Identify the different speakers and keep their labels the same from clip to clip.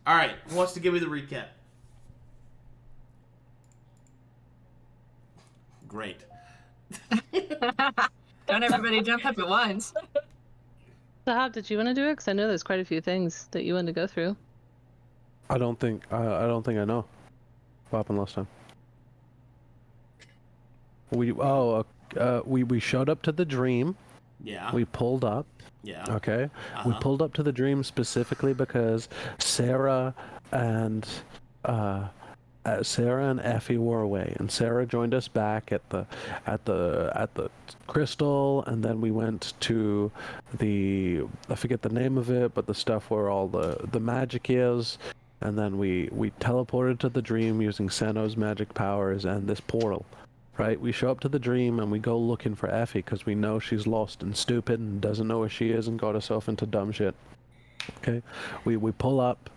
Speaker 1: All right, who wants to give me the recap? Great.
Speaker 2: Don't everybody jump up at once.
Speaker 3: Zahaab, did you want to do it? Because I know there's quite a few things that you want to go through.
Speaker 4: I don't think I know what happened last time. We showed up to the dream.
Speaker 1: Yeah.
Speaker 4: We pulled up.
Speaker 1: Yeah.
Speaker 4: Okay. We pulled up to the dream specifically because Sera and Effie were away, and Sera joined us back at the crystal, and then we went to I forget the name of it, but the stuff where all the magic is, and then we teleported to the dream using Seino's magic powers and this portal. Right, we show up to the dream and we go looking for Effie because we know she's lost and stupid and doesn't know where she is and got herself into dumb shit. Okay, we pull up.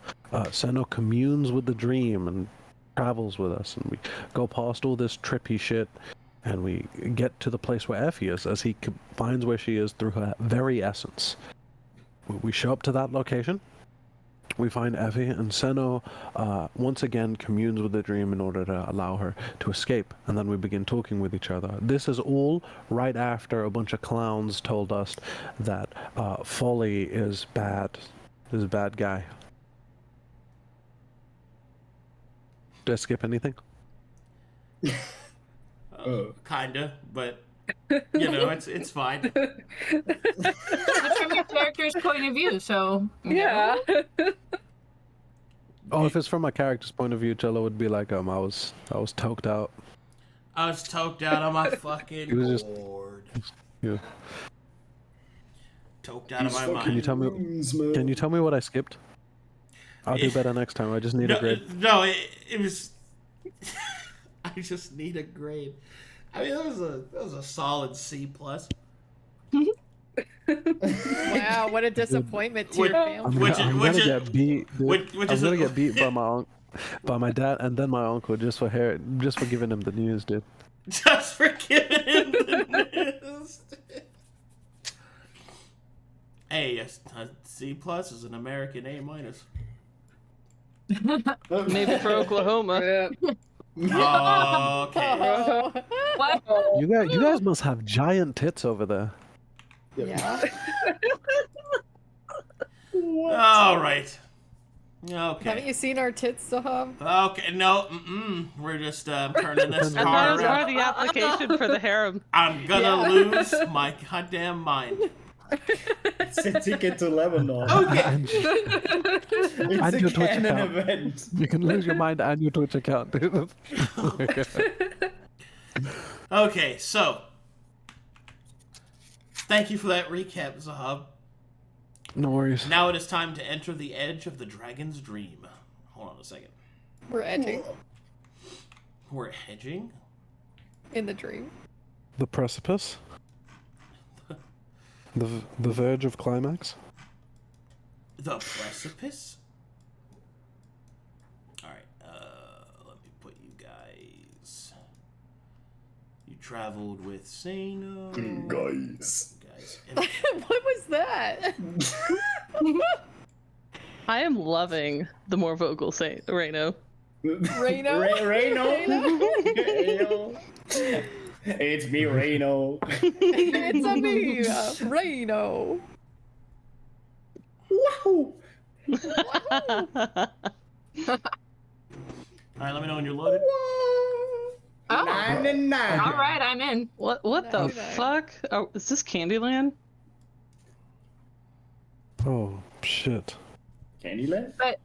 Speaker 4: Seino communes with the dream and travels with us, and we go past all this trippy shit, and we get to the place where Effie is as he finds where she is through her very essence. We show up to that location. We find Effie, and Seino once again communes with the dream in order to allow her to escape, and then we begin talking with each other. This is all right after a bunch of clowns told us that Folly is bad, is a bad guy. Did I skip anything?
Speaker 1: Kinda, but you know, it's fine.
Speaker 2: It's from your character's point of view, so
Speaker 5: Yeah.
Speaker 4: Oh, if it's from my character's point of view, Challa would be like, I was toked out.
Speaker 1: I was toked out on my fucking board.
Speaker 4: Yeah.
Speaker 1: Toked out of my mind.
Speaker 4: Can you tell me what I skipped? I'll do better next time. I just need a grade.
Speaker 1: No, it was. I just need a grade. I mean, that was a solid C+.
Speaker 5: Wow, what a disappointment to your family.
Speaker 4: I'm gonna get beat. I'm gonna get beat by my dad and then my uncle just for giving him the news, dude.
Speaker 1: Just for giving him the news. Hey, a C+ is an American A-.
Speaker 3: Maybe for Oklahoma.
Speaker 1: Oh, okay.
Speaker 2: what?
Speaker 4: You guys must have giant tits over there.
Speaker 5: Yeah.
Speaker 1: All right. Okay.
Speaker 5: Haven't you seen our tits, Zahaab?
Speaker 1: Okay, no, we're just turning this
Speaker 3: I thought it
Speaker 1: car
Speaker 3: was part
Speaker 1: around.
Speaker 3: of the application for the harem.
Speaker 1: I'm gonna lose my goddamn mind.
Speaker 6: It's a ticket to Lebanon.
Speaker 1: Okay.
Speaker 6: It's a canon event.
Speaker 4: You can lose your mind and your Twitch account, dude.
Speaker 1: Okay, so thank you for that recap, Zahaab.
Speaker 4: No worries.
Speaker 1: Now it is time to enter the edge of the dragon's dream. Hold on a second.
Speaker 5: We're edging
Speaker 1: We're hedging?
Speaker 5: in the dream.
Speaker 4: The precipice. The verge of climax.
Speaker 1: The precipice? Alright, let me put you guys. You traveled with Seino.
Speaker 6: Guys.
Speaker 5: What was that?
Speaker 3: I am loving the more vocal Reino.
Speaker 5: Reno?
Speaker 6: Reno. It's me, Reno.
Speaker 5: It's a me, Reno.
Speaker 6: Wow.
Speaker 1: Alright, let me know when you're loaded.
Speaker 2: Oh,
Speaker 6: 99.
Speaker 2: all right, I'm in.
Speaker 3: What the
Speaker 5: Okay.
Speaker 3: fuck? Oh, is this Candyland?
Speaker 4: Oh shit.
Speaker 6: Candyland?
Speaker 2: But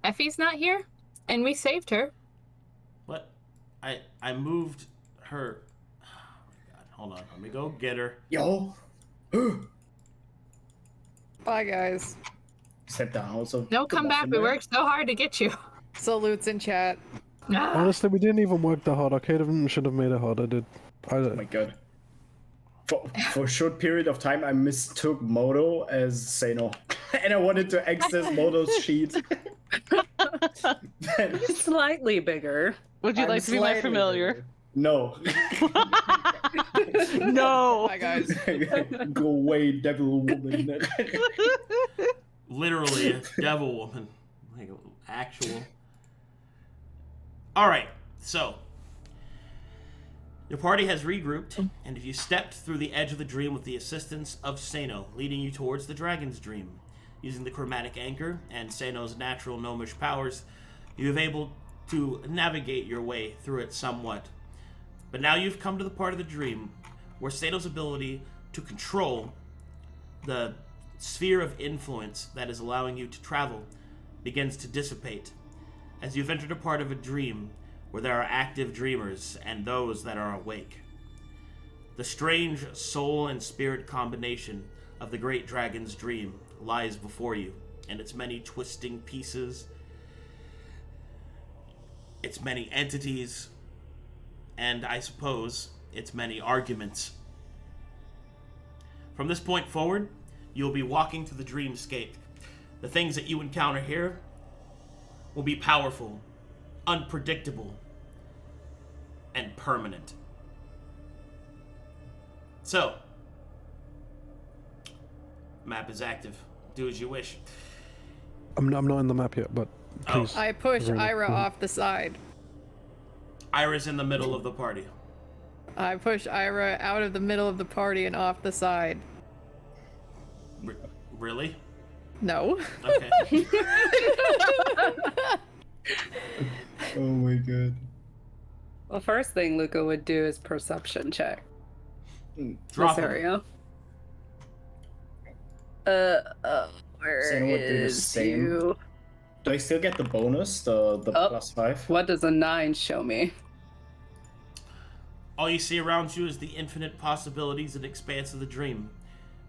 Speaker 2: Effie's not here, and we saved her.
Speaker 1: What? I moved her. Oh my god, hold on. Let me go get her.
Speaker 6: Yo.
Speaker 5: Bye, guys.
Speaker 6: Step down also.
Speaker 2: No, come back. We worked so hard to get you.
Speaker 5: Salutes in chat.
Speaker 2: Ah,
Speaker 4: Honestly, we didn't even work that hard. Arcadum should have made it harder, dude.
Speaker 6: Oh my god. For a short period of time, I mistook Moto as Seino. And I wanted to access Moto's sheet.
Speaker 7: Slightly bigger.
Speaker 3: Would you
Speaker 6: I'm
Speaker 3: like to be my
Speaker 6: slightly
Speaker 3: familiar?
Speaker 6: bigger. No.
Speaker 3: No.
Speaker 5: Bye, guys.
Speaker 6: Go away, devil woman.
Speaker 1: Literally a devil woman. Like actual. All right, so your party has regrouped, and if you stepped through the edge of the dream with the assistance of Seino, leading you towards the dragon's dream, using the chromatic anchor and Seino's natural gnomish powers, you have able to navigate your way through it somewhat. But now you've come to the part of the dream where Seino's ability to control the sphere of influence that is allowing you to travel begins to dissipate, as you've entered a part of a dream where there are active dreamers and those that are awake. The strange soul and spirit combination of the great dragon's dream lies before you, and its many twisting pieces, its many entities, and I suppose its many arguments. From this point forward, you'll be walking through the dreamscape. The things that you encounter here will be powerful, unpredictable, and permanent. So, map is active. Do as you wish.
Speaker 4: I'm not in the map yet, but please.
Speaker 5: I push
Speaker 4: Irha.
Speaker 5: Irha off the side.
Speaker 1: Irha's in the middle of the party.
Speaker 5: I push Irha out of the middle of the party and off the side.
Speaker 1: Really?
Speaker 5: No.
Speaker 1: Okay.
Speaker 6: Oh my god.
Speaker 7: Well, first thing Luka would do is perception check.
Speaker 1: Drop
Speaker 7: This
Speaker 1: him.
Speaker 7: area. Where
Speaker 6: Seino would do the
Speaker 7: is
Speaker 6: same.
Speaker 7: you?
Speaker 6: Do I still get the bonus, the
Speaker 7: Oh.
Speaker 6: +5?
Speaker 7: What does a 9 show me?
Speaker 1: All you see around you is the infinite possibilities and expanse of the dream.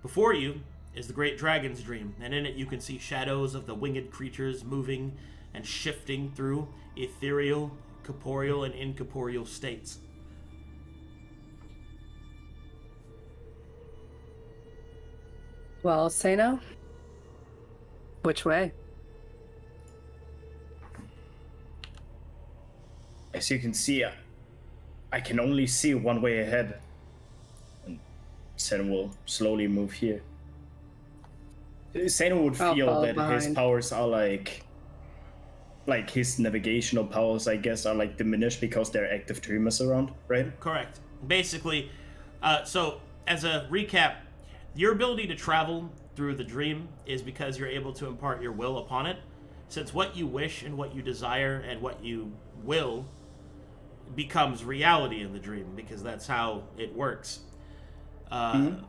Speaker 1: Before you is the great dragon's dream, and in it you can see shadows of the winged creatures moving and shifting through ethereal, corporeal, and incorporeal states.
Speaker 7: Well, Seino? Which way?
Speaker 6: As you can see, I can only see one way ahead. And Seino will slowly move here. Seino would
Speaker 7: I'll
Speaker 6: feel
Speaker 7: follow
Speaker 6: that his
Speaker 7: behind.
Speaker 6: powers are like his navigational powers, I guess, are like diminished because there are active dreamers around, right?
Speaker 1: Correct. Basically, so as a recap, your ability to travel through the dream is because you're able to impart your will upon it. Since what you wish and what you desire and what you will becomes reality in the dream, because that's how it works.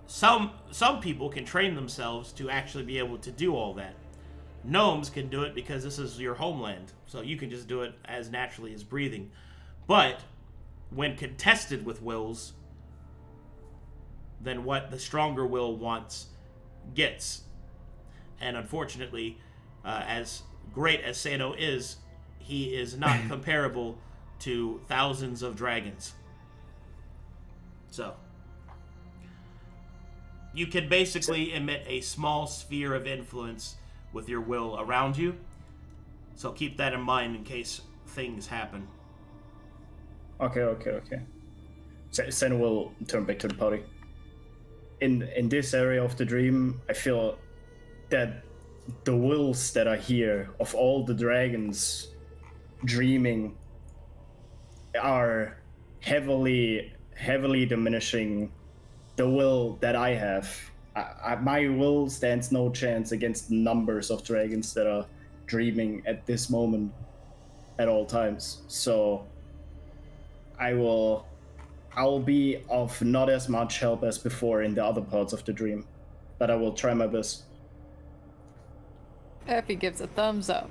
Speaker 1: Some people can train themselves to actually be able to do all that. Gnomes can do it because this is your homeland, so you can just do it as naturally as breathing. But when contested with wills, then what the stronger will wants gets. And unfortunately, as great as Seino is, he is not comparable to thousands of dragons. So, you can basically emit a small sphere of influence with your will around you. So keep that in mind in case things happen.
Speaker 6: Okay. Seino will turn back to the party. In this area of the dream, I feel that the wills that are here of all the dragons dreaming are heavily diminishing the will that I have. My will stands no chance against numbers of dragons that are dreaming at this moment at all times. So I'll be of not as much help as before in the other parts of the dream, but I will try my best.
Speaker 5: Effie gives a thumbs up.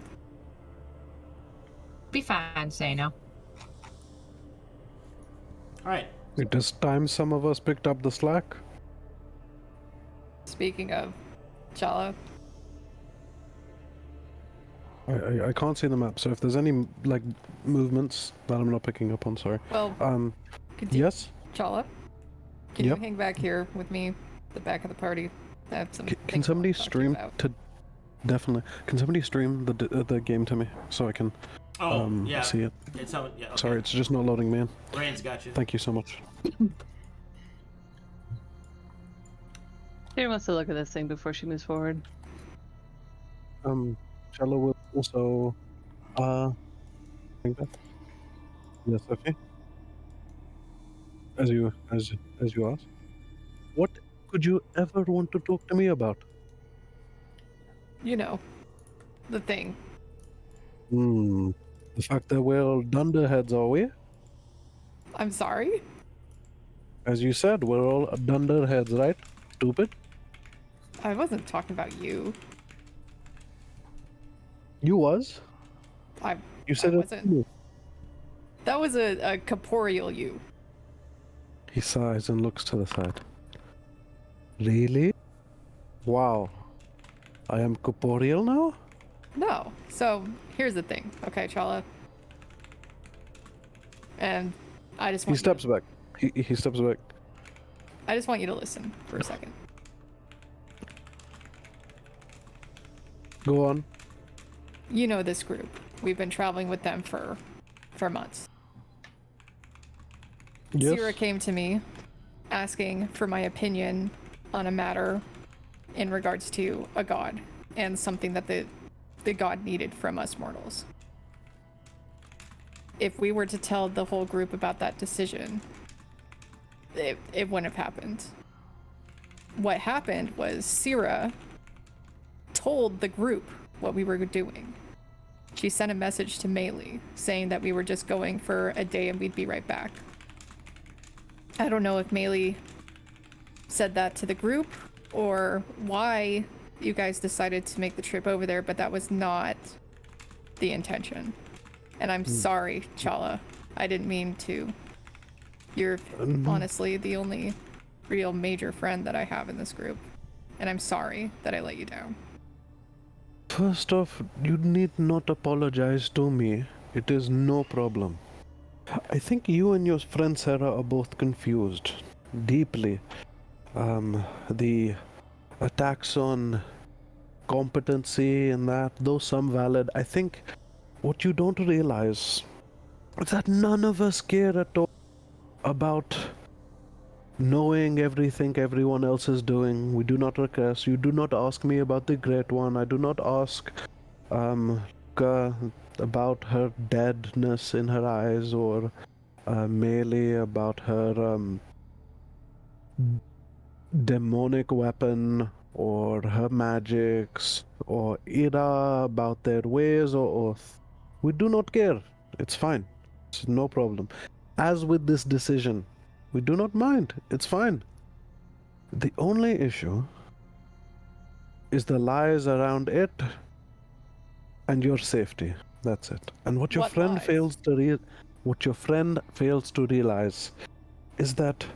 Speaker 2: Be fine, Seino.
Speaker 1: Alright.
Speaker 4: This time some of us picked up the slack.
Speaker 5: Speaking of, Challa,
Speaker 4: I can't see the map, so if there's any like movements that I'm not picking up on, sorry.
Speaker 5: well, could you,
Speaker 4: Yes.
Speaker 5: Challa, can
Speaker 4: Yep.
Speaker 5: you hang back here with me, the back of the party? I have some.
Speaker 4: Can
Speaker 5: things I
Speaker 4: somebody
Speaker 5: wanna talk to you
Speaker 4: stream
Speaker 5: about.
Speaker 4: to? Definitely. Can somebody stream the game to me so I can
Speaker 1: Yeah.
Speaker 4: see it?
Speaker 1: It's how, yeah, okay.
Speaker 4: Sorry, it's just not loading me in.
Speaker 1: Rainzz got you.
Speaker 4: Thank you so much.
Speaker 3: Sera wants to look at this thing before she moves forward.
Speaker 4: Challa will also think that. Yes, okay. As you asked. What could you ever want to talk to me about?
Speaker 5: You know, the thing.
Speaker 4: The fact that we're all dunderheads, are we?
Speaker 5: I'm sorry?
Speaker 4: As you said, we're all dunderheads, right? Stupid.
Speaker 5: I wasn't talking about you.
Speaker 4: You was. You said
Speaker 5: I
Speaker 4: it.
Speaker 5: wasn't. That was a corporeal you.
Speaker 4: He sighs and looks to the side. Really? Wow. I am corporeal now?
Speaker 5: No. So, here's the thing. Okay, Challa. And I just want
Speaker 4: He steps back. He steps back.
Speaker 5: I just want you to listen for a second.
Speaker 4: Go on.
Speaker 5: You know this group. We've been traveling with them for months.
Speaker 4: Yes.
Speaker 5: Sera came to me asking for my opinion on a matter in regards to a god and something that the god needed from us mortals. If we were to tell the whole group about that decision, it wouldn't have happened. What happened was Sera told the group what we were doing. She sent a message to Maelie saying that we were just going for a day and we'd be right back. I don't know if Maelie said that to the group or why you guys decided to make the trip over there, but that was not the intention. And I'm sorry, Challa. I didn't mean to. You're honestly the only real major friend that I have in this group. And I'm sorry that I let you down.
Speaker 4: First off, you need not apologize to me. It is no problem. I think you and your friend Sera are both confused. Deeply. The attacks on competency and that, though some valid, I think what you don't realize is that none of us care at all about knowing everything everyone else is doing. We do not request. You do not ask me about the Great One. I do not ask Luka about her deadness in her eyes, or Maelie about her demonic weapon, or her magics, or Irha about their ways or oath. We do not care. It's fine. It's no problem. As with this decision, we do not mind. It's fine. The only issue is the lies around it and your safety. That's it. And what your friend fails to realize is that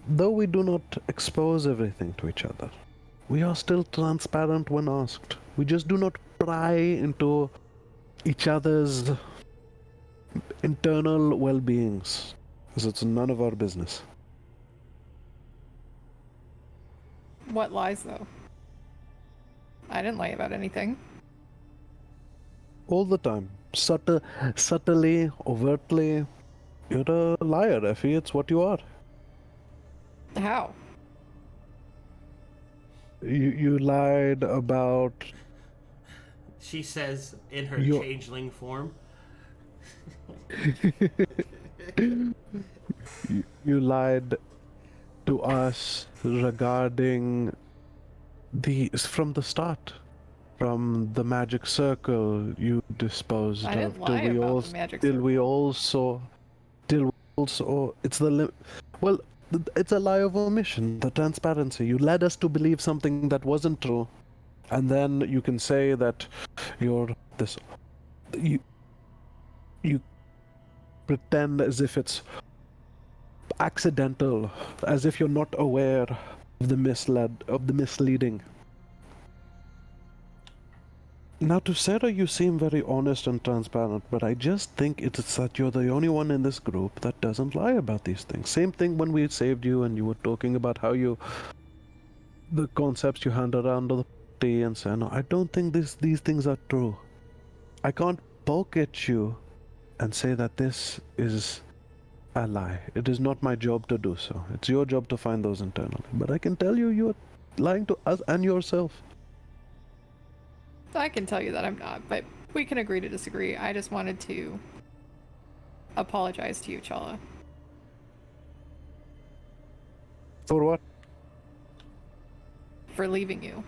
Speaker 4: though we do not expose everything to each other, we are still transparent when asked. We just do not pry into each other's internal well-beings, because it's none of our business.
Speaker 5: What lies, though? I didn't lie about anything.
Speaker 4: All the time. Subtly, overtly. You're a liar, Effie. It's what you are.
Speaker 5: How?
Speaker 4: You lied about...
Speaker 1: She says in her
Speaker 4: You-
Speaker 1: changeling form.
Speaker 4: You lied to us regarding from the start. From the magic circle you disposed
Speaker 5: I
Speaker 4: of.
Speaker 5: didn't lie about the magic
Speaker 4: Till we
Speaker 5: circle.
Speaker 4: also... It's the... Well, it's a lie of omission. The transparency. You led us to believe something that wasn't true. And then you can say that you're this... You pretend as if it's accidental, as if you're not aware of the misleading. Now, to Sera, you seem very honest and transparent, but I just think it's that you're the only one in this group that doesn't lie about these things. Same thing when we saved you and you were talking about how the concepts you hand around to the party and Seino. I don't think these things are true. I can't poke at you and say that this is a lie. It is not my job to do so. It's your job to find those internally. But I can tell you, you're lying to us and yourself.
Speaker 5: I can tell you that I'm not, but we can agree to disagree. I just wanted to apologize to you, Challa.
Speaker 4: For what?
Speaker 5: For leaving you.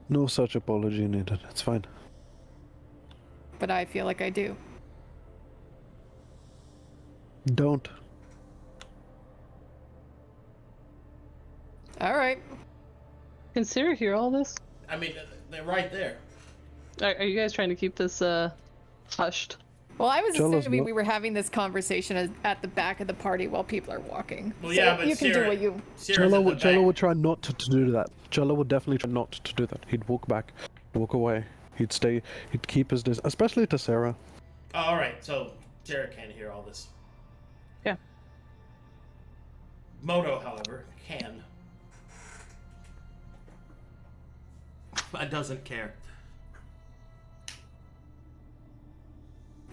Speaker 4: No such apology needed. It's fine.
Speaker 5: But I feel like I do.
Speaker 4: Don't.
Speaker 5: Alright.
Speaker 3: Can Sera hear all this?
Speaker 1: I mean, they're right there.
Speaker 3: Are you guys trying to keep this hushed?
Speaker 5: Well, I was
Speaker 4: Challa's
Speaker 5: assuming
Speaker 4: not-
Speaker 5: we were having this conversation at the back of the party while people are walking.
Speaker 1: Well,
Speaker 5: So
Speaker 1: yeah, but
Speaker 5: you can
Speaker 1: Sera-
Speaker 5: do what you...
Speaker 1: Sera's in the
Speaker 4: Challa
Speaker 1: back.
Speaker 4: would try not to do that. Challa would definitely try not to do that. He'd walk back, walk away. He'd stay. He'd keep his distance, especially to Sera.
Speaker 1: Oh, all right, so Sera can't hear all this.
Speaker 3: Yeah.
Speaker 1: Moto, however, can. But doesn't care.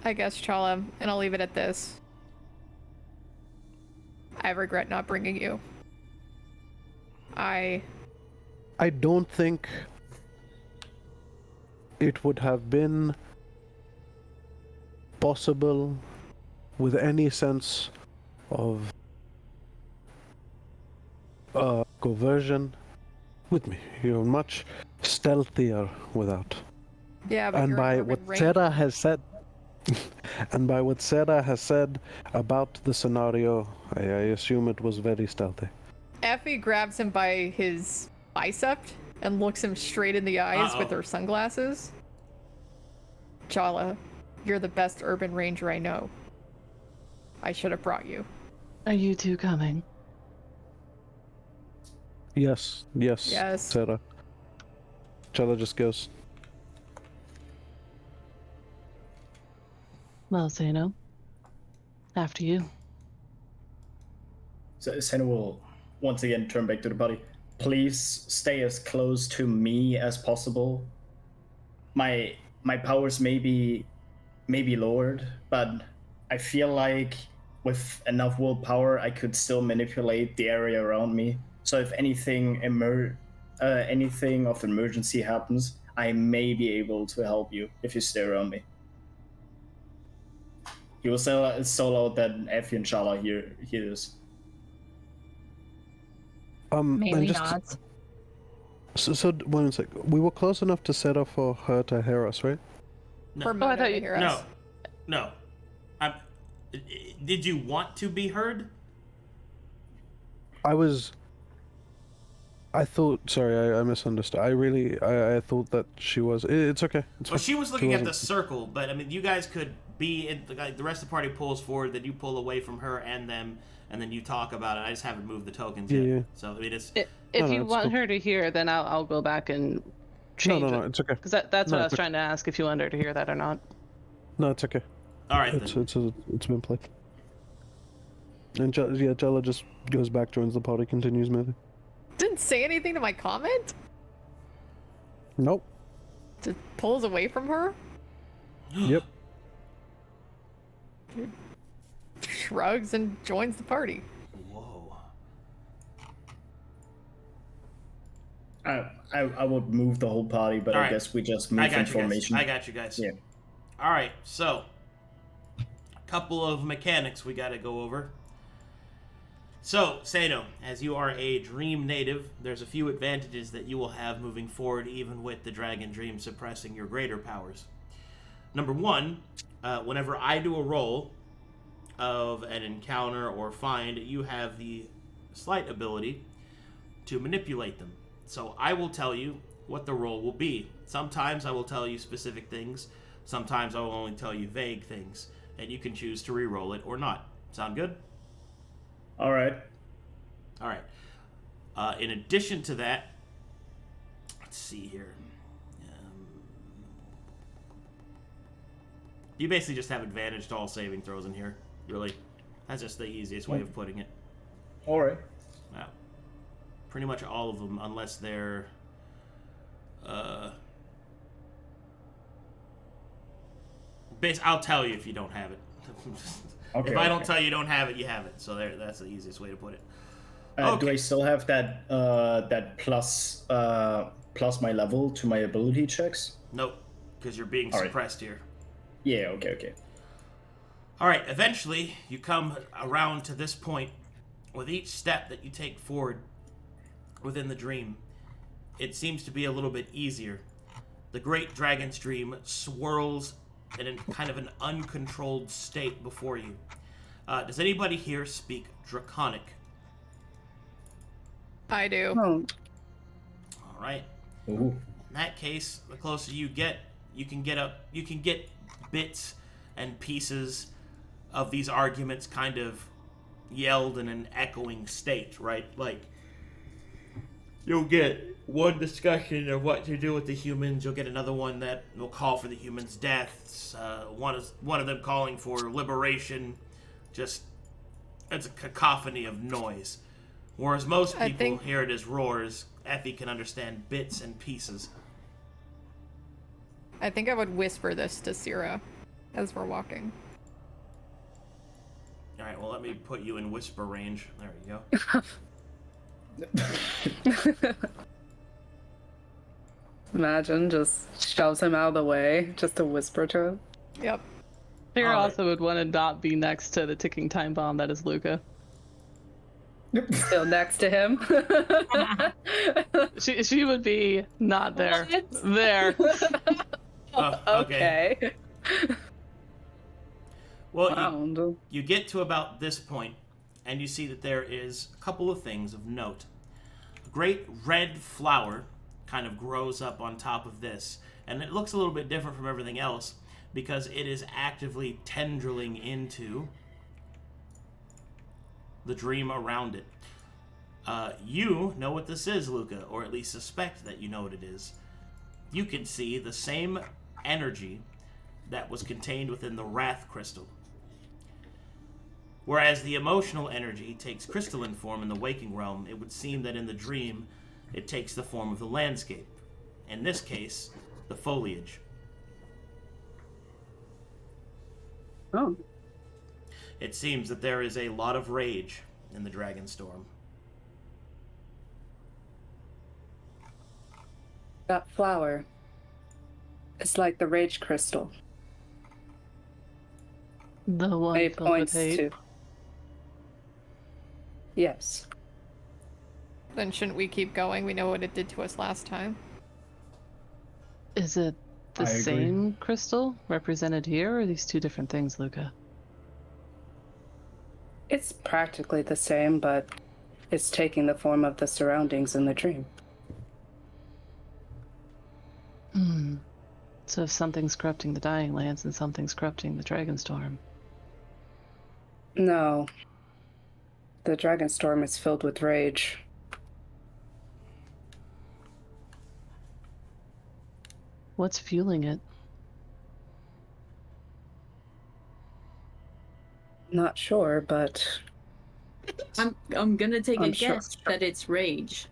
Speaker 5: I guess, Challa, and I'll leave it at this. I regret not bringing you.
Speaker 4: I don't think it would have been possible with any sense of coercion with me. You're much stealthier without.
Speaker 5: Yeah, but
Speaker 4: And
Speaker 5: you're
Speaker 4: by
Speaker 5: in
Speaker 4: what
Speaker 5: urban range.
Speaker 4: Sera has said, and by what Sera has said about the scenario, I assume it was very stealthy.
Speaker 5: Effie grabs him by his bicep and looks him straight in the eyes with
Speaker 1: Uh-oh.
Speaker 5: her sunglasses. Challa, you're the best urban ranger I know. I should have brought you.
Speaker 3: Are you two coming?
Speaker 4: Yes, yes,
Speaker 5: Yes.
Speaker 4: Sera. Challa just goes,
Speaker 3: Well, Seino. After you.
Speaker 6: So Seino will once again turn back to the party. Please stay as close to me as possible. My powers may be lowered, but I feel like with enough willpower, I could still manipulate the area around me. So if anything anything of emergency happens, I may be able to help you if you stay around me. He will so loud that Effie and Challa hear this.
Speaker 4: and
Speaker 2: Mainly
Speaker 4: just
Speaker 2: nods.
Speaker 4: so one sec. We were close enough to set up for her to hear us, right?
Speaker 1: No.
Speaker 5: For
Speaker 3: I
Speaker 5: Moto
Speaker 3: thought
Speaker 5: to
Speaker 3: you-
Speaker 5: hear
Speaker 1: No.
Speaker 5: us.
Speaker 1: No. Did you want to be heard?
Speaker 4: I thought. Sorry, I misunderstood. I thought that she was. It's okay. It's
Speaker 1: Well,
Speaker 4: fine.
Speaker 1: she was looking at the
Speaker 4: wasn't-
Speaker 1: circle, but I mean, you guys could be in the rest of the party pulls forward, then you pull away from her and them, and then you talk about it. I just haven't moved the tokens yet.
Speaker 4: Yeah.
Speaker 1: So I mean, it's
Speaker 3: If
Speaker 4: No,
Speaker 3: you
Speaker 4: it's
Speaker 3: want
Speaker 4: cool.
Speaker 3: her to hear, then I'll go back and change
Speaker 4: No,
Speaker 3: it.
Speaker 4: it's okay.
Speaker 3: Because that's
Speaker 4: No,
Speaker 3: what I
Speaker 4: it's
Speaker 3: was
Speaker 4: okay.
Speaker 3: trying to ask, if you want her to hear that or not.
Speaker 4: No, it's okay.
Speaker 1: all right.
Speaker 4: It's
Speaker 1: Then.
Speaker 4: it's been played. And Challa just goes back, joins the party, continues moving.
Speaker 5: Didn't say anything to my comment?
Speaker 4: Nope.
Speaker 5: Just pulls away from her?
Speaker 4: Yep.
Speaker 5: Shrugs and joins the party.
Speaker 1: Whoa.
Speaker 6: I would move the whole party, but
Speaker 1: All
Speaker 6: I
Speaker 1: right.
Speaker 6: guess we just
Speaker 1: I
Speaker 6: move
Speaker 1: got
Speaker 6: in
Speaker 1: you
Speaker 6: formation.
Speaker 1: guys. I got you guys.
Speaker 6: Yeah.
Speaker 1: All right. So, a couple of mechanics we got to go over. So, Seino, as you are a dream native, there's a few advantages that you will have moving forward, even with the dragon dream suppressing your greater powers. Number one, whenever I do a roll of an encounter or find, you have the slight ability to manipulate them. So I will tell you what the roll will be. Sometimes I will tell you specific things. Sometimes I will only tell you vague things, and you can choose to re-roll it or not. Sound good?
Speaker 6: All right.
Speaker 1: All right. In addition to that, let's see here. You basically just have advantage to all saving throws in here, really. That's just the easiest way of putting it.
Speaker 6: All right.
Speaker 1: Wow. Pretty much all of them, unless they're... I'll tell you if you don't have it.
Speaker 6: Okay,
Speaker 1: If I don't
Speaker 6: okay.
Speaker 1: tell you don't have it, you have it. So that's the easiest way to put it.
Speaker 6: Do I
Speaker 1: Okay.
Speaker 6: still have that that plus my level to my ability checks?
Speaker 1: Nope, because you're being
Speaker 6: All right.
Speaker 1: suppressed here.
Speaker 6: Yeah. Okay.
Speaker 1: All right, eventually you come around to this point. With each step that you take forward within the dream, it seems to be a little bit easier. The great dragon stream swirls in a kind of an uncontrolled state before you. Does anybody here speak Draconic?
Speaker 5: I do.
Speaker 7: Oh,
Speaker 1: All right.
Speaker 6: Ooh.
Speaker 1: In that case, the closer you get bits and pieces of these arguments kind of yelled in an echoing state, right? Like, you'll get one discussion of what to do with the humans, you'll get another one that will call for the humans' deaths, one of them calling for liberation. Just, it's a cacophony of noise. Whereas most people hear it as roars, Effie can understand bits and pieces.
Speaker 5: I think I would whisper this to Sera as we're walking.
Speaker 1: Alright, well, let me put you in whisper range. There you go.
Speaker 7: imagine just shoves him out of the way just to whisper to him.
Speaker 5: Yep.
Speaker 3: Sera
Speaker 1: Alright.
Speaker 3: also would want to not be next to the ticking time bomb that is Luka.
Speaker 7: Still next to him.
Speaker 3: She would be not there.
Speaker 2: What?
Speaker 3: There.
Speaker 1: Okay. Well,
Speaker 7: Wow.
Speaker 1: you get to about this point, and you see that there is a couple of things of note. A great red flower kind of grows up on top of this, and it looks a little bit different from everything else because it is actively tendriling into the dream around it. You know what this is, Luka, or at least suspect that you know what it is. You can see the same energy that was contained within the Wrath Crystal. Whereas the emotional energy takes crystalline form in the waking realm, it would seem that in the dream, it takes the form of the landscape. In this case, the foliage.
Speaker 7: Oh.
Speaker 1: It seems that there is a lot of rage in the Dragon Storm.
Speaker 7: That flower. It's like the rage crystal.
Speaker 3: The one
Speaker 7: It
Speaker 3: filled with
Speaker 7: points
Speaker 3: hate.
Speaker 7: to. Yes.
Speaker 5: Then shouldn't we keep going? We know what it did to us last time.
Speaker 3: Is it the
Speaker 6: I agree.
Speaker 3: same crystal represented here, or are these two different things, Luka?
Speaker 7: It's practically the same, but it's taking the form of the surroundings in the dream.
Speaker 3: Hmm. So if something's corrupting the Dying Lands and something's corrupting the Dragonstorm.
Speaker 7: No. The Dragonstorm is filled with rage.
Speaker 3: What's fueling it?
Speaker 7: Not sure, but
Speaker 2: I'm gonna take a
Speaker 7: I'm sure.
Speaker 2: guess that it's rage.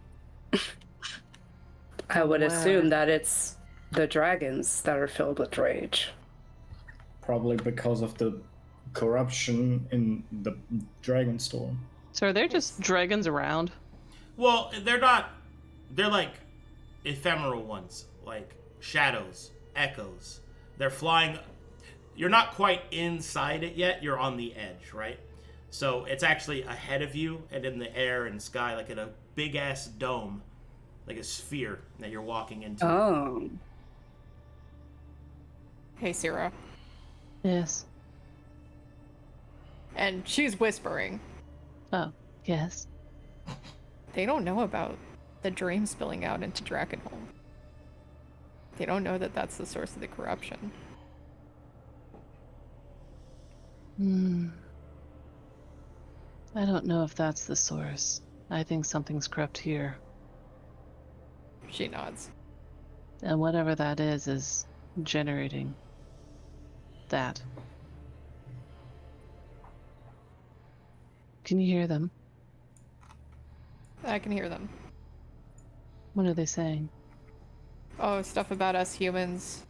Speaker 7: I would
Speaker 3: Wow.
Speaker 7: assume that it's the dragons that are filled with rage.
Speaker 6: Probably because of the corruption in the Dragon Storm.
Speaker 3: So are there just dragons around?
Speaker 1: Well, they're not. They're like ephemeral ones, like shadows, echoes. They're flying. You're not quite inside it yet. You're on the edge, right? So it's actually ahead of you and in the air and sky, like in a big ass dome, like a sphere that you're walking into.
Speaker 7: Oh.
Speaker 5: Hey, Sera.
Speaker 3: Yes.
Speaker 5: And she's whispering.
Speaker 3: Oh, yes.
Speaker 5: They don't know about the dream spilling out into Drakenholm. They don't know that that's the source of the corruption.
Speaker 3: Hmm. I don't know if that's the source. I think something's corrupt here.
Speaker 5: She nods.
Speaker 3: And whatever that is generating that. Can you hear them?
Speaker 5: I can hear them.
Speaker 3: What are they saying?
Speaker 5: Oh, stuff about us humans.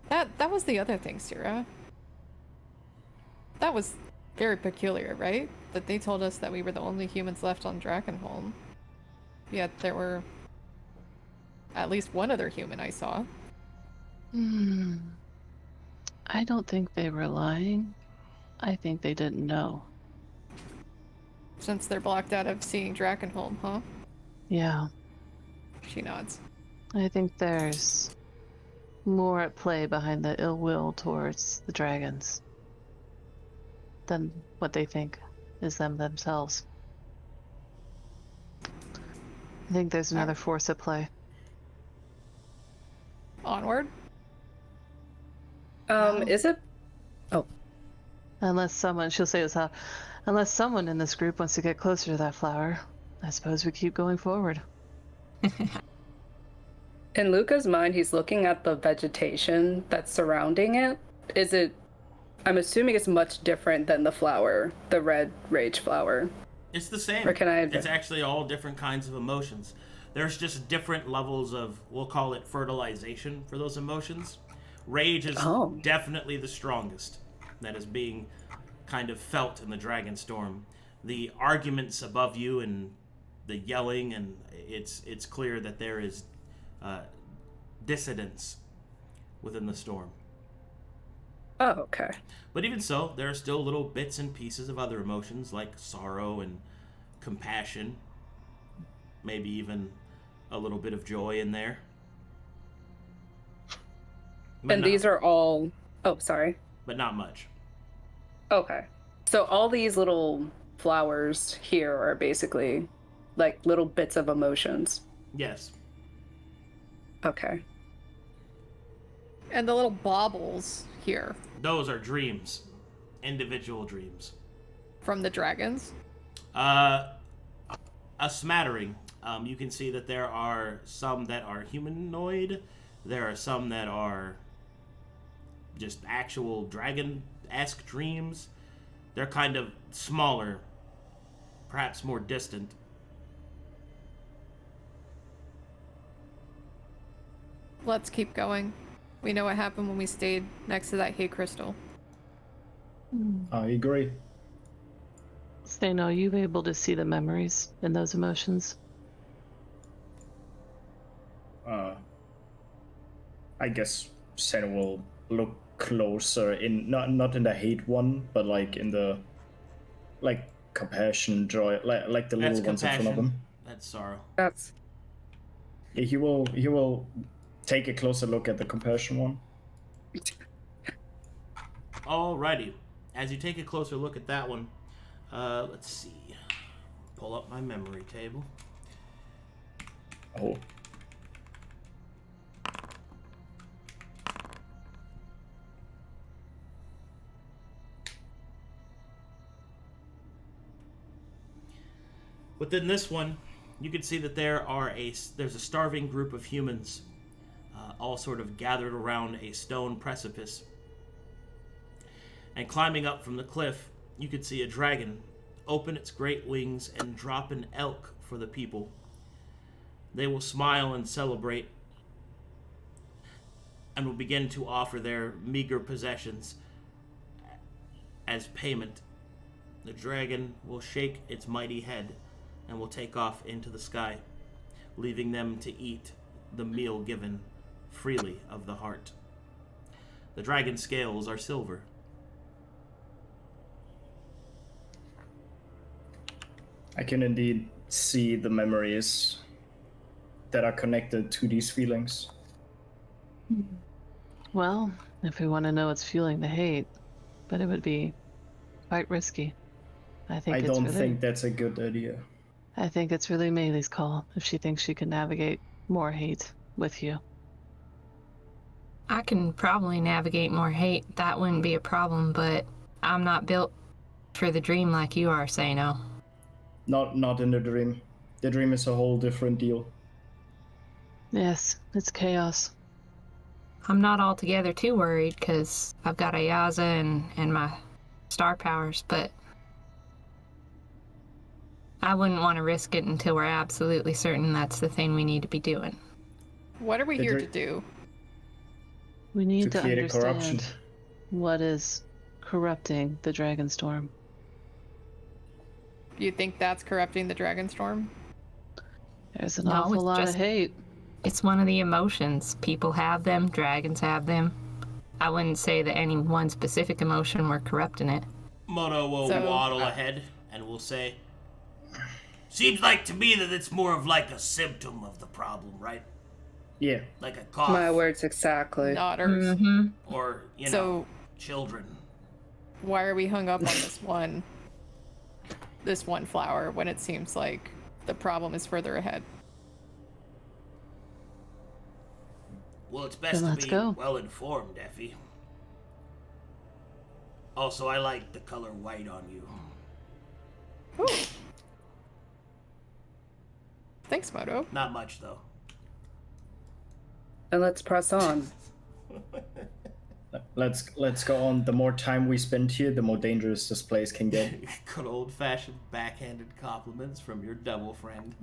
Speaker 5: That was the other thing, Sera. That was very peculiar, right? that they told us that we were the only humans left on Drakenholm. Yet there were at least one other human I saw.
Speaker 3: I don't think they were lying. I think they didn't know.
Speaker 5: Since they're blocked out of seeing Drakenholm, huh?
Speaker 3: Yeah.
Speaker 5: She nods.
Speaker 3: I think there's more at play behind the ill will towards the dragons than what they think is them themselves. I think there's another force at play.
Speaker 5: Onward?
Speaker 7: Is it?
Speaker 3: Unless someone, she'll say this out, unless someone in this group wants to get closer to that flower, I suppose we keep going forward.
Speaker 7: In Luka's mind, he's looking at the vegetation that's surrounding it. Is it? I'm assuming it's much different than the flower, the red rage flower.
Speaker 1: It's the same.
Speaker 7: Or can I?
Speaker 1: It's actually all different kinds of emotions. There's just different levels of, we'll call it fertilization for those emotions. Rage is definitely the strongest that is being kind of felt in the Dragon Storm. The arguments above you and the yelling, and it's clear that there is dissidence within the storm.
Speaker 7: Oh, okay.
Speaker 1: But even so, there are still little bits and pieces of other emotions like sorrow and compassion. Maybe even a little bit of joy in there.
Speaker 7: And these are all... Oh, sorry.
Speaker 1: But not much.
Speaker 7: Okay. So all these little flowers here are basically like little bits of emotions.
Speaker 1: Yes.
Speaker 7: Okay.
Speaker 5: And the little baubles here.
Speaker 1: Those are dreams. Individual dreams.
Speaker 5: From the dragons?
Speaker 1: A smattering. You can see that there are some that are humanoid. There are some that are just actual dragon-esque dreams. They're kind of smaller, perhaps more distant.
Speaker 5: Let's keep going. We know what happened when we stayed next to that hay crystal.
Speaker 6: I agree.
Speaker 3: Seino, are you able to see the memories in those emotions?
Speaker 6: I guess Seino will look closer in not in the hate one, but like in the compassion, joy, like the
Speaker 1: That's
Speaker 6: little ones in front of
Speaker 1: compassion.
Speaker 6: him.
Speaker 1: That's sorrow.
Speaker 7: That's...
Speaker 6: Yeah, he will take a closer look at the compassion one.
Speaker 1: Alrighty. As you take a closer look at that one, let's see. Pull up my memory table.
Speaker 6: Oh.
Speaker 1: Within this one, you can see that there's a starving group of humans, all sort of gathered around a stone precipice. And climbing up from the cliff, you could see a dragon open its great wings and drop an elk for the people. They will smile and celebrate, and will begin to offer their meager possessions as payment. The dragon will shake its mighty head and will take off into the sky, leaving them to eat the meal given freely of the heart. The dragon's scales are silver.
Speaker 6: I can indeed see the memories that are connected to these feelings.
Speaker 3: Well, if we want to know what's fueling the hate, but it would be quite risky. I don't
Speaker 6: think that's a good idea.
Speaker 3: I think it's really Maelie's call if she thinks she can navigate more hate with you.
Speaker 2: I can probably navigate more hate. That wouldn't be a problem, but I'm not built for the dream like you are, Seino.
Speaker 6: Not in the dream. The dream is a whole different deal.
Speaker 3: Yes, it's chaos.
Speaker 2: I'm not altogether too worried because I've got Ayaza and my star powers, but I wouldn't want to risk it until we're absolutely certain that's the thing we need to be doing.
Speaker 5: What are we here to do?
Speaker 3: We need to
Speaker 6: create a corruption.
Speaker 3: understand what is corrupting the Dragonstorm.
Speaker 5: You think that's corrupting the Dragonstorm?
Speaker 3: There's an
Speaker 2: No,
Speaker 3: awful
Speaker 2: it's
Speaker 3: lot
Speaker 2: just-
Speaker 3: of hate.
Speaker 2: It's one of the emotions. People have them, dragons have them. I wouldn't say that any one specific emotion were corrupting it.
Speaker 1: Mono will
Speaker 5: So-
Speaker 1: waddle ahead and will say, seems like to me that it's more of like a symptom of the problem, right?
Speaker 6: Yeah.
Speaker 1: Like a cough.
Speaker 7: My words exactly.
Speaker 5: Not ours.
Speaker 2: Mm-hmm.
Speaker 1: Or, you know,
Speaker 5: So-
Speaker 1: children.
Speaker 5: Why are we hung up on this one flower when it seems like the problem is further ahead?
Speaker 1: Well, it's best
Speaker 3: Then
Speaker 1: to
Speaker 3: let's
Speaker 1: be
Speaker 3: go.
Speaker 1: well informed, Effie. Also, I like the color white on you.
Speaker 5: Ooh. Thanks, Moto.
Speaker 1: Not much, though.
Speaker 7: And let's press on.
Speaker 6: Let's go on. The more time we spend here, the more dangerous this place can get.
Speaker 1: Good old-fashioned backhanded compliments from your double friend.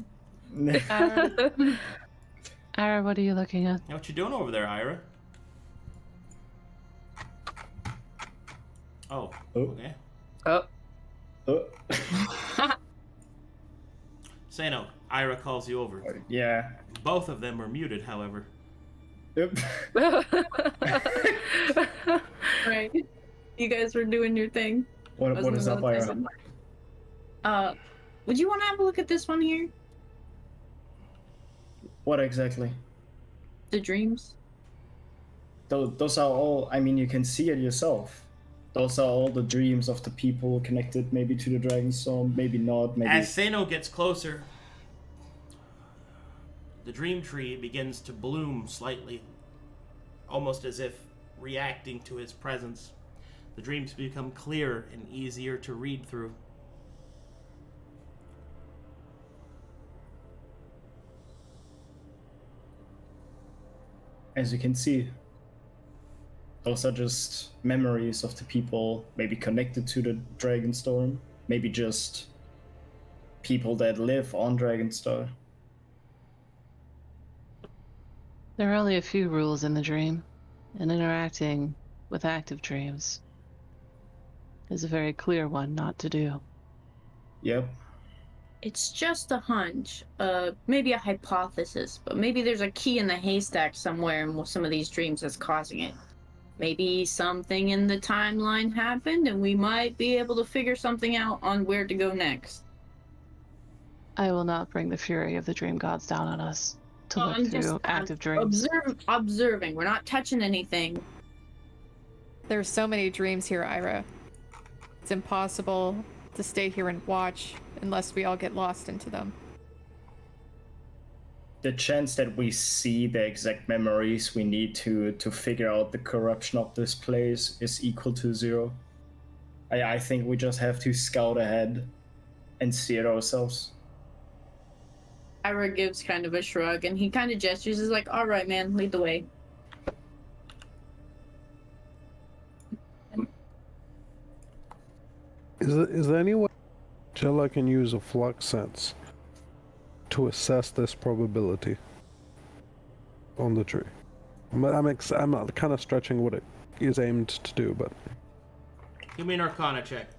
Speaker 3: Ira, what are you looking at?
Speaker 1: Now, what you doing over there, Irha? Oh,
Speaker 6: Oh.
Speaker 1: okay.
Speaker 7: Oh,
Speaker 1: Seino, Irha calls you over.
Speaker 6: yeah.
Speaker 1: Both of them are muted, however.
Speaker 8: Right. You guys were doing your thing.
Speaker 6: What is up, Ira?
Speaker 8: Would you want to have a look at this one here?
Speaker 6: What exactly?
Speaker 8: The dreams?
Speaker 6: Those are all, I mean, you can see it yourself. Those are all the dreams of the people connected maybe to the Dragonstorm, maybe not, maybe...
Speaker 1: As Seino gets closer, the dream tree begins to bloom slightly, almost as if reacting to his presence. The dreams become clearer and easier to read through.
Speaker 6: As you can see, those are just memories of the people maybe connected to the Dragonstorm, maybe just people that live on Dragonstar.
Speaker 3: There are only a few rules in the dream, and interacting with active dreams is a very clear one not to do.
Speaker 6: Yep.
Speaker 8: It's just a hunch, maybe a hypothesis, but maybe there's a key in the haystack somewhere in some of these dreams that's causing it. Maybe something in the timeline happened and we might be able to figure something out on where to go next.
Speaker 3: I will not bring the fury of the dream gods down on us to
Speaker 8: Well,
Speaker 3: look
Speaker 8: I'm
Speaker 3: through
Speaker 8: just
Speaker 3: active dreams.
Speaker 8: observing. We're not touching anything.
Speaker 5: There's so many dreams here, Irha. It's impossible to stay here and watch unless we all get lost into them.
Speaker 6: The chance that we see the exact memories we need to figure out the corruption of this place is equal to 0. I think we just have to scout ahead and see it ourselves.
Speaker 8: Ira gives kind of a shrug and he kind of gestures, is like, all right, man, lead the way.
Speaker 4: Is there any way Challa can use a flux sense to assess this probability on the tree? I'm kind of stretching what it is aimed to do, but
Speaker 1: Give me an Arcana check.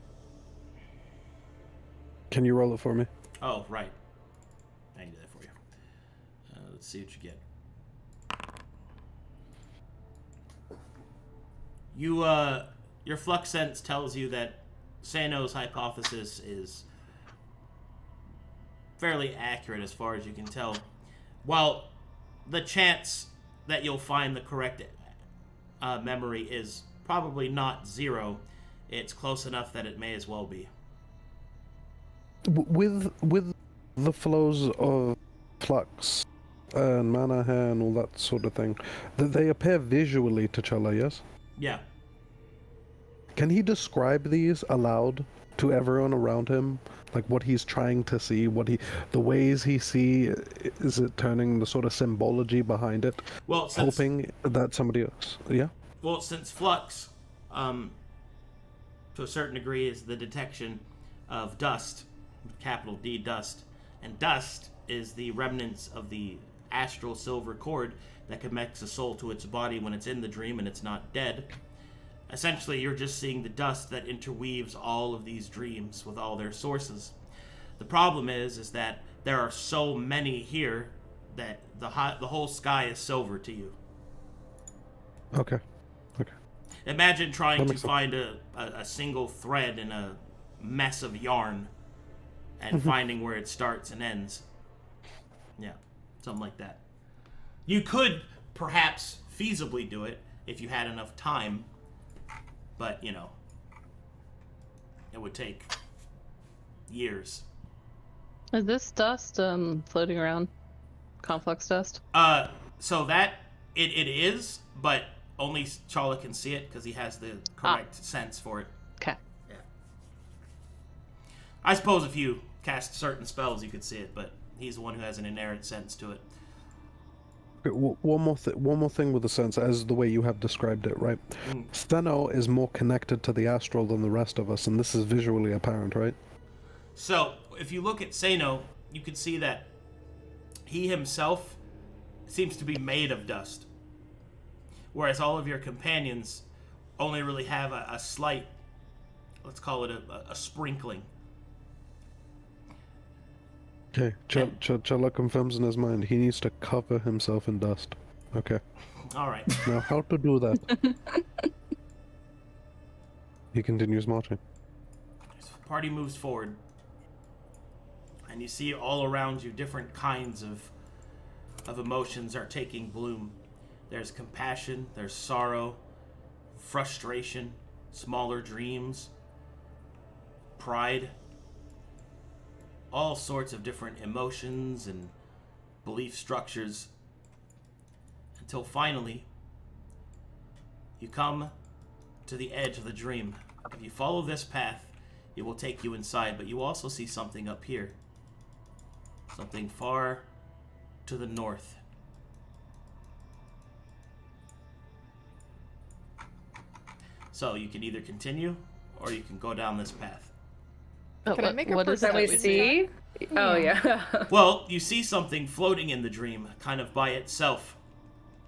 Speaker 4: can you roll it for me?
Speaker 1: Oh, right. I can do that for you. Let's see what you get. Your flux sense tells you that Seino's hypothesis is fairly accurate as far as you can tell. While the chance that you'll find the correct memory is probably not 0, it's close enough that it may as well be.
Speaker 4: With the flows of flux and mana and all that sort of thing, they appear visually to Challa, yes?
Speaker 1: Yeah.
Speaker 4: Can he describe these aloud to everyone around him? Like what he's trying to see, the ways he see, is it turning the sort of symbology behind it?
Speaker 1: Well, since,
Speaker 4: Hoping that somebody else, yeah?
Speaker 1: Well, since flux, to a certain degree, is the detection of dust, capital D, dust, and dust is the remnants of the astral silver cord that connects a soul to its body when it's in the dream and it's not dead. Essentially, you're just seeing the dust that interweaves all of these dreams with all their sources. The problem is that there are so many here that the whole sky is silver to you.
Speaker 4: Okay.
Speaker 1: Imagine trying
Speaker 4: That
Speaker 1: to
Speaker 4: makes sense.
Speaker 1: find a single thread in a mess of yarn and finding where it starts and ends. Yeah, something like that. You could perhaps feasibly do it if you had enough time, but, you know, it would take years.
Speaker 3: Is this dust floating around? Complex dust?
Speaker 1: So that, it is, but only Challa can see it because he has the correct sense for it.
Speaker 3: Okay.
Speaker 1: Yeah. I suppose if you cast certain spells, you could see it, but he's the one who has an inherent sense to it.
Speaker 4: Okay, one more thing with the sense, as the way you have described it, right? Seino is more connected to the astral than the rest of us, and this is visually apparent, right?
Speaker 1: So, if you look at Seino, you can see that he himself seems to be made of dust. Whereas all of your companions only really have a slight, let's call it a sprinkling.
Speaker 4: Okay, Challa confirms in his mind he needs to cover himself in dust. Okay.
Speaker 1: All right.
Speaker 4: Now, how to do that? He continues marching.
Speaker 1: The party moves forward. And you see all around you different kinds of emotions are taking bloom. There's compassion, there's sorrow, frustration, smaller dreams, pride, all sorts of different emotions and belief structures, until finally you come to the edge of the dream. If you follow this path, it will take you inside, but you also see something up here. Something far to the north. So you can either continue, or you can go down this path.
Speaker 5: Can I make a
Speaker 3: what is
Speaker 7: That we
Speaker 5: perception
Speaker 7: see?
Speaker 5: check?
Speaker 7: Oh, yeah.
Speaker 1: Well, you see something floating in the dream, kind of by itself.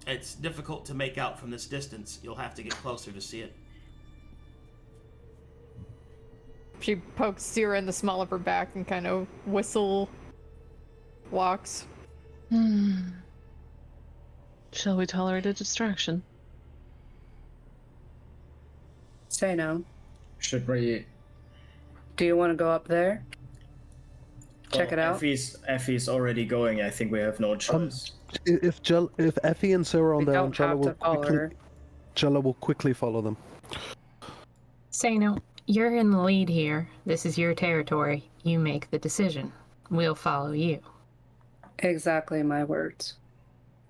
Speaker 1: It's difficult to make out from this distance. You'll have to get closer to see it.
Speaker 5: She pokes Sera in the small of her back and kind of whistle walks.
Speaker 3: Shall we tolerate a distraction?
Speaker 7: Seino,
Speaker 6: Should we?
Speaker 7: do you want to go up there? Check it out?
Speaker 6: Effie's already going. I think we have no choice.
Speaker 4: If Effie and Sera are on
Speaker 7: We
Speaker 4: their own,
Speaker 7: don't have to follow her.
Speaker 4: Challa will quickly follow them.
Speaker 2: Seino, you're in the lead here. This is your territory. You make the decision. We'll follow you.
Speaker 7: Exactly my words.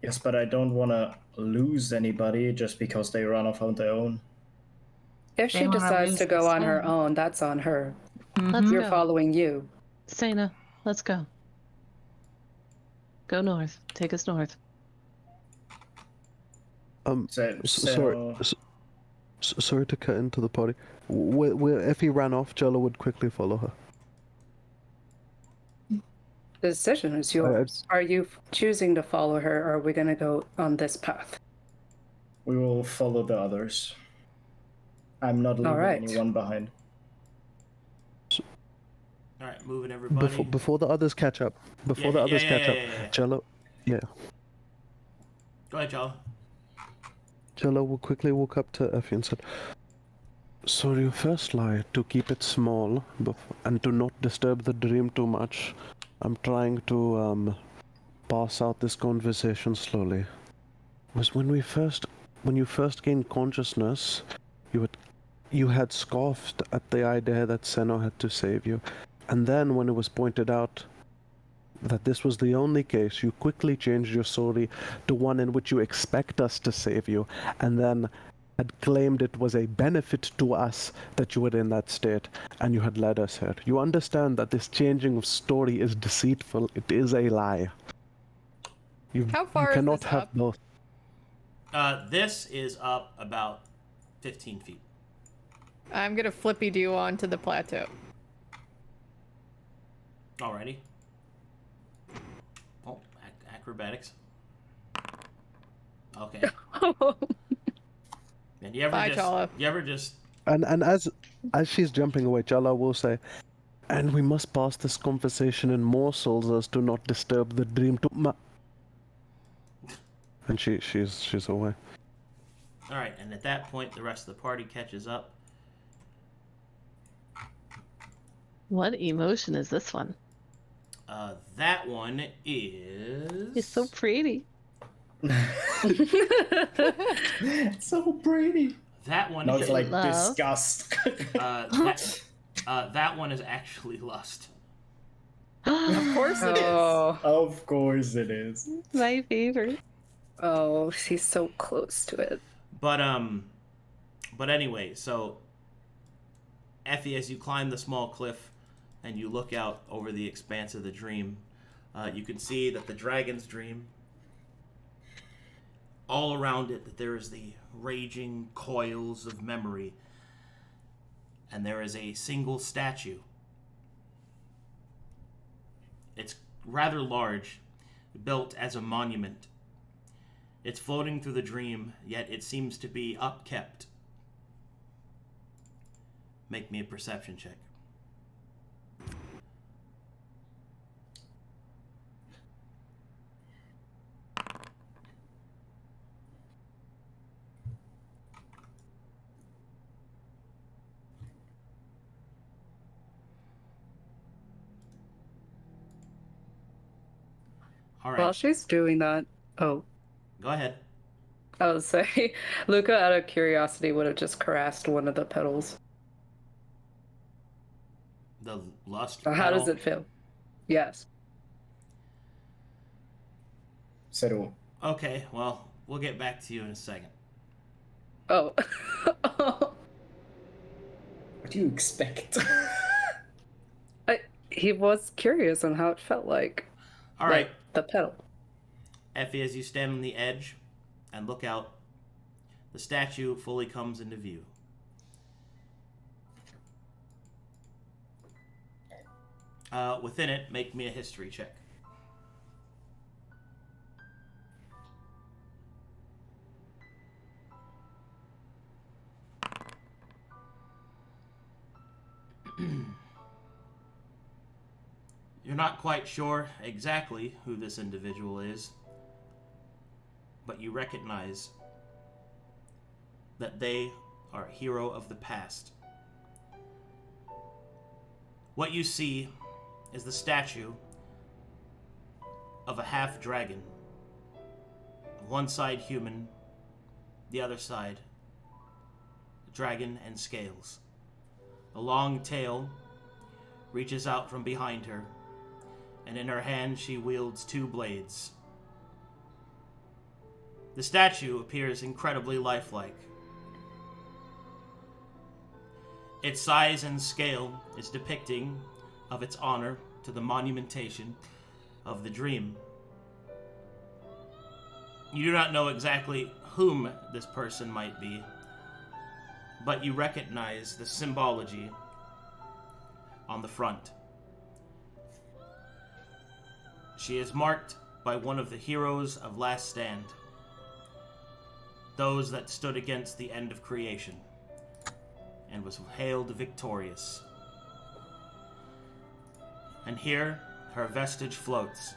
Speaker 6: Yes, but I don't want to lose anybody just because they run off on their own.
Speaker 7: If
Speaker 2: They
Speaker 7: she
Speaker 2: wanna
Speaker 7: decides
Speaker 2: lose
Speaker 7: to go
Speaker 2: this
Speaker 7: on her
Speaker 2: one.
Speaker 7: own, that's on her.
Speaker 3: Let's
Speaker 7: We're
Speaker 3: go.
Speaker 7: following you.
Speaker 3: Seino, let's go. Go north. Take us north.
Speaker 4: Sorry to cut into the party. Where Effie ran off, Challa would quickly follow her.
Speaker 7: The decision is yours. Are you choosing to follow her, or are we going to go on this path?
Speaker 6: We will follow the others. I'm not leaving
Speaker 7: right.
Speaker 6: anyone behind.
Speaker 1: All right, moving everybody.
Speaker 4: Before the others catch up.
Speaker 1: Yeah.
Speaker 4: Challa,
Speaker 1: Go ahead, Challa.
Speaker 4: Challa will quickly walk up to Effie and said, "So you first lie to keep it small and to not disturb the dream too much. I'm trying to pass out this conversation slowly. Was when you first gained consciousness, you had scoffed at the idea that Seino had to save you, and then when it was pointed out that this was the only case, you quickly changed your story to one in which you expect us to save you, and then had claimed it was a benefit to us that you were in that state, and you had led us here. You understand that this changing of story is deceitful. It is a lie.
Speaker 5: How far
Speaker 4: you
Speaker 5: is
Speaker 4: cannot
Speaker 5: this
Speaker 4: have
Speaker 5: up?
Speaker 4: both.
Speaker 1: This is up about 15 feet.
Speaker 5: I'm gonna flippy do onto the plateau.
Speaker 1: Alrighty. Oh, acrobatics. Okay. And you
Speaker 5: Bye, Challa.
Speaker 1: ever just
Speaker 4: And as she's jumping away, Challa will say, And we must pass this conversation in morsels as to not disturb the dream to And she's away.
Speaker 1: Alright, and at that point, the rest of the party catches up.
Speaker 3: What emotion is this one?
Speaker 1: That one is...
Speaker 3: It's so pretty.
Speaker 6: So pretty.
Speaker 1: That one
Speaker 6: No,
Speaker 1: is...
Speaker 6: it's like
Speaker 3: Love.
Speaker 6: disgust.
Speaker 1: that one is actually lust.
Speaker 5: Of course it is.
Speaker 7: Oh,
Speaker 6: Of course it is.
Speaker 3: My favorite.
Speaker 7: oh, she's so close to it.
Speaker 1: But anyway, so Effie, as you climb the small cliff and you look out over the expanse of the dream, you can see that the dragon's dream, all around it, that there is the raging coils of memory, and there is a single statue. It's rather large, built as a monument. It's floating through the dream, yet it seems to be upkept. Make me a perception check. All right.
Speaker 7: While she's doing that, oh,
Speaker 1: Go ahead.
Speaker 7: I would say Luka, out of curiosity, would have just caressed one of the petals.
Speaker 1: The lust.
Speaker 7: How does
Speaker 1: petal.
Speaker 7: it feel? Yes.
Speaker 6: Zero.
Speaker 1: Okay, well, we'll get back to you in a second.
Speaker 7: Oh.
Speaker 6: What do you expect?
Speaker 7: He was curious on how it felt like.
Speaker 1: All right,
Speaker 7: The petal.
Speaker 1: Effie, as you stand on the edge and look out, the statue fully comes into view. Within it, make me a history check. You're not quite sure exactly who this individual is, but you recognize that they are a hero of the past. What you see is the statue of a half-dragon. One side human, the other side dragon and scales. A long tail reaches out from behind her, and in her hand she wields two blades. The statue appears incredibly lifelike. Its size and scale is depicting of its honor to the monumentation of the dream. You do not know exactly whom this person might be, but you recognize the symbology on the front. She is marked by one of the heroes of Last Stand, those that stood against the end of creation, and was hailed victorious. And here, her vestige floats,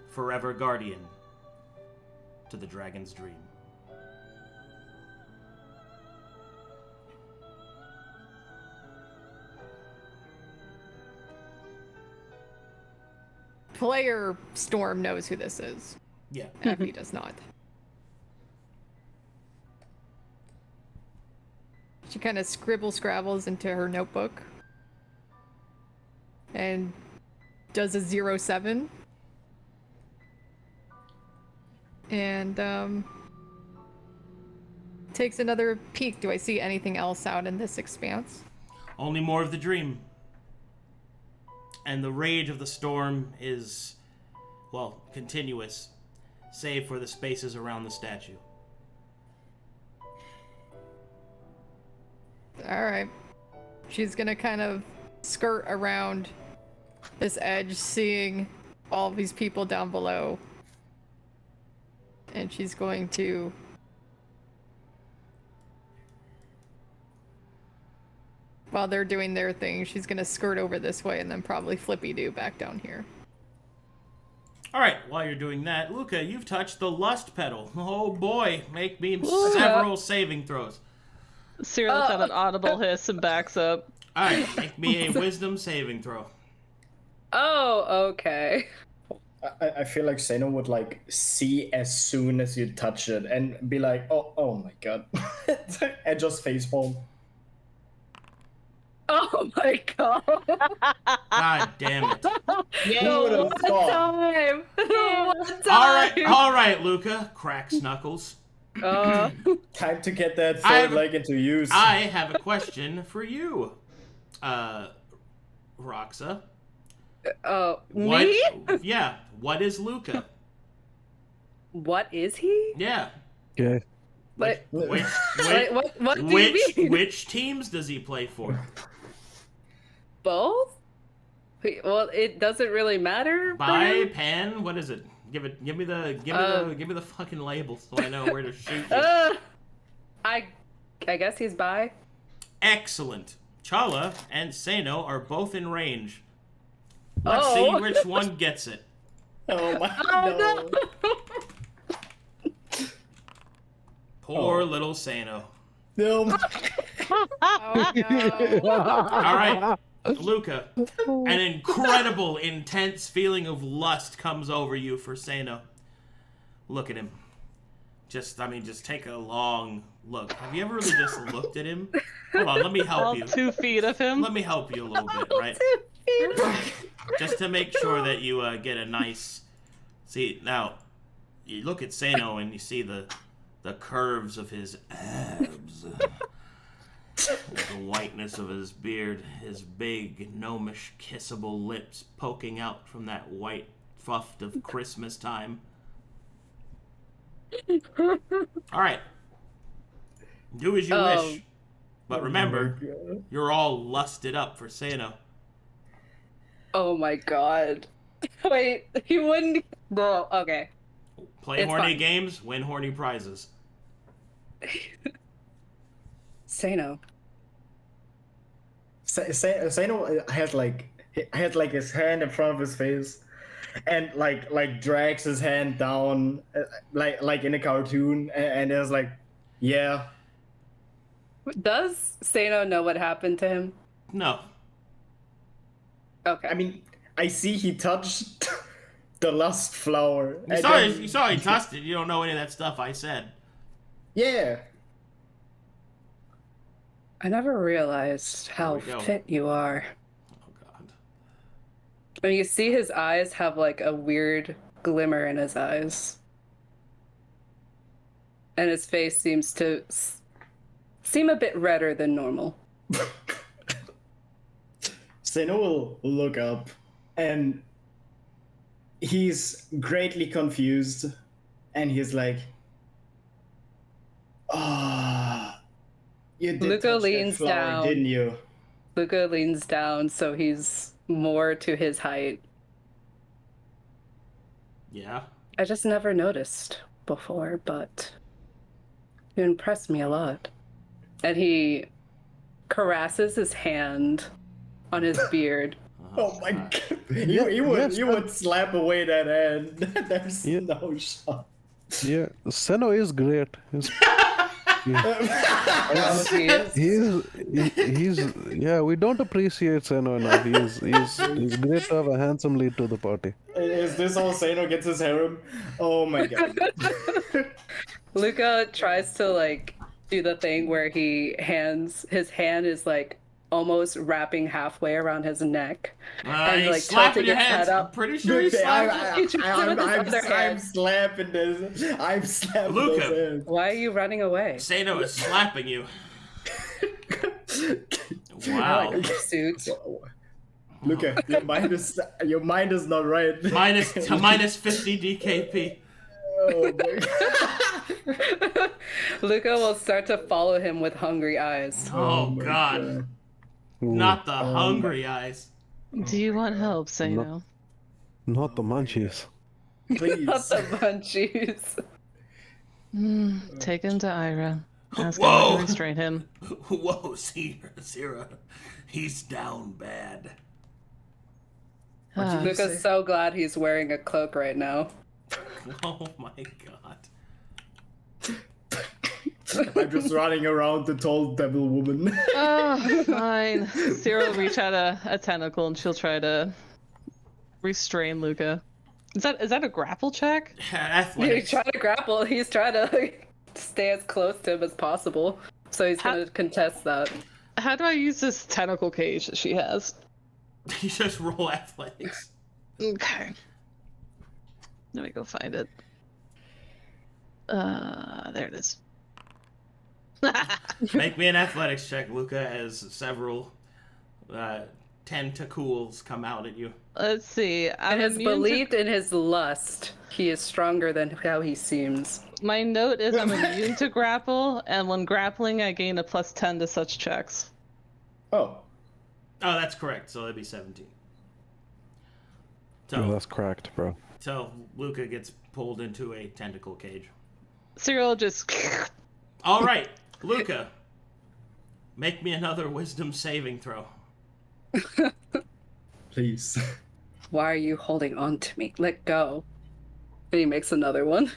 Speaker 1: forever guardian to the dragon's dream.
Speaker 5: Player Storm knows who this is.
Speaker 1: Yeah.
Speaker 5: Effie does not. She kind of scrabbles into her notebook and does a 07 and takes another peek. Do I see anything else out in this expanse?
Speaker 1: Only more of the dream. And the rage of the storm is, well, continuous, save for the spaces around the statue.
Speaker 5: Alright. She's gonna kind of skirt around this edge, seeing all these people down below. And she's going to... while they're doing their thing, she's gonna skirt over this way and then probably flippy-do back down here.
Speaker 1: Alright, while you're doing that, Luka, you've touched the lust pedal. Oh boy, make me several saving throws.
Speaker 3: Sera lets out an audible hiss and backs up.
Speaker 1: Alright, make me a wisdom saving throw.
Speaker 7: Oh, okay.
Speaker 6: I feel like Seino would like see as soon as you touch it and be like, oh my god, and just facepalm.
Speaker 7: Oh my god.
Speaker 1: God damn it.
Speaker 6: Who would have thought?
Speaker 7: Time. One time.
Speaker 1: Alright, Luka, cracks knuckles.
Speaker 6: Time to get that third leg into use.
Speaker 1: I have a question for you, Roxa.
Speaker 7: Me?
Speaker 1: Yeah, what is Luka?
Speaker 7: What is he?
Speaker 1: Yeah.
Speaker 4: Okay.
Speaker 7: What?
Speaker 1: Which
Speaker 7: What do you mean?
Speaker 1: which teams does he play for?
Speaker 7: Both? Well, it doesn't really matter.
Speaker 1: Bi, pan, what is it? Give me the fucking label so I know where to shoot you.
Speaker 7: I guess he's bi.
Speaker 1: Excellent. Challa and Seino are both in range. Let's see which one gets it.
Speaker 6: Oh my
Speaker 7: no.
Speaker 1: Poor little Seino.
Speaker 6: No.
Speaker 5: Oh, no.
Speaker 1: All right, Luka. An incredible, intense feeling of lust comes over you for Seino. Look at him. Just take a long look. Have you ever really just looked at him? Hold on, let me help
Speaker 3: All
Speaker 1: you.
Speaker 3: 2 feet of him.
Speaker 1: Let me help you a little bit, right? Just to make sure that you get a nice... See, now, you look at Seino and you see the curves of his abs. The whiteness of his beard, his big, gnomish, kissable lips poking out from that white tuft of Christmas time. Alright. Do as you wish. But remember, you're all lusted up for Seino.
Speaker 7: Oh my god. Wait, he wouldn't. No, okay.
Speaker 1: Play
Speaker 7: It's
Speaker 1: horny
Speaker 7: fine.
Speaker 1: games, win horny prizes.
Speaker 7: Seino.
Speaker 6: Seino has like his hand in front of his face, and like drags his hand down, like in a cartoon, and is like, yeah.
Speaker 7: Does Seino know what happened to him?
Speaker 1: No.
Speaker 7: Okay.
Speaker 6: I mean, I see he touched the lust flower.
Speaker 1: You saw he touched it. You don't know any of that stuff I said.
Speaker 6: Yeah.
Speaker 7: I never realized how
Speaker 1: There we go.
Speaker 7: fit you are.
Speaker 1: Oh, God.
Speaker 7: I mean, you see his eyes have like a weird glimmer in his eyes. And his face seems to seem a bit redder than normal.
Speaker 6: Seino will look up, and he's greatly confused, and he's like, you did
Speaker 7: Luka
Speaker 6: touch that
Speaker 7: leans
Speaker 6: flower,
Speaker 7: down.
Speaker 6: didn't you?
Speaker 7: Luka leans down so he's more to his height.
Speaker 1: Yeah?
Speaker 7: I just never noticed before, but you impressed me a lot. And he carasses his hand on his beard.
Speaker 6: Oh my god. You would slap away that hand. There's no shot.
Speaker 4: Yeah, Seino is great. Yeah, we don't appreciate Seino enough. He's great to have a handsome lead to the party.
Speaker 6: Is this how Seino gets his harem? Oh my god.
Speaker 7: Luka tries to like do the thing where his hand is like almost wrapping halfway around his neck. And
Speaker 1: He's
Speaker 7: like
Speaker 1: slapping
Speaker 7: tilting
Speaker 1: your
Speaker 7: his
Speaker 1: hands.
Speaker 7: head
Speaker 1: I'm
Speaker 7: up.
Speaker 1: pretty sure he's slapping.
Speaker 6: I'm slapping this. I'm slapping
Speaker 1: Luka.
Speaker 6: those hands.
Speaker 7: Why are you running away?
Speaker 1: Seino is slapping you.
Speaker 7: I
Speaker 1: Wow.
Speaker 7: like your suit.
Speaker 6: Luka, your mind is not right.
Speaker 1: minus 50 DKP.
Speaker 6: Oh my god.
Speaker 7: Luka will start to follow him with hungry eyes.
Speaker 1: Oh,
Speaker 6: my
Speaker 1: God. Not the hungry eyes.
Speaker 3: Do you want help, Seino?
Speaker 4: Not the munchies.
Speaker 6: Please.
Speaker 7: Not the munchies.
Speaker 3: Take him to Irha. Ask him to restrain him.
Speaker 1: Whoa, Sera. He's down bad.
Speaker 7: Luka's so glad he's wearing a cloak right now.
Speaker 1: Oh my god.
Speaker 6: I'm just running around the tall devil woman.
Speaker 3: Oh, fine. Sera will reach out a tentacle and she'll try to restrain Luka. Is that a grapple check?
Speaker 7: He's
Speaker 1: Athletics.
Speaker 7: trying to grapple. He's trying to stay as close to him as possible. So he's going to contest that.
Speaker 3: How do I use this tentacle cage that she has?
Speaker 1: You just roll athletics.
Speaker 3: Okay. Let me go find it. There it is.
Speaker 1: Make me an athletics check, Luka, as several tentacles come out at you.
Speaker 3: Let's see.
Speaker 7: In his belief, in his lust, he is stronger than how he seems.
Speaker 3: My note is I'm immune to grapple, and when grappling, I gain a +10 to such checks.
Speaker 6: Oh.
Speaker 1: Oh, that's correct. So that'd be 17.
Speaker 4: Yeah, that's correct, bro.
Speaker 1: So Luka gets pulled into a tentacle cage.
Speaker 3: Cyril just...
Speaker 1: All right, Luka. Make me another wisdom saving throw.
Speaker 6: Please.
Speaker 7: Why are you holding on to me? Let go. And he makes another one.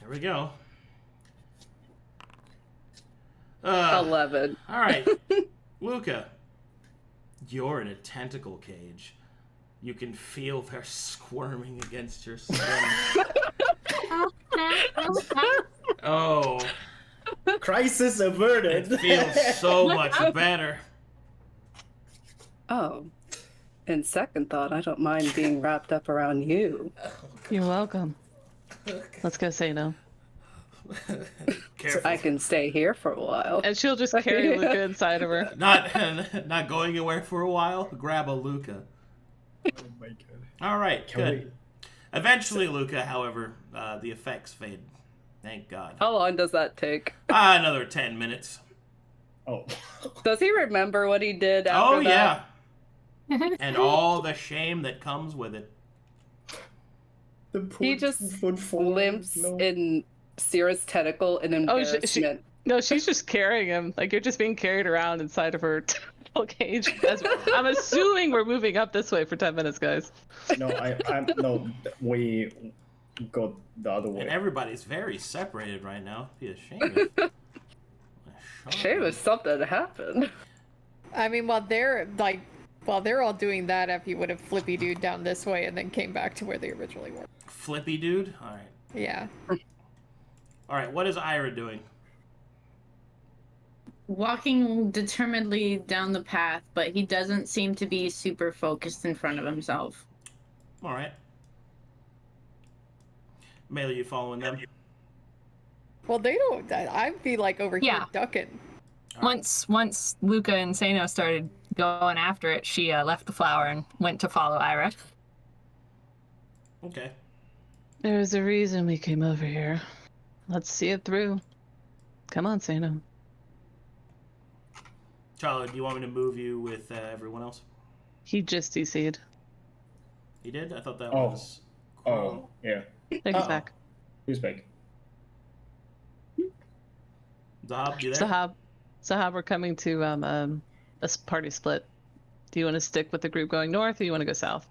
Speaker 1: Here we go.
Speaker 7: 11.
Speaker 1: All right, Luka. You're in a tentacle cage. You can feel they're squirming against your skin. Oh.
Speaker 6: Crisis averted.
Speaker 1: It feels so much better.
Speaker 7: Oh. In second thought, I don't mind being wrapped up around you.
Speaker 3: You're welcome. Let's go, Seino.
Speaker 1: Careful.
Speaker 7: I can stay here for a while.
Speaker 3: And she'll just carry Luka inside of her.
Speaker 1: Not going anywhere for a while. Grab a Luka.
Speaker 6: Oh my god.
Speaker 1: All right,
Speaker 6: Can
Speaker 1: good. Eventually, Luka, however, the effects fade. Thank God.
Speaker 7: How long does that take?
Speaker 1: Another 10 minutes.
Speaker 6: Oh.
Speaker 7: Does he remember what he did after
Speaker 1: Oh,
Speaker 7: that?
Speaker 1: yeah. And all the shame that comes with it.
Speaker 7: He just limps in Sera's tentacle in embarrassment.
Speaker 3: No, she's just carrying him. Like, you're just being carried around inside of her tentacle cage. I'm assuming we're moving up this way for 10 minutes, guys.
Speaker 6: No, no, we got the other way.
Speaker 1: And everybody's very separated right now. Be a shame.
Speaker 7: Shame if something happened.
Speaker 5: I mean, while they're all doing that, Effie would have flippy dude down this way and then came back to where they originally were.
Speaker 1: Flippy dude? All right.
Speaker 5: Yeah.
Speaker 1: All right, what is Irha doing?
Speaker 8: Walking determinedly down the path, but he doesn't seem to be super focused in front of himself.
Speaker 1: All right. Maelie, you following them?
Speaker 5: Well, they don't. I'd be like over here ducking.
Speaker 2: Once Luka and Seino started going after it, she left the flower and went to follow Irha.
Speaker 1: Okay.
Speaker 3: There's a reason we came over here. Let's see it through. Come on, Seino.
Speaker 1: Challa, do you want me to move you with everyone else?
Speaker 3: He just DC'd.
Speaker 1: He did? I thought that was...
Speaker 6: Oh, yeah.
Speaker 3: He's back.
Speaker 6: Who's back?
Speaker 1: Zahaab, you there?
Speaker 3: Zahaab, we're coming to a party split. Do you want to stick with the group going north, or you want to go south?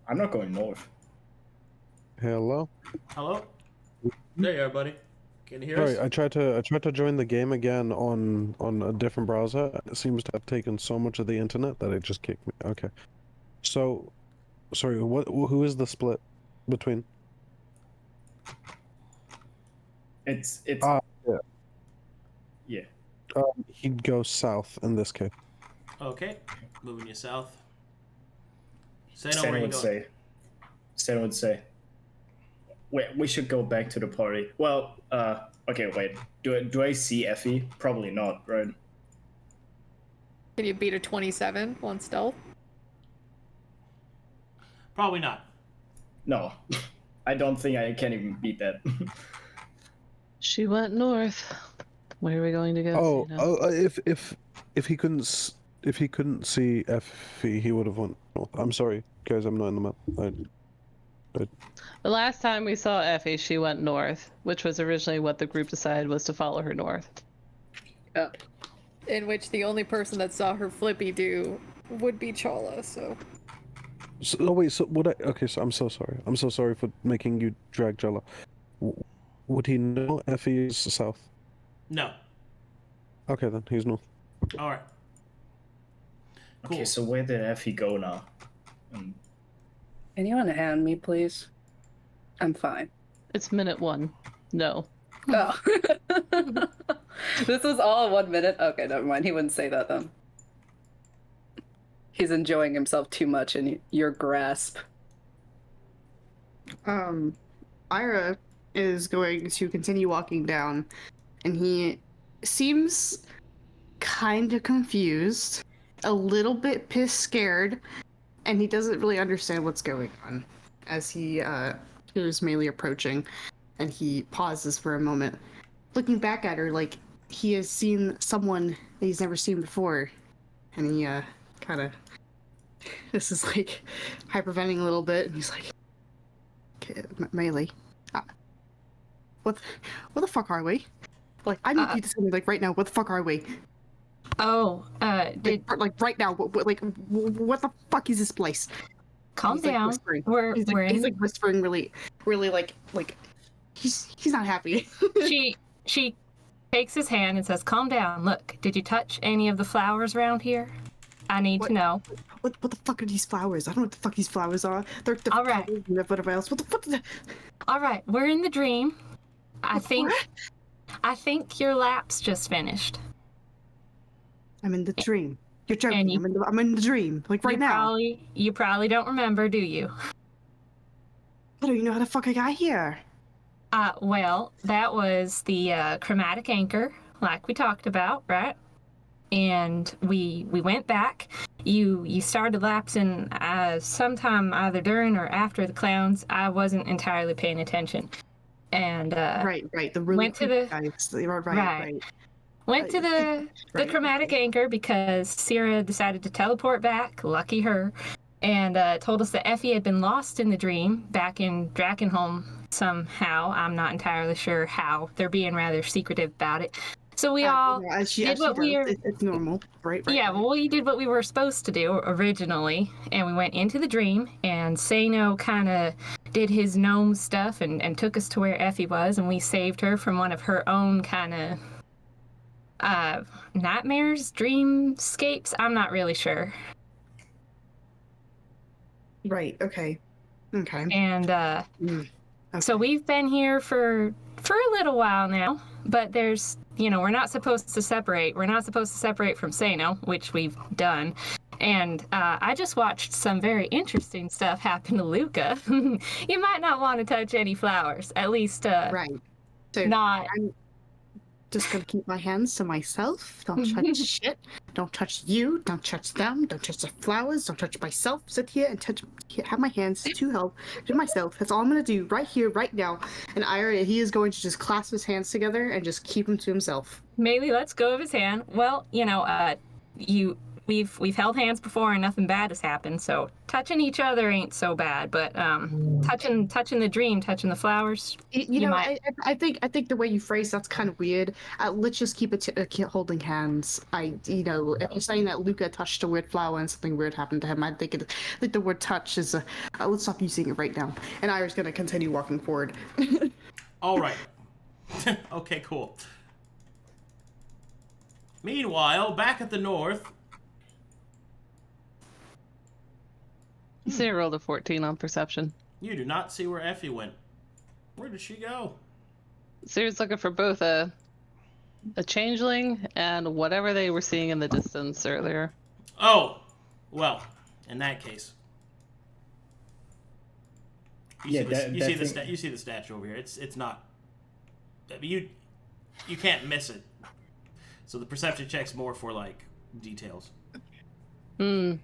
Speaker 6: I'm not going north.
Speaker 4: Hello?
Speaker 1: Hello? There you are, buddy. Can you hear us?
Speaker 4: Sorry, I tried to join the game again on a different browser. It seems to have taken so much of the internet that it just kicked me. Okay. So, sorry, who is the split between?
Speaker 6: It's
Speaker 4: yeah.
Speaker 6: Yeah.
Speaker 4: He'd go south in this case.
Speaker 1: Okay. Moving you south.
Speaker 6: Seino would say. We should go back to the party. Well, okay, wait. Do I see Effie? Probably not, right?
Speaker 5: Can you beat a 27 on stealth?
Speaker 1: Probably not.
Speaker 6: No. I don't think I can even beat that.
Speaker 3: She went north. Where are we going to go?
Speaker 4: If he couldn't see Effie, he would have went north. I'm sorry, guys. I'm not in the map.
Speaker 3: The last time we saw Effie, she went north, which was originally what the group decided was to follow her north.
Speaker 5: In which the only person that saw her flippy do would be Challa, so.
Speaker 4: Oh wait, so would I? Okay, so I'm so sorry. I'm so sorry for making you drag Challa. Would he know Effie is south?
Speaker 1: No.
Speaker 4: Okay, then he's north.
Speaker 1: All right. Cool.
Speaker 6: Okay, so where did Effie go now?
Speaker 7: Anyone hand me, please? I'm fine.
Speaker 3: It's minute 1. No.
Speaker 7: Oh. This was all 1 minute? Okay, never mind. He wouldn't say that then. He's enjoying himself too much in your grasp.
Speaker 9: Irha is going to continue walking down, and he seems kind of confused, a little bit pissed scared, and he doesn't really understand what's going on as he hears Maelie approaching, and he pauses for a moment, looking back at her like he has seen someone that he's never seen before, and he kind of this is like hyperventilating a little bit, and he's like, okay, Maelie, where the fuck are we? Like, I need you to tell me, like, right now, what the fuck are we?
Speaker 2: Oh,
Speaker 9: like right now, what the fuck is this place?
Speaker 2: Calm
Speaker 9: He's, like,
Speaker 2: down.
Speaker 9: whispering.
Speaker 2: We're
Speaker 9: He's like whispering, really, like he's not happy.
Speaker 2: she takes his hand and says, "Calm down. Look, did you touch any of the flowers around here? I need to know."
Speaker 9: What the fuck are these flowers? I don't know what the fuck these flowers are. They're
Speaker 2: all right.
Speaker 9: Whatever else. What the fuck?
Speaker 2: All right, we're in the dream. I think your lap's just finished.
Speaker 9: I'm in the dream. You're joking. I'm in the dream. Like right now.
Speaker 2: You probably don't remember, do you?
Speaker 9: I don't even know how the fuck I got here.
Speaker 2: Well, that was the chromatic anchor, like we talked about, right? And we went back. You started lapsing sometime either during or after the clowns. I wasn't entirely paying attention. And
Speaker 9: right. The really
Speaker 2: went to the
Speaker 9: guys. Right.
Speaker 2: Went to the chromatic anchor because Sera decided to teleport back. Lucky her. And told us that Effie had been lost in the dream back in Drakenholm somehow. I'm not entirely sure how. They're being rather secretive about it. So we all did what we were...
Speaker 9: It's normal, right?
Speaker 2: Yeah, well, we did what we were supposed to do originally, and we went into the dream, and Seino kind of did his gnome stuff and took us to where Effie was, and we saved her from one of her own kind of nightmares, dreamscapes. I'm not really sure.
Speaker 9: Right, okay.
Speaker 2: And okay. So we've been here for a little while now, but there's, we're not supposed to separate. We're not supposed to separate from Seino, which we've done. And I just watched some very interesting stuff happen to Luka. You might not want to touch any flowers, at least
Speaker 9: right. So
Speaker 2: not...
Speaker 9: I'm just going to keep my hands to myself. Don't touch shit. Don't touch you. Don't touch them. Don't touch the flowers. Don't touch myself. Sit here and have my hands to myself. That's all I'm going to do right here, right now. And Irha, he is going to just clasp his hands together and just keep them to himself.
Speaker 2: Maelie lets go of his hand. Well, we've held hands before and nothing bad has happened, so touching each other ain't so bad, but touching the dream, touching the flowers,
Speaker 9: I think the way you phrase that's kind of weird. Let's just keep it holding hands. If you're saying that Luka touched a weird flower and something weird happened to him, I think the word touch is let's stop using it right now. And Irha's gonna continue walking forward.
Speaker 1: All right. Okay, cool. Meanwhile, back at the north,
Speaker 3: Sera rolled a 14 on perception.
Speaker 1: you do not see where Effie went. Where did she go?
Speaker 3: Sera's looking for both a changeling and whatever they were seeing in the distance earlier.
Speaker 1: Oh, well, in that case, you see the statue over here. It's not. I mean, you can't miss it. So the perception check's more for like details.
Speaker 7: When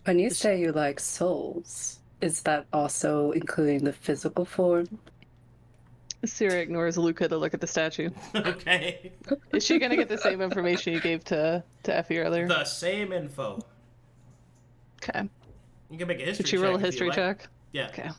Speaker 7: you say you like souls, is that also including the physical form?
Speaker 3: Sera ignores Luka to look at the statue.
Speaker 1: Okay.
Speaker 3: Is she gonna get the same information you gave to Effie earlier?
Speaker 1: The same info.
Speaker 3: Okay.
Speaker 1: You can make a history check.
Speaker 3: Did you roll a
Speaker 1: if you
Speaker 3: history
Speaker 1: like.
Speaker 3: check?
Speaker 1: Yeah.
Speaker 3: Okay.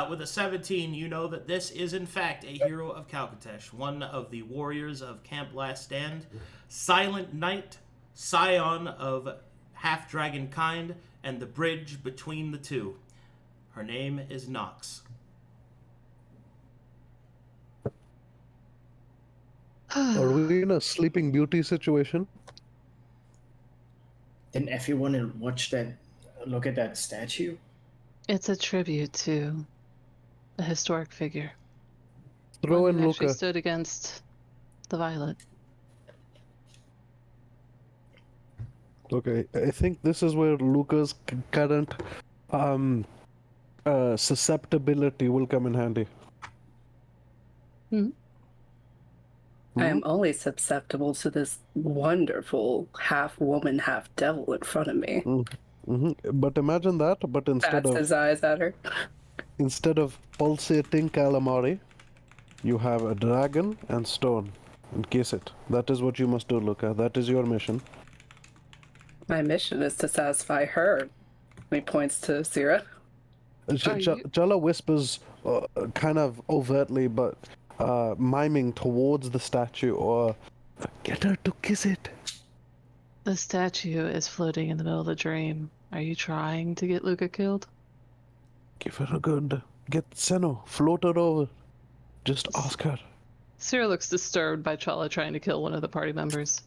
Speaker 1: With a 17, you know that this is in fact a hero of Calcatesh, one of the warriors of Camp Last Stand, silent knight, scion of half-dragon kind, and the bridge between the two. Her name is Nox.
Speaker 4: Are we in a Sleeping Beauty situation?
Speaker 6: Didn't Effie want to look at that statue?
Speaker 3: It's a tribute to a historic figure.
Speaker 4: Throw
Speaker 3: One
Speaker 4: in
Speaker 3: who actually
Speaker 4: Luka.
Speaker 3: stood against the Violet.
Speaker 4: Okay, I think this is where Luka's current susceptibility will come in handy.
Speaker 7: I am only susceptible to this wonderful half woman, half devil in front of me.
Speaker 4: But imagine that, but
Speaker 7: Bats his eyes at her.
Speaker 4: instead of pulsating calamari, you have a dragon and stone. And kiss it. That is what you must do, Luka. That is your mission.
Speaker 7: My mission is to satisfy her. He points to Sera.
Speaker 4: Challa whispers kind of overtly, but miming towards the statue, or get her to kiss it.
Speaker 3: The statue is floating in the middle of the dream. Are you trying to get Luka killed?
Speaker 4: Give her a good... Get Seino. Float her over. Just ask her.
Speaker 3: Sera looks disturbed by Challa trying to kill one of the party members.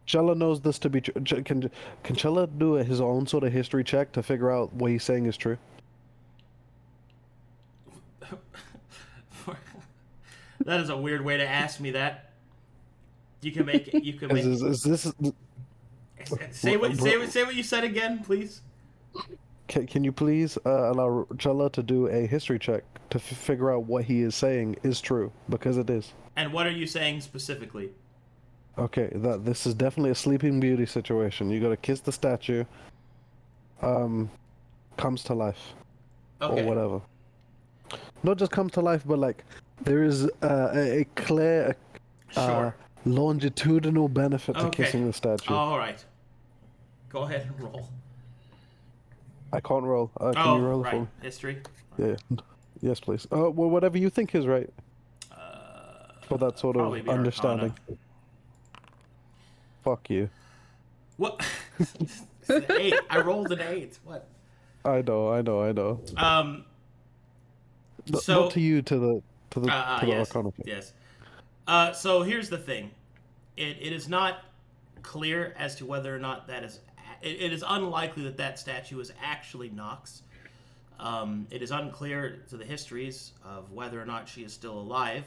Speaker 4: Challa knows this to be true. Can Challa do his own sort of history check to figure out what he's saying is true?
Speaker 1: That is a weird way to ask me that. You can make it. You can make.
Speaker 4: Is this...
Speaker 1: Say what you said again, please.
Speaker 4: Can you please allow Challa to do a history check to figure out what he is saying is true, because it is.
Speaker 1: And what are you saying specifically?
Speaker 4: Okay, this is definitely a Sleeping Beauty situation. You gotta kiss the statue. Comes to life,
Speaker 1: Okay.
Speaker 4: or whatever. Not just comes to life, but like there is a clear
Speaker 1: Sure.
Speaker 4: longitudinal benefit to
Speaker 1: Okay.
Speaker 4: kissing the statue.
Speaker 1: All right. Go ahead and roll.
Speaker 4: I can't roll. Can you roll it for
Speaker 1: right.
Speaker 4: me?
Speaker 1: History.
Speaker 4: Yeah. Yes, please. Well, whatever you think is right. For that sort
Speaker 1: probably
Speaker 4: of
Speaker 1: be
Speaker 4: understanding.
Speaker 1: Arcana.
Speaker 4: Fuck you.
Speaker 1: What? It's an 8. I rolled an 8. What?
Speaker 4: I know.
Speaker 1: So
Speaker 4: not to you, to the
Speaker 1: yes,
Speaker 4: Arcana.
Speaker 1: yes. So here's the thing. It is not clear as to whether or not that is. It is unlikely that statue is actually Nox. It is unclear to the histories of whether or not she is still alive.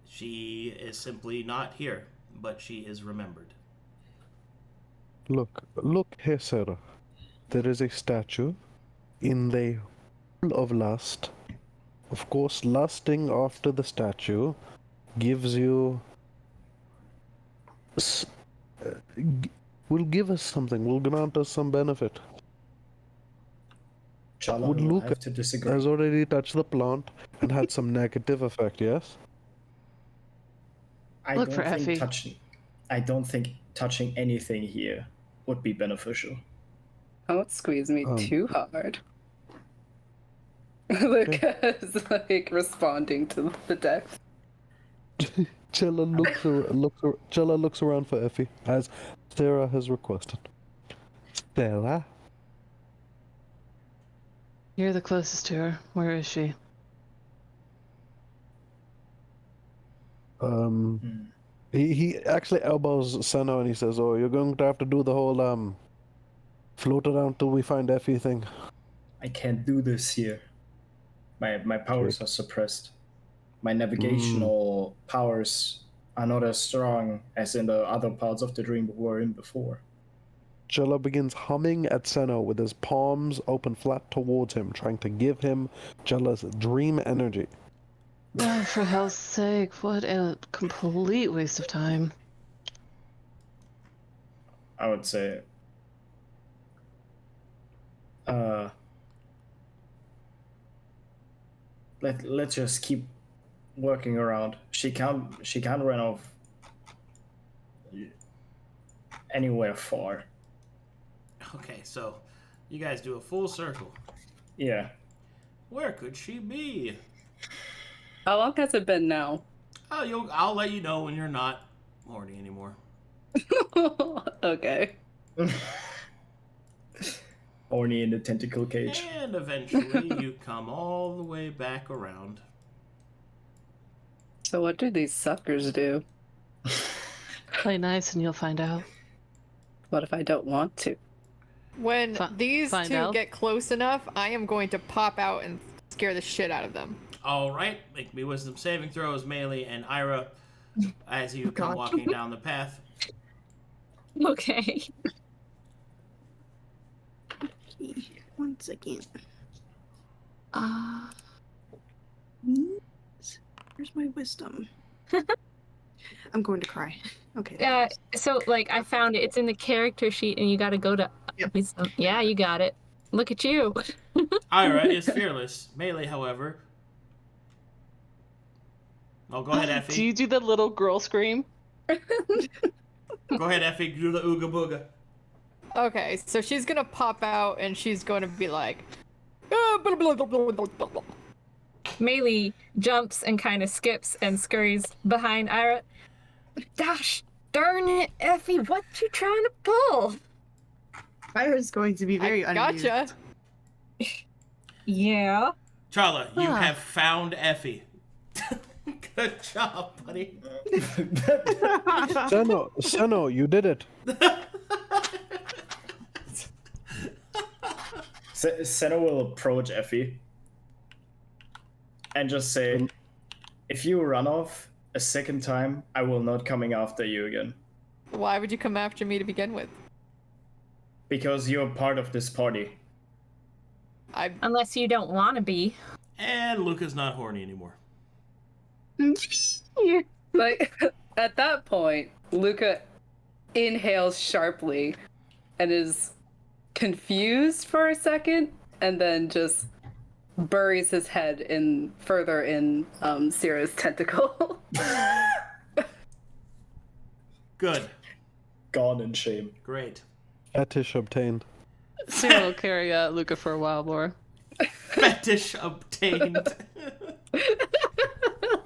Speaker 1: She is simply not here, but she is remembered.
Speaker 4: Look here, Sera. There is a statue in the Hall of Lust. Of course, lusting after the statue gives you... will give us something, will grant us some benefit.
Speaker 6: Challa
Speaker 4: Would
Speaker 6: will
Speaker 4: Luka
Speaker 6: have to disagree.
Speaker 4: has already touched the plant and had some negative effect, yes?
Speaker 6: I
Speaker 3: Look
Speaker 6: don't
Speaker 3: for
Speaker 6: think
Speaker 3: Effie.
Speaker 6: touching anything here would be beneficial.
Speaker 7: Don't squeeze me too hard. Luka's like responding to the deck.
Speaker 4: Challa looks around for Effie, as Sera has requested. Sera?
Speaker 3: You're the closest to her. Where is she?
Speaker 4: He actually elbows Seino and he says, "Oh, you're going to have to do the whole float around till we find Effie thing."
Speaker 6: I can't do this here. My powers are suppressed. My navigational powers are not as strong as in the other parts of the dream we were in before.
Speaker 4: Challa begins humming at Seino with his palms open flat towards him, trying to give him Challa's dream energy.
Speaker 3: Oh, for hell's sake, what a complete waste of time.
Speaker 6: I would say let's just keep working around. She can't run off anywhere far.
Speaker 1: Okay, so you guys do a full circle.
Speaker 6: Yeah.
Speaker 1: Where could she be?
Speaker 7: How long has it been now?
Speaker 1: Oh, I'll let you know when you're not horny anymore.
Speaker 7: Okay.
Speaker 6: Horny in the tentacle cage.
Speaker 1: And eventually you come all the way back around.
Speaker 7: So what do these suckers do?
Speaker 3: Play nice and you'll find out.
Speaker 7: What if I don't want to?
Speaker 10: When these
Speaker 3: find
Speaker 10: two
Speaker 3: out.
Speaker 10: get close enough, I am going to pop out and scare the shit out of them.
Speaker 1: All right, make me wisdom saving throws, Maelie and Irha, as you come walking down the path.
Speaker 2: Okay.
Speaker 9: 1 second. Where's my wisdom? I'm going to cry. Okay.
Speaker 2: So like I found it. It's in the character sheet, and you got to go to.
Speaker 9: Yep.
Speaker 2: Wisdom. Yeah, you got it. Look at you.
Speaker 1: Irha is fearless. Maelie, however. Oh, go ahead, Effie.
Speaker 3: Do you do the little girl scream?
Speaker 1: Go ahead, Effie. Do the ooga booga.
Speaker 10: Okay, so she's gonna pop out and she's going to be like, "Ah, blah, blah, blah, blah, blah, blah, blah."
Speaker 2: Maelie jumps and kind of skips and scurries behind Irha. Gosh darn it, Effie! What you trying to pull?
Speaker 9: Ira's going to be very unamused.
Speaker 10: Gotcha.
Speaker 2: Yeah.
Speaker 1: Challa, you
Speaker 3: Ah.
Speaker 1: have found Effie. Good job, buddy.
Speaker 4: Seino, you did it.
Speaker 6: Seino will approach Effie and just say, if you run off a second time, I will not coming after you again.
Speaker 10: Why would you come after me to begin with?
Speaker 6: Because you're part of this party.
Speaker 2: Unless you don't want to be.
Speaker 1: And Luka's not horny anymore.
Speaker 7: Like, at that point, Luka inhales sharply and is confused for a second, and then just buries his head further in Sera's tentacle.
Speaker 1: Good.
Speaker 6: Gone in shame.
Speaker 1: Great.
Speaker 4: Fetish obtained.
Speaker 3: Sera will carry Luka for a while more.
Speaker 1: Fetish obtained.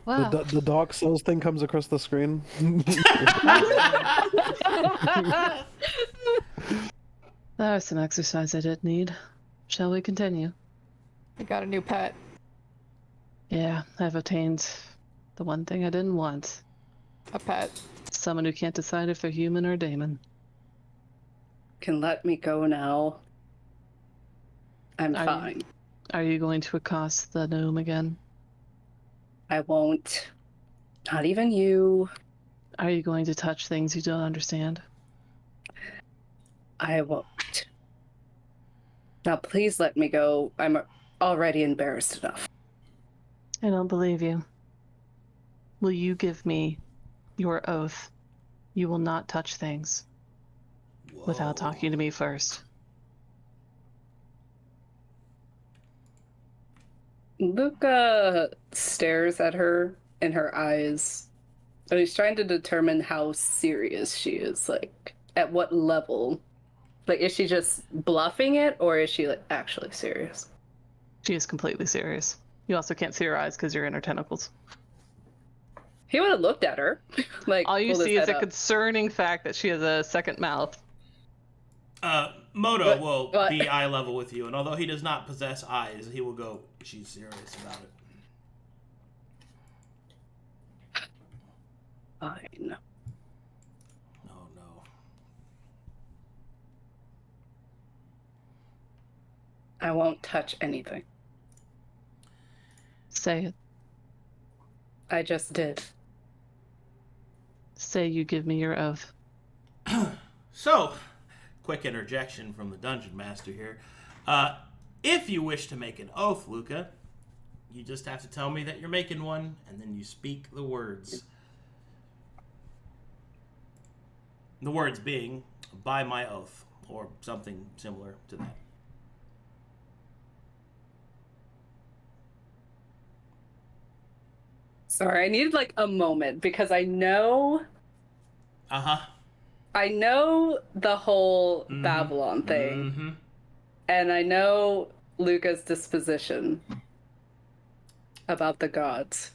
Speaker 3: Wow.
Speaker 4: The Dark Souls thing comes across the screen.
Speaker 3: There's some exercise I did need. Shall we continue?
Speaker 10: I got a new pet.
Speaker 3: Yeah, I've obtained the one thing I didn't want.
Speaker 10: A pet.
Speaker 3: Someone who can't decide if they're human or daemon.
Speaker 7: Can let me go now. I'm
Speaker 3: Are you-
Speaker 7: fine.
Speaker 3: Are you going to accost the gnome again?
Speaker 7: I won't. Not even you.
Speaker 3: Are you going to touch things you don't understand?
Speaker 7: I won't. Now please let me go. I'm already embarrassed enough.
Speaker 3: I don't believe you. Will you give me your oath you will not touch things without talking to me first?
Speaker 7: Luka stares at her in her eyes, and he's trying to determine how serious she is. Like, at what level? Like, is she just bluffing it, or is she like actually serious?
Speaker 3: She is completely serious. You also can't see her eyes because you're in her tentacles.
Speaker 7: He would have looked at her. Like,
Speaker 3: All you
Speaker 7: pulled his
Speaker 3: see is
Speaker 7: head
Speaker 3: a
Speaker 7: up.
Speaker 3: concerning fact that she has a second mouth.
Speaker 1: Moto will
Speaker 7: What?
Speaker 1: be eye level with you, and although he does not possess eyes, he will go, she's serious about it.
Speaker 7: Fine.
Speaker 1: Oh, no.
Speaker 7: I won't touch anything.
Speaker 3: Say it.
Speaker 7: I just did.
Speaker 3: Say you give me your oath.
Speaker 1: So, quick interjection from the Dungeon Master here. If you wish to make an oath, Luka, you just have to tell me that you're making one, and then you speak the words. The words being, by my oath, or something similar to that.
Speaker 7: Sorry, I needed like a moment because I know
Speaker 1: Uh-huh.
Speaker 7: I know the whole Babylon thing,
Speaker 1: Mm-hmm.
Speaker 7: and I know Luka's disposition about the gods.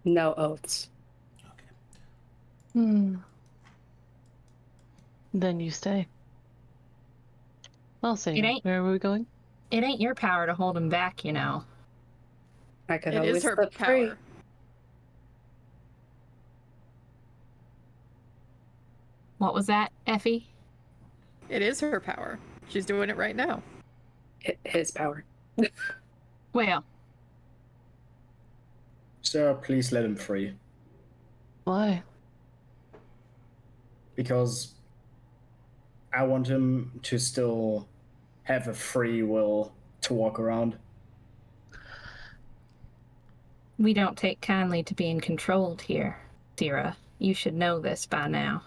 Speaker 7: No oaths.
Speaker 1: Okay.
Speaker 3: Then you stay. Well, say,
Speaker 2: ain't-
Speaker 3: where are we going?
Speaker 2: It ain't your power to hold him back, you know.
Speaker 7: I could
Speaker 10: It
Speaker 7: always
Speaker 10: is her
Speaker 7: slip free.
Speaker 10: power.
Speaker 2: What was that, Effie?
Speaker 10: It is her power. She's doing it right now.
Speaker 7: His power.
Speaker 2: Well,
Speaker 6: Sera, please let him free.
Speaker 3: Why?
Speaker 6: Because I want him to still have a free will to walk around.
Speaker 2: we don't take kindly to being controlled here, Sera. You should know this by now.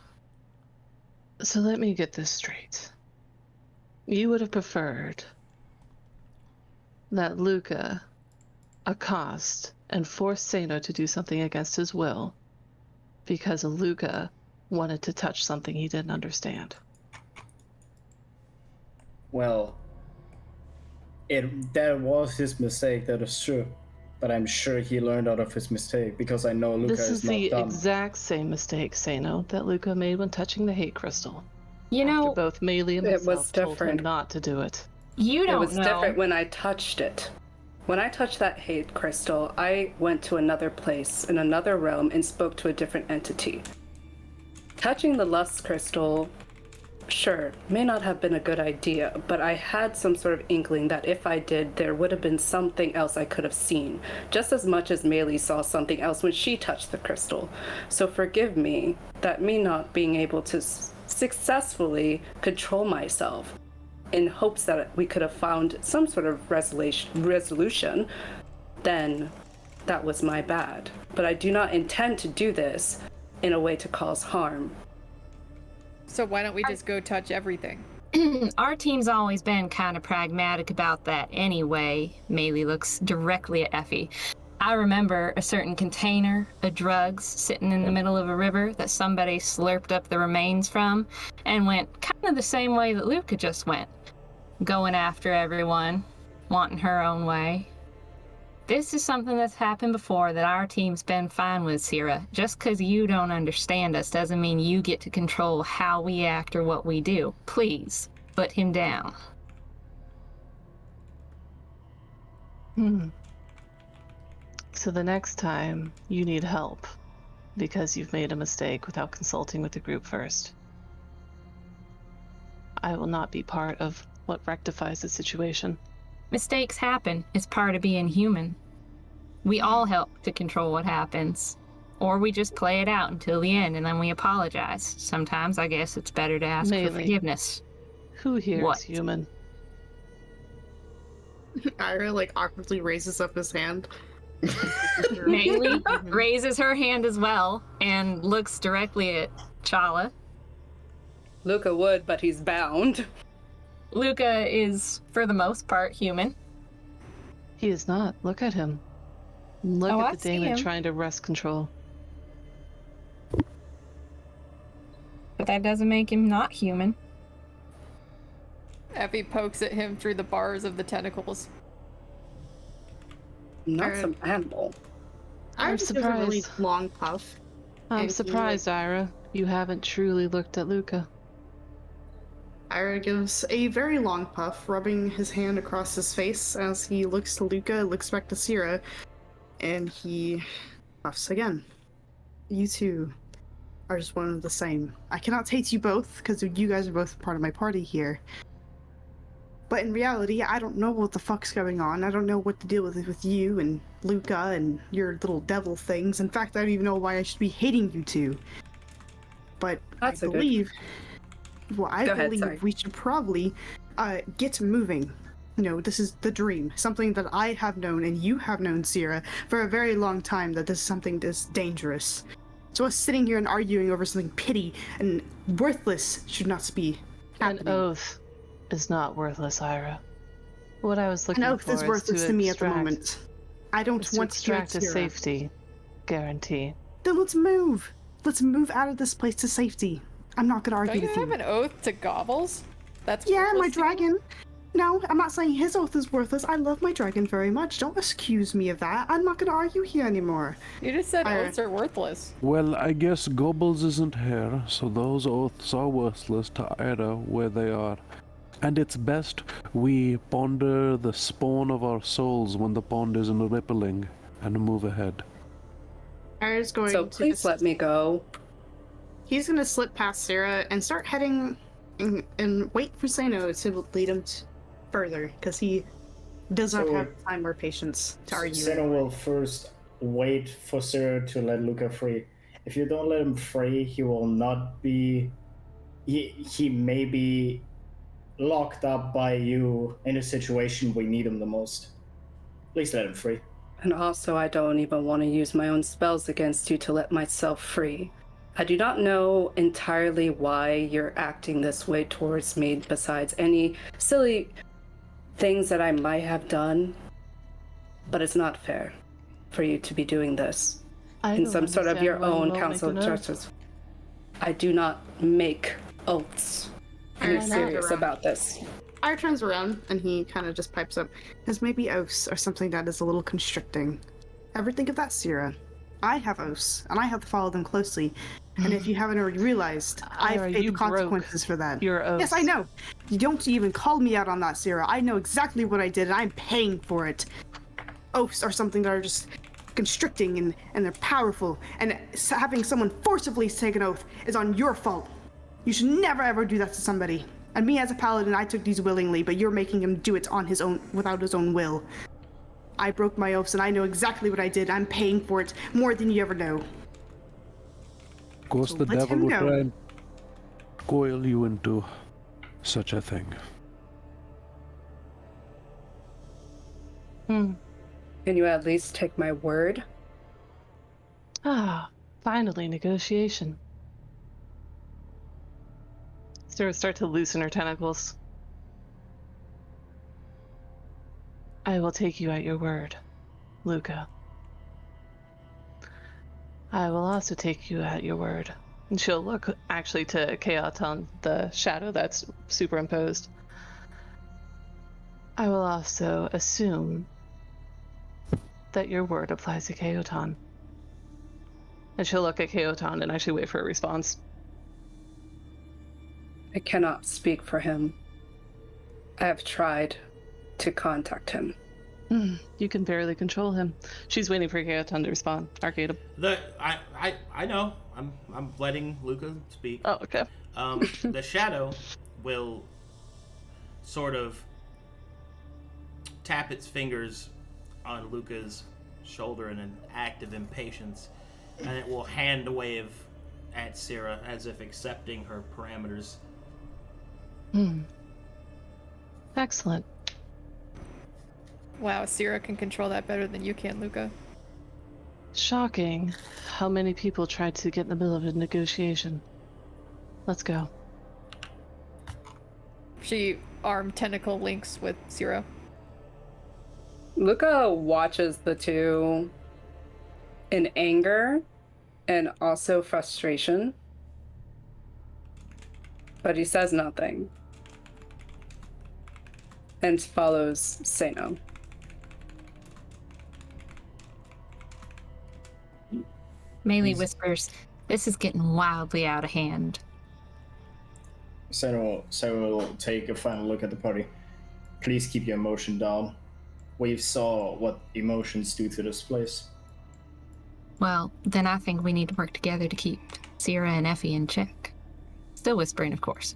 Speaker 3: So let me get this straight. You would have preferred that Luka accost and force Seino to do something against his will because Luka wanted to touch something he didn't understand.
Speaker 6: Well, that was his mistake, that is true. But I'm sure he learned out of his mistake because I know Luka
Speaker 3: This is
Speaker 6: not
Speaker 3: the
Speaker 6: dumb.
Speaker 3: exact same mistake, Seino, that Luka made when touching the hate crystal.
Speaker 2: You
Speaker 3: After
Speaker 2: know,
Speaker 3: both Maelie and
Speaker 7: It
Speaker 3: myself
Speaker 7: was
Speaker 3: told him
Speaker 7: different.
Speaker 3: not to do it.
Speaker 2: you don't
Speaker 7: It was
Speaker 2: know.
Speaker 7: different when I touched it. When I touched that hate crystal, I went to another place, in another realm, and spoke to a different entity. Touching the lust crystal, sure, may not have been a good idea, but I had some sort of inkling that if I did, there would have been something else I could have seen, just as much as Maelie saw something else when she touched the crystal. So forgive me that me not being able to successfully control myself in hopes that we could have found some sort of resolution, then that was my bad. But I do not intend to do this in a way to cause harm.
Speaker 10: So why don't we just go touch everything?
Speaker 2: Our team's always been kind of pragmatic about that anyway. Maelie looks directly at Effie. I remember a certain container of drugs sitting in the middle of a river that somebody slurped up the remains from and went kind of the same way that Luka just went. Going after everyone, wanting her own way. This is something that's happened before that our team's been fine with, Sera. Just because you don't understand us doesn't mean you get to control how we act or what we do. Please, put him down.
Speaker 3: So the next time you need help because you've made a mistake without consulting with the group first, I will not be part of what rectifies the situation.
Speaker 2: Mistakes happen. It's part of being human. We all help to control what happens. Or we just play it out until the end and then we apologize. Sometimes I guess it's better to ask for
Speaker 3: Maelie.
Speaker 2: forgiveness.
Speaker 3: Who here is
Speaker 2: What?
Speaker 3: human?
Speaker 9: Irha like awkwardly raises up his hand.
Speaker 2: Maelie raises her hand as well and looks directly at Challa.
Speaker 7: Luka would, but he's bound.
Speaker 2: Luka is, for the most part, human.
Speaker 3: He is not. Look at him. Look
Speaker 2: Oh, I
Speaker 3: at the
Speaker 2: see
Speaker 3: daemon
Speaker 2: him.
Speaker 3: trying to wrest control.
Speaker 2: But that doesn't make him not human.
Speaker 10: Effie pokes at him through the bars of the tentacles.
Speaker 7: Not some animal.
Speaker 3: I'm
Speaker 9: Irha gives a really
Speaker 3: surprised.
Speaker 9: long puff.
Speaker 3: I'm
Speaker 9: And he,
Speaker 3: surprised, Irha. You haven't truly looked at Luka.
Speaker 9: Irha gives a very long puff, rubbing his hand across his face as he looks to Luka, looks back to Sera, and he puffs again. You two are just one and the same. I cannot take you both, because you guys are both part of my party here. But in reality, I don't know what the fuck's going on. I don't know what to deal with you and Luka and your little devil things. In fact, I don't even know why I should be hating you two. But
Speaker 7: That's
Speaker 9: I
Speaker 7: a good-
Speaker 9: believe... Well, I
Speaker 7: Go ahead,
Speaker 9: believe
Speaker 7: sorry.
Speaker 9: we should probably get moving. You know, this is the dream. Something that I have known and you have known, Sera, for a very long time, that this is something that's dangerous. So us sitting here and arguing over something petty and worthless should not be happening.
Speaker 3: An oath is not worthless, Irha. What I was looking
Speaker 9: An oath
Speaker 3: for
Speaker 9: is worthless to me at the
Speaker 3: extract-
Speaker 9: moment. I don't
Speaker 3: It's to
Speaker 9: want to do it,
Speaker 3: extract a
Speaker 9: Sera.
Speaker 3: safety guarantee.
Speaker 9: Then let's move. Let's move out of this place to safety. I'm not gonna
Speaker 10: Don't
Speaker 9: argue
Speaker 10: you
Speaker 9: with
Speaker 10: have
Speaker 9: you.
Speaker 10: an oath to Gobbles? That's
Speaker 9: Yeah, my
Speaker 10: worthless to you?
Speaker 9: dragon. No, I'm not saying his oath is worthless. I love my dragon very much. Don't accuse me of that. I'm not gonna argue here anymore.
Speaker 10: You just said
Speaker 9: I-
Speaker 10: oaths are worthless.
Speaker 4: Well, I guess Gobbles isn't here, so those oaths are worthless to Irha where they are. And it's best we ponder the spawn of our souls when the pond isn't rippling and move ahead.
Speaker 9: Ira's going
Speaker 7: So
Speaker 9: to
Speaker 7: please
Speaker 9: just-
Speaker 7: let me go.
Speaker 9: He's gonna slip past Sera and start heading and wait for Seino to lead him further, because he does not
Speaker 6: So-
Speaker 9: have time or patience to argue.
Speaker 6: Seino will first wait for Sera to let Luka free. If you don't let him free, he will not be. He may be locked up by you in a situation we need him the most. Please let him free.
Speaker 7: And also, I don't even want to use my own spells against you to let myself free. I do not know entirely why you're acting this way towards me, besides any silly things that I might have done, but it's not fair for you to be doing this in
Speaker 3: don't
Speaker 7: some sort of
Speaker 3: understand
Speaker 7: your
Speaker 3: why you
Speaker 7: own
Speaker 3: won't
Speaker 7: council of
Speaker 3: make an oath.
Speaker 7: justice. I do not make oaths. I'm
Speaker 9: Ira
Speaker 7: serious
Speaker 9: turns around.
Speaker 7: about this.
Speaker 9: Ira turns around and he kind of just pipes up. There's maybe oaths or something that is a little constricting. Ever think of that, Sera? I have oaths, and I have to follow them closely. And if you haven't already realized, I've
Speaker 3: Ira,
Speaker 9: paid
Speaker 3: you
Speaker 9: the
Speaker 3: broke
Speaker 9: consequences for that.
Speaker 3: your
Speaker 9: Yes, I
Speaker 3: oaths.
Speaker 9: know. You don't even call me out on that, Sera. I know exactly what I did, and I'm paying for it. Oaths are something that are just constricting, and they're powerful. And having someone forcibly take an oath is on your fault. You should never ever do that to somebody. And me as a paladin, I took these willingly, but you're making him do it on his own, without his own will. I broke my oaths, and I know exactly what I did. I'm paying for it more than you ever know.
Speaker 4: Of course,
Speaker 9: So
Speaker 4: the
Speaker 9: let
Speaker 4: devil
Speaker 9: him
Speaker 4: will
Speaker 9: go.
Speaker 4: try and coil you into such a thing.
Speaker 7: Can you at least take my word?
Speaker 3: Ah, finally, negotiation. Sera start to loosen her tentacles. I will take you at your word, Luka. I will also take you at your word. And she'll look actually to Chaoton, the shadow that's superimposed. I will also assume that your word applies to Chaoton. And she'll look at Chaoton and actually wait for a response.
Speaker 7: I cannot speak for him. I have tried to contact him.
Speaker 3: You can barely control him. She's waiting for Chaoton to respond. Arcadum.
Speaker 1: I know. I'm letting Luka speak.
Speaker 3: Oh, okay.
Speaker 1: The shadow will sort of tap its fingers on Luka's shoulder in an act of impatience, and it will hand wave at Sera as if accepting her parameters.
Speaker 3: Excellent.
Speaker 10: Wow, Sera can control that better than you can, Luka.
Speaker 3: Shocking how many people tried to get in the middle of a negotiation. Let's go.
Speaker 10: She arm tentacle links with Sera.
Speaker 7: Luka watches the two in anger and also frustration, but he says nothing and follows Seino.
Speaker 2: Maelie whispers, "This is getting wildly out of hand."
Speaker 6: Seino will take a final look at the party. Please keep your emotion down. We saw what emotions do to this place.
Speaker 2: Well, then I think we need to work together to keep Sera and Effie in check. Still whispering, of course.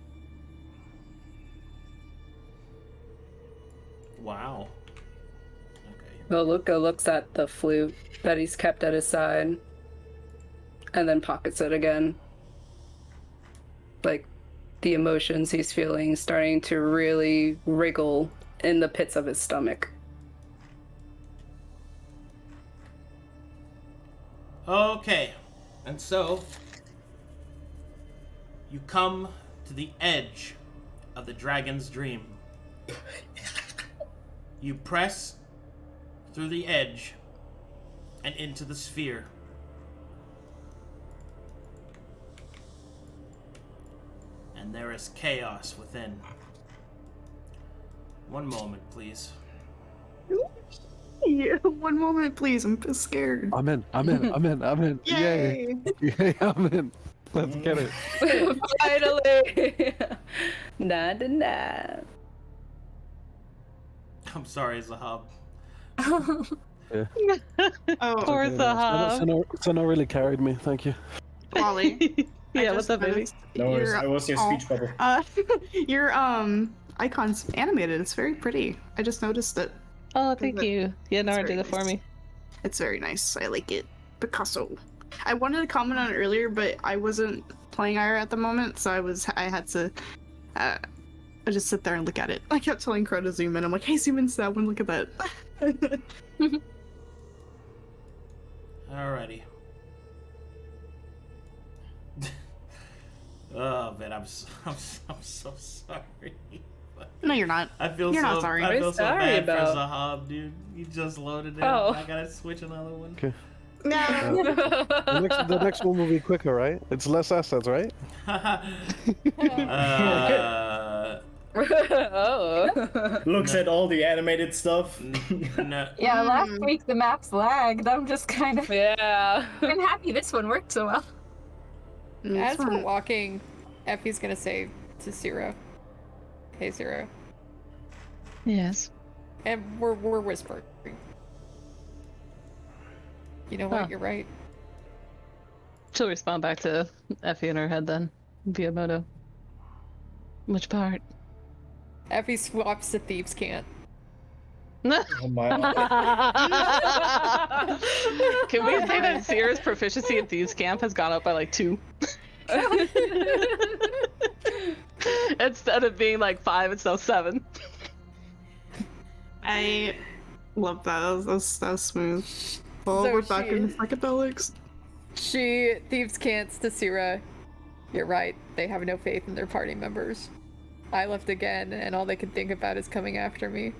Speaker 1: Wow. Okay.
Speaker 7: Well, Luka looks at the flute that he's kept at his side and then pockets it again. Like, the emotions he's feeling starting to really wriggle in the pits of his stomach.
Speaker 1: Okay, and so you come to the edge of the dragon's dream. You press through the edge and into the sphere. And there is chaos within. One moment, please.
Speaker 9: Yeah, one moment, please. I'm just scared.
Speaker 4: I'm in.
Speaker 9: Yay!
Speaker 4: Yay, I'm in. Let's get it.
Speaker 7: Finally! Nah.
Speaker 1: I'm sorry, Zahaab.
Speaker 4: Yeah.
Speaker 9: Oh,
Speaker 3: Poor Zahaab.
Speaker 4: Seino really carried me. Thank you.
Speaker 9: Wally.
Speaker 3: Yeah, what's up, baby?
Speaker 6: No worries, I was your speech bubble.
Speaker 9: Your icon's animated. It's very pretty. I just noticed it.
Speaker 3: Oh, thank you. Yeah, Nara
Speaker 9: very
Speaker 3: did it for
Speaker 9: nice.
Speaker 3: me.
Speaker 9: It's very nice. I like it. Picasso. I wanted to comment on it earlier, but I wasn't playing Irha at the moment, so I had to I just sit there and look at it. I kept telling Crow to zoom in. I'm like, hey, zoom into that one. Look at that.
Speaker 1: Alrighty. Oh man, I'm so sorry.
Speaker 9: No, you're not.
Speaker 1: I feel
Speaker 9: You're
Speaker 1: so
Speaker 9: not sorry.
Speaker 1: I
Speaker 7: What are
Speaker 1: feel
Speaker 7: you
Speaker 1: so
Speaker 7: sorry
Speaker 1: bad
Speaker 7: about?
Speaker 1: for Zahaab, dude. You just loaded it.
Speaker 7: Oh.
Speaker 1: I gotta switch another one.
Speaker 4: Okay.
Speaker 9: No.
Speaker 4: The next one will be quicker, right? It's less assets, right?
Speaker 7: Oh.
Speaker 6: Looks at all the animated stuff.
Speaker 1: No.
Speaker 2: Yeah, last week the maps lagged. I'm just kind of.
Speaker 7: Yeah.
Speaker 2: I'm happy this one worked so well.
Speaker 10: As we're walking, Effie's gonna say to Sera, "Hey, Sera,"
Speaker 3: Yes.
Speaker 10: and we're whispering. You know what?
Speaker 3: Huh.
Speaker 10: You're right.
Speaker 3: She'll respond back to Effie in her head then, via Moto. Which part?
Speaker 10: Effie swaps to Thieves' Cant.
Speaker 6: Oh my.
Speaker 3: Can we say that Sierra's proficiency in Thieves' Camp has gone up by like 2? Instead of being like 5, it's now 7.
Speaker 9: I love that. That was smooth. Oh,
Speaker 10: So
Speaker 9: we're back in
Speaker 10: she-
Speaker 9: psychedelics.
Speaker 10: She Thieves' Cants to Sera. You're right. They have no faith in their party members. I left again, and all they can think about is coming after me.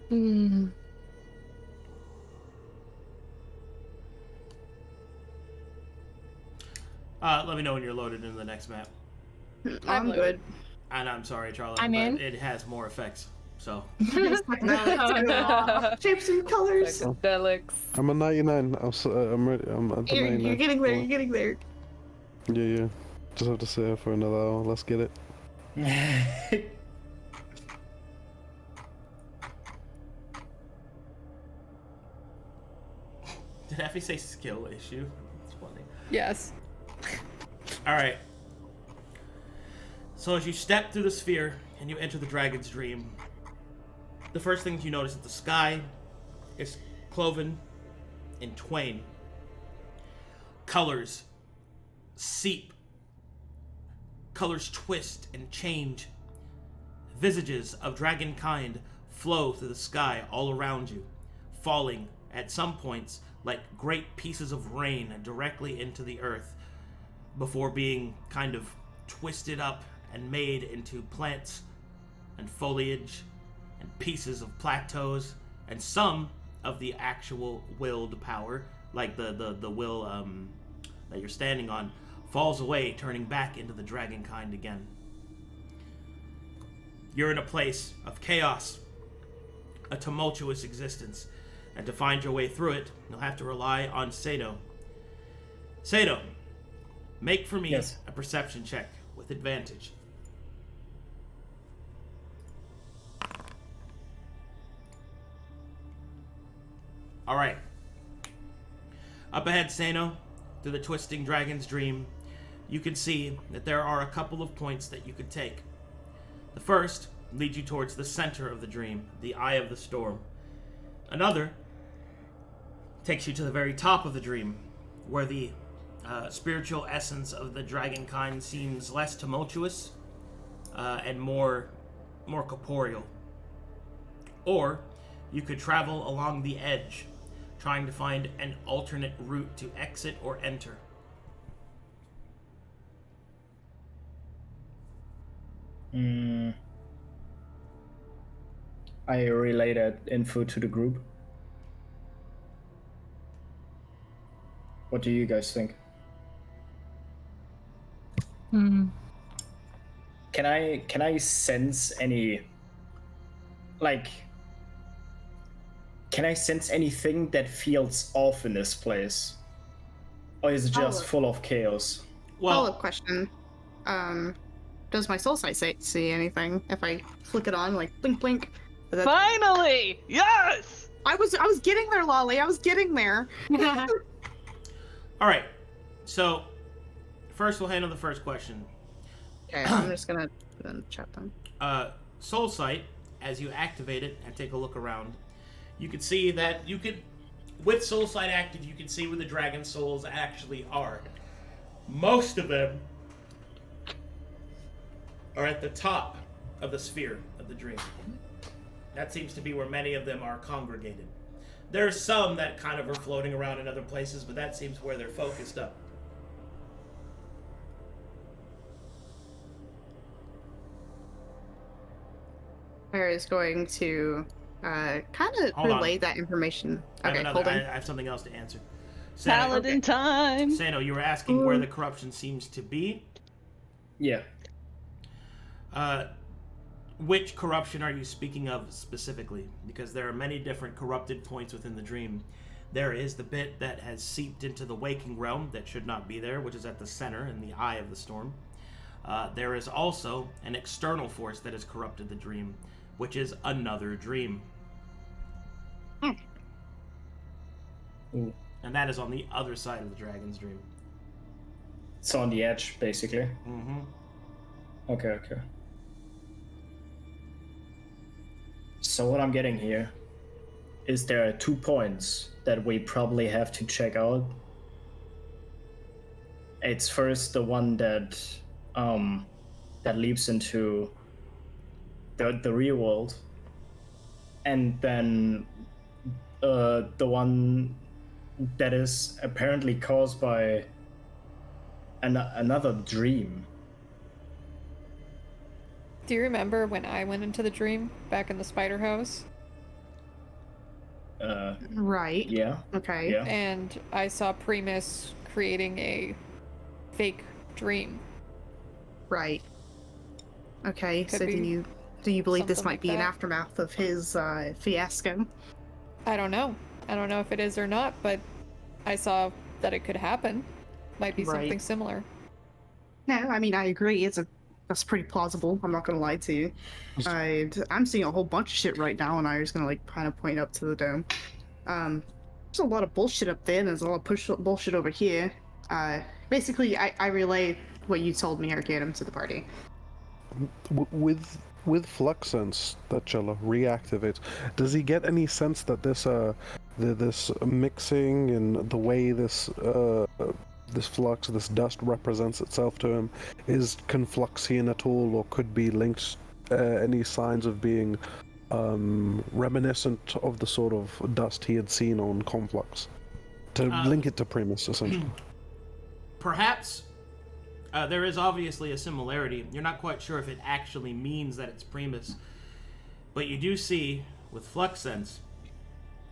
Speaker 3: Hmm.
Speaker 1: Let me know when you're loaded into the next map.
Speaker 9: I'm good.
Speaker 1: And I'm sorry, Charlie,
Speaker 2: I'm
Speaker 1: but
Speaker 2: in.
Speaker 1: it has more effects. So
Speaker 9: Shapes and colors.
Speaker 7: Psychedelics.
Speaker 4: I'm a 99. I'm ready. I'm at the
Speaker 9: You're
Speaker 4: 99.
Speaker 9: getting there. You're getting there.
Speaker 4: Yeah. Just have to stay here for another hour. Let's get it.
Speaker 1: did Effie say skill issue? That's funny.
Speaker 10: Yes.
Speaker 1: Alright. So as you step through the sphere and you enter the dragon's dream, the first thing you notice is the sky is cloven in twain. Colors seep. Colors twist and change. Visages of dragonkind flow through the sky all around you, falling at some points like great pieces of rain directly into the earth before being kind of twisted up and made into plants and foliage and pieces of plateaus and some of the actual willed power, like the will that you're standing on, falls away, turning back into the dragonkind again. You're in a place of chaos, a tumultuous existence, and to find your way through it, you'll have to rely on Seino. Seino, make for me
Speaker 6: Yes.
Speaker 1: a perception check with advantage. All right. Up ahead, Seino, through the twisting dragon's dream, you can see that there are a couple of points that you could take. The first leads you towards the center of the dream, the eye of the storm. Another takes you to the very top of the dream, where the spiritual essence of the dragonkind seems less tumultuous and more corporeal. Or you could travel along the edge, trying to find an alternate route to exit or enter.
Speaker 6: I relay that info to the group. What do you guys think?
Speaker 2: Hmm.
Speaker 6: Can I sense any, like, can I sense anything that feels off in this place? Or is it just full of chaos?
Speaker 1: Well,
Speaker 9: Follow-up question. Does my soul sight see anything if I flick it on, like blink blink?
Speaker 3: Finally! Yes!
Speaker 9: I was getting there, Lolly. I was getting there.
Speaker 1: all right. So, first we'll handle the first question.
Speaker 9: Okay, I'm just gonna chat them.
Speaker 1: Soul Sight, as you activate it and take a look around, you can see that with Soul Sight active, you can see where the dragon souls actually are. Most of them are at the top of the sphere of the dream. That seems to be where many of them are congregated. There's some that kind of are floating around in other places, but that seems where they're focused up.
Speaker 9: Claire is going to kind of
Speaker 1: Hold on.
Speaker 9: relay that information.
Speaker 1: I
Speaker 9: Okay,
Speaker 1: have
Speaker 9: hold on.
Speaker 1: I have something else to answer.
Speaker 3: Paladin time!
Speaker 1: Seino, you were asking where the corruption seems to be.
Speaker 6: Yeah.
Speaker 1: Which corruption are you speaking of specifically? Because there are many different corrupted points within the dream. There is the bit that has seeped into the waking realm that should not be there, which is at the center in the eye of the storm. There is also an external force that has corrupted the dream, which is another dream.
Speaker 6: Ooh.
Speaker 1: And that is on the other side of the dragon's dream.
Speaker 6: It's on the edge, basically.
Speaker 1: Mm-hmm.
Speaker 6: Okay. So what I'm getting here is there are 2 points that we probably have to check out. It's first the one that leaps into the real world, and then the one that is apparently caused by another dream.
Speaker 10: Do you remember when I went into the dream back in the spider house?
Speaker 9: Right.
Speaker 6: Yeah.
Speaker 9: Okay.
Speaker 6: Yeah.
Speaker 10: And I saw Primus creating a fake dream.
Speaker 9: Right. Okay.
Speaker 10: Could
Speaker 9: So
Speaker 10: be
Speaker 9: do you believe this
Speaker 10: something
Speaker 9: might
Speaker 10: like
Speaker 9: be an
Speaker 10: that.
Speaker 9: aftermath of his fiasco?
Speaker 10: I don't know. I don't know if it is or not, but I saw that it could happen. Might be
Speaker 9: Right.
Speaker 10: something similar.
Speaker 9: No, I mean I agree. That's pretty plausible. I'm not gonna lie to you. I'm seeing a whole bunch of shit right now, and I was gonna like kind of point up to the dome. There's a lot of bullshit up there, and there's a lot of bullshit over here. Basically, I relay what you told me, Arcadum, to the party.
Speaker 4: With flux sense that Challa reactivates, does he get any sense that this this mixing and the way this flux, this dust represents itself to him, is Confluxian at all, or could be linked any signs of being reminiscent of the sort of dust he had seen on Conflux? To link it to Primus, essentially.
Speaker 1: Perhaps there is obviously a similarity. You're not quite sure if it actually means that it's Primus, but you do see with Flux Sense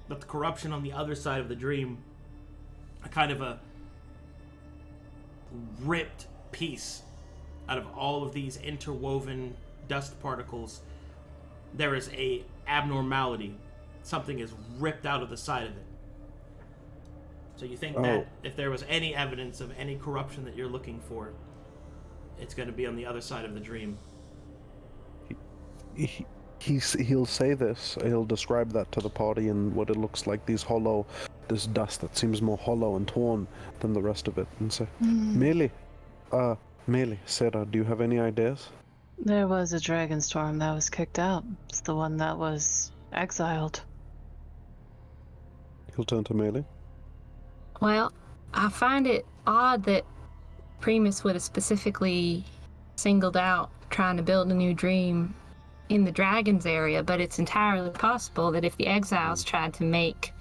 Speaker 1: that the corruption on the other side of the dream, a kind of a ripped piece out of all of these interwoven dust particles, there is a abnormality. Something is ripped out of the side of it. So you think that if there was any evidence of any corruption that you're looking for, it's going to be on the other side of the dream.
Speaker 4: He'll say this, he'll describe that to the party and what it looks like, this dust that seems more hollow and torn than the rest of it, and say, Maelie, Sera, do you have any ideas?
Speaker 3: There was a dragon storm that was kicked out. It's the one that was exiled.
Speaker 4: He'll turn to Maelie.
Speaker 2: Well, I find it odd that Primus would have specifically singled out trying to build a new dream in the Dragons area, but it's entirely possible that if the exiles tried to make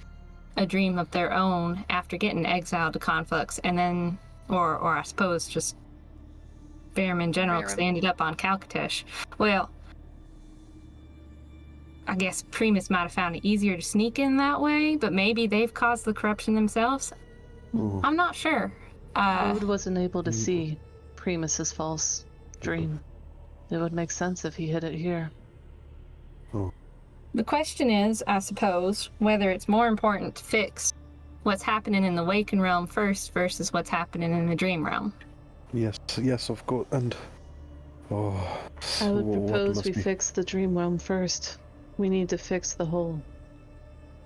Speaker 2: a dream of their own after getting exiled to Conflux, and then, or I suppose just Farum in general, because they ended up on Calcatesh, well, I guess Primus might have found it easier to sneak in that way, but maybe they've caused the corruption themselves. I'm not sure.
Speaker 3: Ode wasn't able to see Primus's false dream. It would make sense if he hid it here.
Speaker 2: The question is, I suppose, whether it's more important to fix what's happening in the Waken realm first versus what's happening in the Dream realm.
Speaker 4: Yes, of course. And
Speaker 3: I would propose we fix the Dream realm first. We need to fix the hole.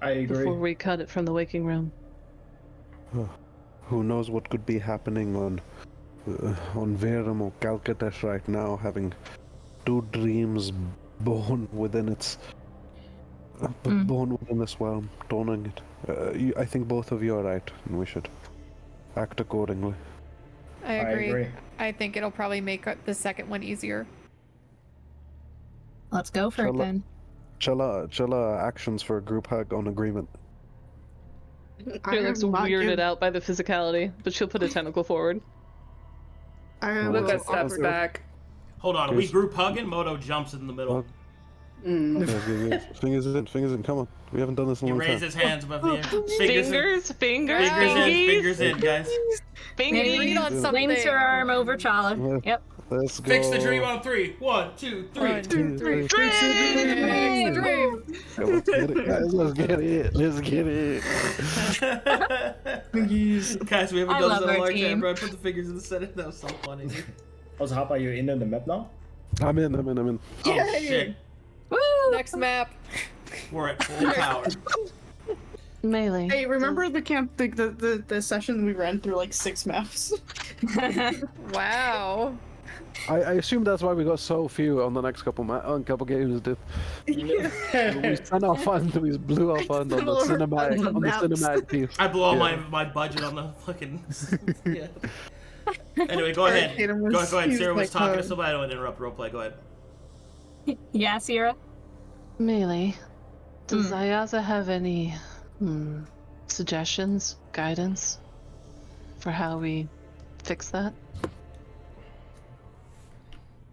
Speaker 6: I agree.
Speaker 3: Before we cut it from the Waking realm.
Speaker 4: Who knows what could be happening on Verum or Calcatesh right now, having 2 dreams born within its born within this realm, dawning it. I think both of you are right, and we should act accordingly.
Speaker 5: I agree. I think it'll probably make the second one easier.
Speaker 2: Let's go for it then.
Speaker 4: Challa actions for a group hug on agreement.
Speaker 3: She looks weirded out by the physicality, but she'll put a tentacle forward.
Speaker 7: Luka steps back.
Speaker 1: Hold on, are we group hugging? Moto jumps in the middle.
Speaker 4: Fingers in, come on. We haven't done this in a long time.
Speaker 1: He raises his hands above the air.
Speaker 3: Fingers
Speaker 1: in, guys.
Speaker 5: Lean on something.
Speaker 2: Leans her arm over Challa. Yep.
Speaker 4: Let's go.
Speaker 1: Fix the dream on 3. 1, 2, 3.
Speaker 5: 1, 2, 3.
Speaker 4: Let's get it, guys. Let's get it.
Speaker 1: Guys, we haven't
Speaker 2: I
Speaker 1: done
Speaker 2: love
Speaker 1: this in a
Speaker 2: our
Speaker 1: long
Speaker 2: team.
Speaker 1: time, bro. Put the fingers in the center. That was so funny.
Speaker 6: Zahaab, are you in the map now?
Speaker 4: I'm in.
Speaker 1: Oh, shit.
Speaker 2: Woo!
Speaker 5: Next map.
Speaker 1: We're at full power.
Speaker 3: Maelie.
Speaker 9: Hey, remember the session we ran through like 6 maps?
Speaker 5: Wow.
Speaker 4: I assume that's why we got so few on the next couple games. We spent our funds, we blew our funds on the cinematic piece.
Speaker 1: I blew all my budget on the fucking. Yeah. Anyway, go ahead. Go ahead. Sera was talking to somebody. I don't want to interrupt roleplay. Go ahead.
Speaker 2: Yeah, Sera?
Speaker 3: Maelie, does Ayaza have any suggestions, guidance for how we fix that?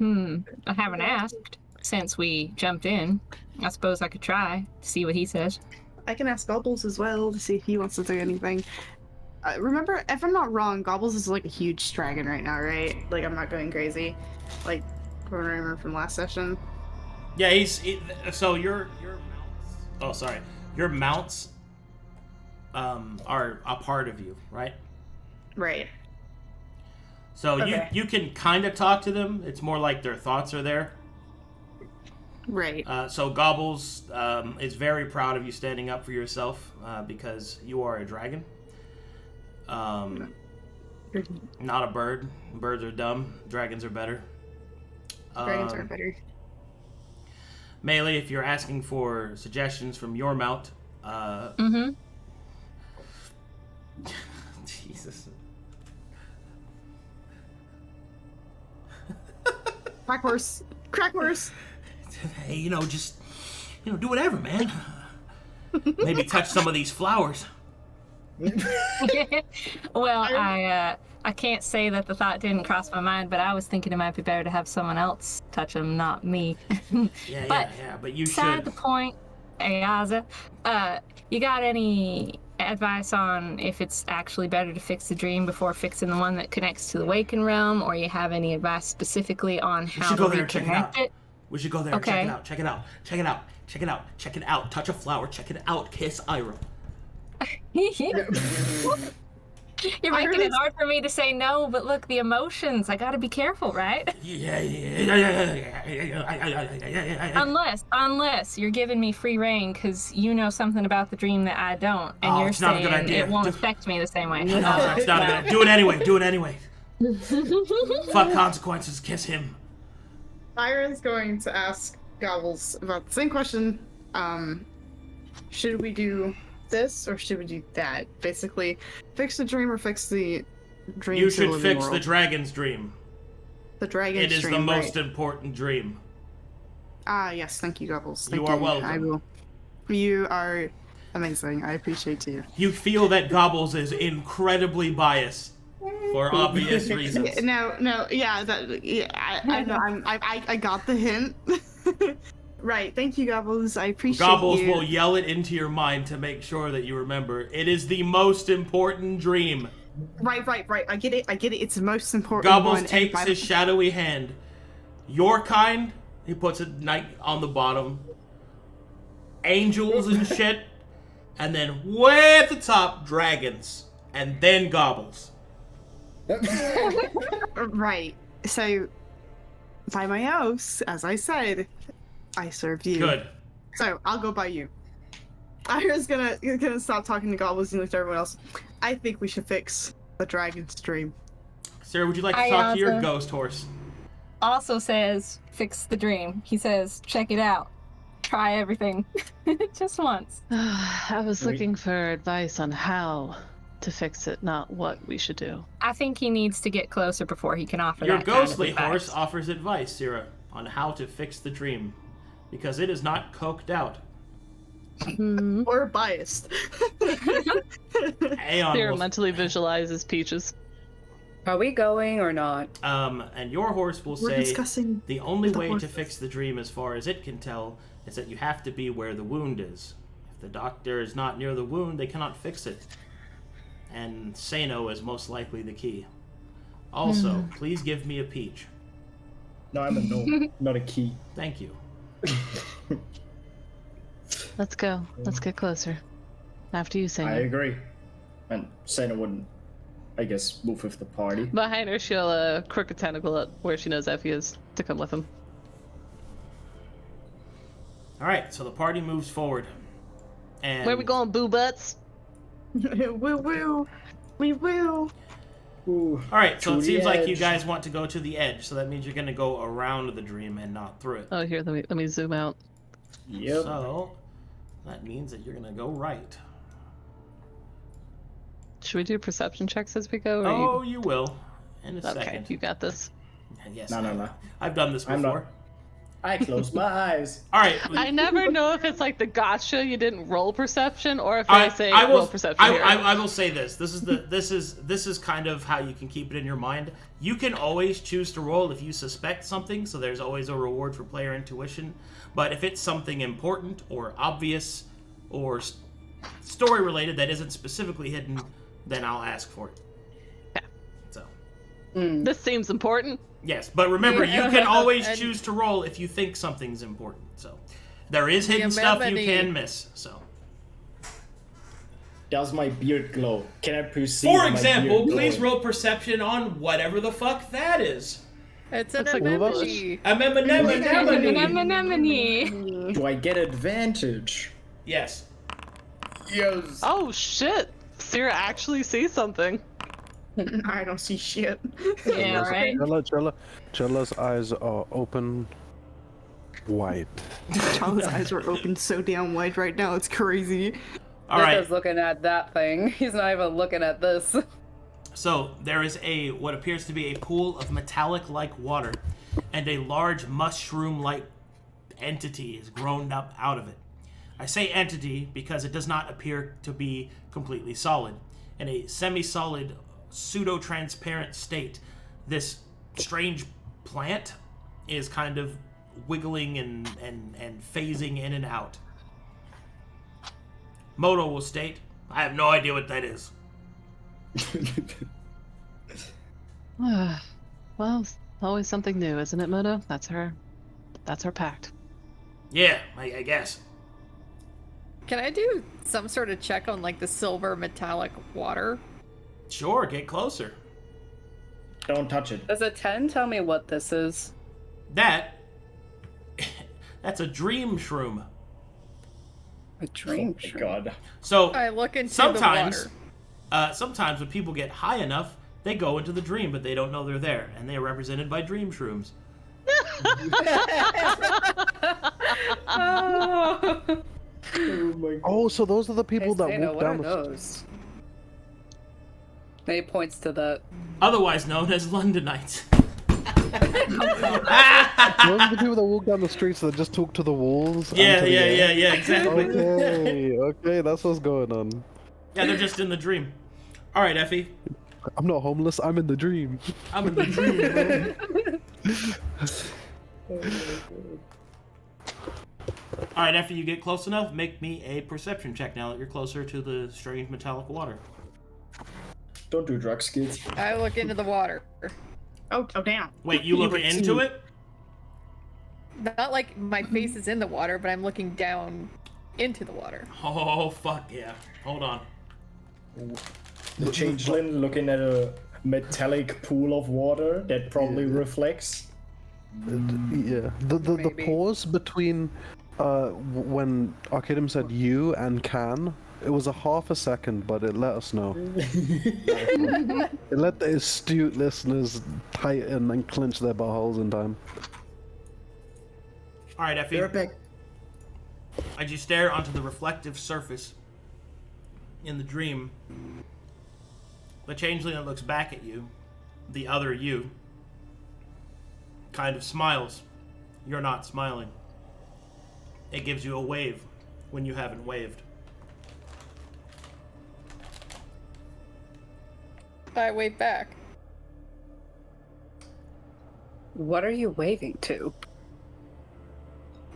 Speaker 2: I haven't asked since we jumped in. I suppose I could try to see what he says.
Speaker 9: I can ask Gobbles as well to see if he wants to do anything. Remember, if I'm not wrong, Gobbles is like a huge dragon right now, right? Like, I'm not going crazy. Like, what I remember from last session.
Speaker 1: Yeah, so your mounts. Oh, sorry. Your mounts are a part of you, right?
Speaker 9: Right.
Speaker 1: So
Speaker 9: Okay.
Speaker 1: you can kind of talk to them. It's more like their thoughts are there.
Speaker 9: Right.
Speaker 1: So Gobbles is very proud of you standing up for yourself because you are a dragon. Not a bird. Birds are dumb. Dragons are better.
Speaker 9: Dragons are better.
Speaker 1: Maelie, if you're asking for suggestions from your mount, Jesus.
Speaker 9: Crack horse.
Speaker 1: Hey, just do whatever, man. Maybe touch some of these flowers.
Speaker 2: Well, I can't say that the thought didn't cross my mind, but I was thinking it might be better to have someone else touch them, not me.
Speaker 1: But you
Speaker 2: beside
Speaker 1: should.
Speaker 2: the point, Ayaza, you got any advice on if it's actually better to fix the dream before fixing the one that connects to the Waken realm, or you have any advice specifically on how to reconnect it?
Speaker 1: We should go there and check it out. Check it out. Touch a flower. Check it out. Kiss Irha.
Speaker 2: You're making it hard for me to say no, but look, the emotions. I gotta be careful, right? Unless you're giving me free reign because you know something about the dream that I don't, and you're saying it won't affect me the same way.
Speaker 1: No, it's not a good idea. Do it anyway. Fuck consequences. Kiss him.
Speaker 9: Byron's going to ask Gobbles about the same question. Should we do this or should we do that? Basically, fix the dream or fix the dream.
Speaker 1: You should fix the dragon's dream.
Speaker 9: The dragon's dream.
Speaker 1: It is the most important dream.
Speaker 9: Yes, thank you, Gobbles.
Speaker 1: You are welcome.
Speaker 9: I will. You are amazing. I appreciate you.
Speaker 1: You feel that Gobbles is incredibly biased for obvious reasons.
Speaker 9: I know. I got the hint. Right. Thank you, Gobbles. I appreciate
Speaker 1: Gobbles
Speaker 9: you.
Speaker 1: will yell it into your mind to make sure that you remember. It is the most important dream.
Speaker 9: Right. I get it. It's the most important
Speaker 1: Gobbles
Speaker 9: one.
Speaker 1: takes his shadowy hand. Your kind, he puts a knight on the bottom. Angels and shit. And then way at the top, dragons. And then Gobbles.
Speaker 9: Right. So, by my oath, as I said, I served you.
Speaker 1: Good.
Speaker 9: So, I'll go by you. Ira's gonna stop talking to Gobbles and look to everyone else. I think we should fix the dragon's dream.
Speaker 1: Sarah, would you like to talk to your ghost horse?
Speaker 2: Also says, fix the dream. He says, check it out. Try everything. Just once.
Speaker 3: I was looking for advice on how to fix it, not what we should do.
Speaker 2: I think he needs to get closer before he can offer
Speaker 1: Your
Speaker 2: that kind of
Speaker 1: ghostly
Speaker 2: advice.
Speaker 1: horse offers advice, Sera, on how to fix the dream. Because it is not coked out.
Speaker 9: Or biased.
Speaker 1: Aeon
Speaker 3: Sera
Speaker 1: will...
Speaker 3: mentally visualizes Peaches.
Speaker 7: Are we going or not?
Speaker 1: And your horse will
Speaker 9: We're
Speaker 1: say
Speaker 9: discussing
Speaker 1: the only
Speaker 9: the
Speaker 1: way to
Speaker 9: horses.
Speaker 1: fix the dream, as far as it can tell, is that you have to be where the wound is. If the doctor is not near the wound, they cannot fix it. And Seino is most likely the key. Also, please give me a peach.
Speaker 6: No, I'm a gnome, not a key.
Speaker 1: Thank you.
Speaker 3: Let's go. Let's get closer. After you,
Speaker 6: I
Speaker 3: Seino.
Speaker 6: agree. And Seino wouldn't, I guess, move with the party.
Speaker 3: Behind her, she'll crook a tentacle at where she knows Effie is to come with him.
Speaker 1: Alright, so the party moves forward. And
Speaker 3: Where we going, boo butts?
Speaker 9: We will.
Speaker 1: Alright, so
Speaker 6: To
Speaker 1: it
Speaker 6: the
Speaker 1: seems like you
Speaker 6: edge.
Speaker 1: guys want to go to the edge, so that means you're gonna go around the dream and not through it.
Speaker 3: Oh, here, let me zoom out.
Speaker 6: Yep.
Speaker 1: So that means that you're gonna go right.
Speaker 3: Should we do perception checks as we go? Or
Speaker 1: Oh, you will. In a
Speaker 3: okay,
Speaker 1: second.
Speaker 3: you got this.
Speaker 1: Yes.
Speaker 6: No.
Speaker 1: I've done this
Speaker 6: I'm
Speaker 1: before.
Speaker 6: not. I closed my eyes.
Speaker 1: Alright.
Speaker 3: I never know if it's like the gotcha you didn't roll perception or if I say
Speaker 1: I will,
Speaker 3: roll perception here.
Speaker 1: I will say this. This is kind of how you can keep it in your mind. You can always choose to roll if you suspect something, so there's always a reward for player intuition. But if it's something important or obvious or story related that isn't specifically hidden, then I'll ask for it.
Speaker 3: Yeah.
Speaker 1: So.
Speaker 3: This seems important.
Speaker 1: Yes, but remember, you can always choose to roll if you think something's important. So there is hidden stuff you can miss. So.
Speaker 6: Does my beard glow? Can I perceive
Speaker 1: For
Speaker 6: my
Speaker 1: example,
Speaker 6: beard
Speaker 1: please
Speaker 6: glowing?
Speaker 1: roll perception on whatever the fuck that is.
Speaker 10: It's an
Speaker 3: Looks like
Speaker 10: anemone.
Speaker 2: Anemone.
Speaker 6: Do I get advantage?
Speaker 1: Yes.
Speaker 6: Yes.
Speaker 3: Oh shit! Sera actually sees something.
Speaker 9: I don't see shit.
Speaker 2: Yeah, right.
Speaker 4: Challa's eyes are open wide.
Speaker 9: Child's eyes are open so damn wide right now. It's crazy.
Speaker 1: All right.
Speaker 7: Luka's looking at that thing. He's not even looking at this.
Speaker 1: So there is what appears to be a pool of metallic-like water, and a large mushroom-like entity is grown up out of it. I say entity because it does not appear to be completely solid. In a semi-solid, pseudo-transparent state, this strange plant is kind of wiggling and phasing in and out. Moto will state, I have no idea what that is.
Speaker 3: Well, always something new, isn't it, Moto? That's her pact.
Speaker 1: Yeah, I guess.
Speaker 10: Can I do some sort of check on like the silver metallic water?
Speaker 1: Sure, get closer.
Speaker 6: Don't touch it.
Speaker 7: Does a 10 tell me what this is?
Speaker 1: That's a dream shroom.
Speaker 7: A dream
Speaker 6: Oh my god.
Speaker 1: So
Speaker 10: I look into
Speaker 1: sometimes,
Speaker 10: the water.
Speaker 1: sometimes when people get high enough, they go into the dream, but they don't know they're there, and they are represented by dream shrooms.
Speaker 6: Oh my god.
Speaker 4: Oh, so those are the people that
Speaker 7: Seino,
Speaker 4: walk
Speaker 7: what are
Speaker 4: down the
Speaker 7: those? And he points to the.
Speaker 1: Otherwise known as Londonites.
Speaker 4: Those are the people that walk down the streets that just talk to the walls. and
Speaker 1: Yeah,
Speaker 4: to the air.
Speaker 1: exactly.
Speaker 4: Okay, that's what's going on.
Speaker 1: Yeah, they're just in the dream. All right, Effie.
Speaker 4: I'm not homeless, I'm in the dream.
Speaker 1: I'm in the dream. All right, after you get close enough, make me a perception check now that you're closer to the strange metallic water.
Speaker 6: Don't do drugs, kids.
Speaker 10: I look into the water.
Speaker 8: Oh, damn.
Speaker 1: Wait, you look
Speaker 8: were
Speaker 1: into
Speaker 8: too-
Speaker 1: it?
Speaker 10: Not like my face is in the water, but I'm looking down into the water.
Speaker 1: Oh, fuck yeah. Hold on.
Speaker 6: The changeling looking at a metallic pool of water that probably reflects.
Speaker 4: Yeah, the
Speaker 10: Maybe.
Speaker 4: pause between when Arcadum said you and can, it was a half a second, but it let us know. It let the astute listeners tighten and clench their buttholes in time.
Speaker 1: All right, Effie.
Speaker 6: You're back.
Speaker 1: As you stare onto the reflective surface in the dream, the changeling that looks back at you, the other you, kind of smiles. You're not smiling. It gives you a wave when you haven't waved.
Speaker 10: I wave back.
Speaker 7: What are you waving to?